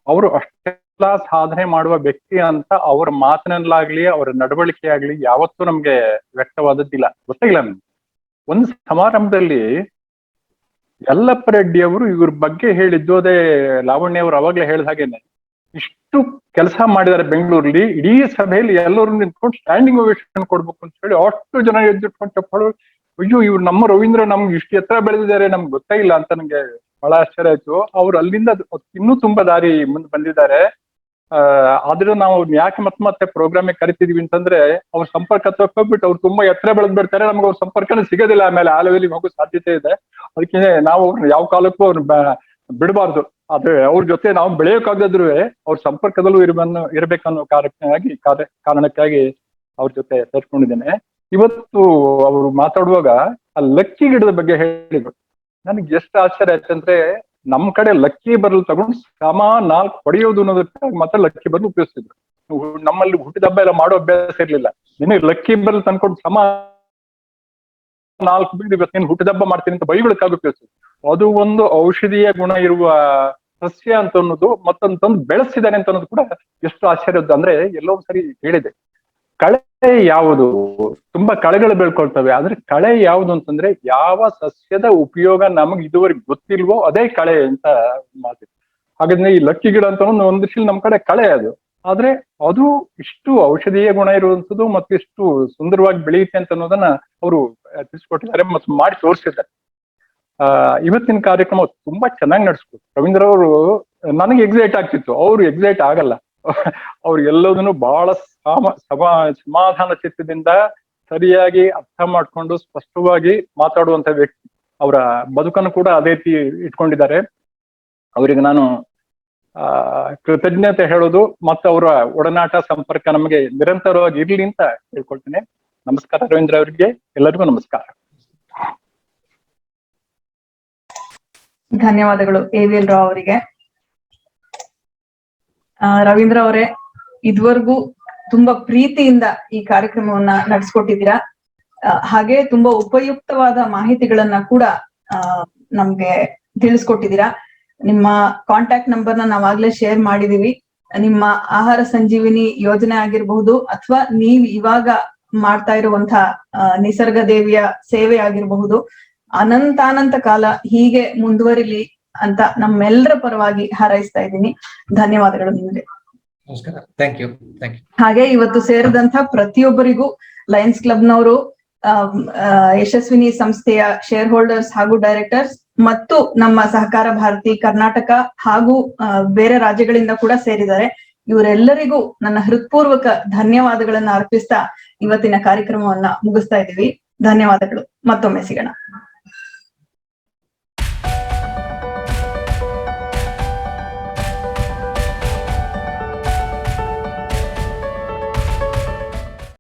ಅವರು ಅಷ್ಟೆಲ್ಲ ಸಾಧನೆ ಮಾಡುವ ವ್ಯಕ್ತಿ ಅಂತ ಅವ್ರ ಮಾತಿನಲ್ಲಾಗ್ಲಿ ಅವರ ನಡವಳಿಕೆ ಆಗ್ಲಿ ಯಾವತ್ತೂ ನಮ್ಗೆ ವ್ಯಕ್ತವಾದದ್ದಿಲ್ಲ, ಗೊತ್ತಾಗಿಲ್ಲ ನಮ್ಗೆ. ಒಂದು ಸಮಾರಂಭದಲ್ಲಿ ಯಲ್ಲಪ್ಪ ರೆಡ್ಡಿ ಅವರು ಇವ್ರ ಬಗ್ಗೆ ಹೇಳಿದ್ದು, ಅದೇ ಲಾವಣ್ಯ ಅವರು ಅವಾಗ್ಲೇ ಹೇಳಿದ ಹಾಗೇನೆ, ಇಷ್ಟು ಕೆಲಸ ಮಾಡಿದ್ದಾರೆ ಬೆಂಗಳೂರಲ್ಲಿ, ಇಡೀ ಸಭೆಯಲ್ಲಿ ಎಲ್ಲರೂ ನಿಂತ್ಕೊಂಡು ಸ್ಟ್ಯಾಂಡಿಂಗ್ ಓವೇಷನ್ ಕೊಡ್ಬೇಕು ಅಂತ ಹೇಳಿ ಅಷ್ಟು ಜನ ಎದ್ದಿಟ್ಕೊಂಡು ಚಪ್ಪಾಳು. ಅಯ್ಯೋ, ಇವ್ರು ನಮ್ಮ ರವೀಂದ್ರ ನಮ್ಗೆ ಇಷ್ಟು ಎತ್ತರ ಬೆಳೆದಿದ್ದಾರೆ, ನಮ್ಗೆ ಗೊತ್ತಾಗಿಲ್ಲ ಅಂತ ನಂಗೆ ಬಹಳ ಆಶ್ಚರ್ಯ ಆಯ್ತು. ಅವ್ರು ಅಲ್ಲಿಂದ ಇನ್ನೂ ತುಂಬಾ ದಾರಿ ಮುಂದೆ ಬಂದಿದ್ದಾರೆ. ಆದ್ರೂ ನಾವು ಯಾಕೆ ಮತ್ತೆ ಪ್ರೋಗ್ರಾಮಿಗೆ ಕರಿತಿದೀವಿ ಅಂತಂದ್ರೆ, ಅವ್ರ ಸಂಪರ್ಕ ತಕ್ಕೋಗ್ಬಿಟ್ಟು ಅವ್ರು ತುಂಬಾ ಎತ್ತರ ಬೆಳೆದ್ಬಿಡ್ತಾರೆ, ನಮ್ಗೆ ಅವ್ರ ಸಂಪರ್ಕನೇ ಸಿಗೋದಿಲ್ಲ, ಆಮೇಲೆ ಆ ಲೆವೆಲ್ಗೆ ಹೋಗೋ ಸಾಧ್ಯತೆ ಇದೆ. ಅದಕ್ಕೆ ನಾವು ಯಾವ ಕಾಲಕ್ಕೂ ಅವ್ರು ಬಿಡಬಾರ್ದು. ಆದ್ರೆ ಅವ್ರ ಜೊತೆ ನಾವು ಬೆಳೆಯೋಕ್ಕಾಗದ್ರು ಅವ್ರ ಸಂಪರ್ಕದಲ್ಲೂ ಇರ್ಬೇಕನ್ನೋ ಕಾರಣಕ್ಕಾಗಿ ಅವ್ರ ಜೊತೆ ಸೇರ್ಕೊಂಡಿದ್ದೇನೆ. ಇವತ್ತು ಅವರು ಮಾತಾಡುವಾಗ ಆ ಲಕ್ಕಿ ಗಿಡದ ಬಗ್ಗೆ ಹೇಳಿದ್ರು. ನನಗೆ ಎಷ್ಟು ಆಶ್ಚರ್ಯ ಆಯ್ತಂದ್ರೆ, ನಮ್ ಕಡೆ ಲಕ್ಕಿ ಬರ್ಲ್ ತಗೊಂಡು ಸಮ 4 ಹೊಡೆಯೋದು ಅನ್ನೋದಕ್ಕಾಗಿ ಮಾತ್ರ ಲಕ್ಕಿ ಬರ್ಲ್ ಉಪಯೋಗಿಸ್ತಿದ್ರು. ನಮ್ಮಲ್ಲಿ ಹುಟ್ಟಿದ ಹಬ್ಬ ಎಲ್ಲ ಮಾಡೋ ಅಭ್ಯಾಸ ಇರ್ಲಿಲ್ಲ. ನಿನಗೆ ಲಕ್ಕಿ ಬರ್ಲ್ ತಂದ್ಕೊಂಡು ಸಮ 4 ಬಿದ್ದು ಇವತ್ತು ನೀನು ಹುಟ್ಟಿದ ಹಬ್ಬ ಮಾಡ್ತೀನಿ ಅಂತ ಬೈಗಳಕ್ಕಾಗಿ ಉಪಯೋಗಿಸ್ತಿದ್ರು. ಅದು ಒಂದು ಔಷಧೀಯ ಗುಣ ಇರುವ ಸಸ್ಯ ಅಂತ ಅನ್ನೋದು, ಮತ್ತೊಂದು ಬೆಳೆಸಿದ್ದಾನೆ ಅಂತ ಅನ್ನೋದು ಕೂಡ ಎಷ್ಟು ಆಶ್ಚರ್ಯದ್ದು. ಅಂದ್ರೆ ಎಲ್ಲೋ ಸರಿ ಹೇಳಿದೆ, ಕಳೆ ಯಾವುದು, ತುಂಬಾ ಕಳೆಗಳು ಬೆಳ್ಕೊಳ್ತವೆ, ಆದ್ರೆ ಕಳೆ ಯಾವುದು ಅಂತಂದ್ರೆ ಯಾವ ಸಸ್ಯದ ಉಪಯೋಗ ನಮಗ್ ಇದುವರೆಗೆ ಗೊತ್ತಿಲ್ವೋ ಅದೇ ಕಳೆ ಅಂತ ಮಾತಿತ್ತು. ಹಾಗಾದ್ರೆ ಈ ಲಕ್ಕಿ ಗಿಡ ಅಂತ ಒಂದು ರೀತಿ ನಮ್ ಕಡೆ ಕಳೆ ಅದು, ಆದ್ರೆ ಅದು ಇಷ್ಟು ಔಷಧೀಯ ಗುಣ ಇರುವಂತದ್ದು ಮತ್ತು ಇಷ್ಟು ಸುಂದರವಾಗಿ ಬೆಳೆಯುತ್ತೆ ಅಂತ ಅನ್ನೋದನ್ನ ಅವರು ತಿಳಿಸ್ಕೊಟ್ಟಿದ್ದಾರೆ ಮತ್ತು ಮಾಡಿ ತೋರಿಸಿದ್ದಾರೆ. ಇವತ್ತಿನ ಕಾರ್ಯಕ್ರಮ ತುಂಬಾ ಚೆನ್ನಾಗಿ ನಡೆಸ್ಕೊಟ್ಟು ರವೀಂದ್ರ ಅವರು, ನನಗೆ ಎಕ್ಸೈಟ್ ಆಗ್ತಿತ್ತು, ಅವ್ರು ಎಕ್ಸೈಟ್ ಆಗಲ್ಲ. ಅವ್ರು ಎಲ್ಲದನ್ನು ಬಹಳ ಸಮಾಧಾನ ಚಿತ್ತದಿಂದ ಸರಿಯಾಗಿ ಅರ್ಥ ಮಾಡ್ಕೊಂಡು ಸ್ಪಷ್ಟವಾಗಿ ಮಾತಾಡುವಂತ ವ್ಯಕ್ತಿ. ಅವರ ಬದುಕನ್ನು ಕೂಡ ಅದೇ ರೀತಿ ಇಟ್ಕೊಂಡಿದ್ದಾರೆ. ಅವರಿಗೆ ನಾನು ಕೃತಜ್ಞತೆ ಹೇಳೋದು ಮತ್ತು ಅವರ ಒಡನಾಟ ಸಂಪರ್ಕ ನಮಗೆ ನಿರಂತರವಾಗಿ ಇರ್ಲಿ ಅಂತ ಹೇಳ್ಕೊಳ್ತೇನೆ. ನಮಸ್ಕಾರ ರವೀಂದ್ರ ಅವರಿಗೆ, ಎಲ್ಲರಿಗೂ ನಮಸ್ಕಾರ. ಧನ್ಯವಾದಗಳು AVL ರಾವ್ ಅವರಿಗೆ. ರವೀಂದ್ರ ಅವರೇ, ಇದುವರೆಗೂ ತುಂಬಾ ಪ್ರೀತಿಯಿಂದ ಈ ಕಾರ್ಯಕ್ರಮವನ್ನ ನಡೆಸ್ಕೊಟ್ಟಿದ್ದೀರಾ. ಹಾಗೆ ತುಂಬಾ ಉಪಯುಕ್ತವಾದ ಮಾಹಿತಿಗಳನ್ನ ಕೂಡ ನಮ್ಗೆ ತಿಳಿಸ್ಕೊಟ್ಟಿದ್ದೀರಾ. ನಿಮ್ಮ ಕಾಂಟ್ಯಾಕ್ಟ್ ನಂಬರ್ನ ನಾವಾಗ್ಲೇ ಶೇರ್ ಮಾಡಿದೀವಿ. ನಿಮ್ಮ ಆಹಾರ ಸಂಜೀವಿನಿ ಯೋಜನೆ ಆಗಿರಬಹುದು ಅಥವಾ ನೀವ್ ಇವಾಗ ಮಾಡ್ತಾ ಇರುವಂತಹ ನಿಸರ್ಗ ದೇವಿಯ ಸೇವೆ ಆಗಿರಬಹುದು, ಅನಂತಾನಂತ ಕಾಲ ಹೀಗೆ ಮುಂದುವರಿಲಿ ಅಂತ ನಮ್ಮೆಲ್ಲರ ಪರವಾಗಿ ಹಾರೈಸ್ತಾ ಇದ್ದೀನಿ. ಧನ್ಯವಾದಗಳು ನಿಮ್ಗೆ. Thank you. ಹಾಗೆ ಇವತ್ತು ಸೇರಿದಂತ ಪ್ರತಿಯೊಬ್ಬರಿಗೂ ಲಯನ್ಸ್ ಕ್ಲಬ್ನವರು, ಯಶಸ್ವಿನಿ ಸಂಸ್ಥೆಯ ಶೇರ್ ಹೋಲ್ಡರ್ಸ್ ಹಾಗೂ ಡೈರೆಕ್ಟರ್ಸ್ ಮತ್ತು ನಮ್ಮ ಸಹಕಾರ ಭಾರತಿ ಕರ್ನಾಟಕ ಹಾಗೂ ಬೇರೆ ರಾಜ್ಯಗಳಿಂದ ಕೂಡ ಸೇರಿದ್ದಾರೆ. ಇವರೆಲ್ಲರಿಗೂ ನನ್ನ ಹೃತ್ಪೂರ್ವಕ ಧನ್ಯವಾದಗಳನ್ನ ಅರ್ಪಿಸ್ತಾ ಇವತ್ತಿನ ಕಾರ್ಯಕ್ರಮವನ್ನ ಮುಗಿಸ್ತಾ ಇದ್ದೀವಿ. ಧನ್ಯವಾದಗಳು. ಮತ್ತೊಮ್ಮೆ ಸಿಗೋಣ.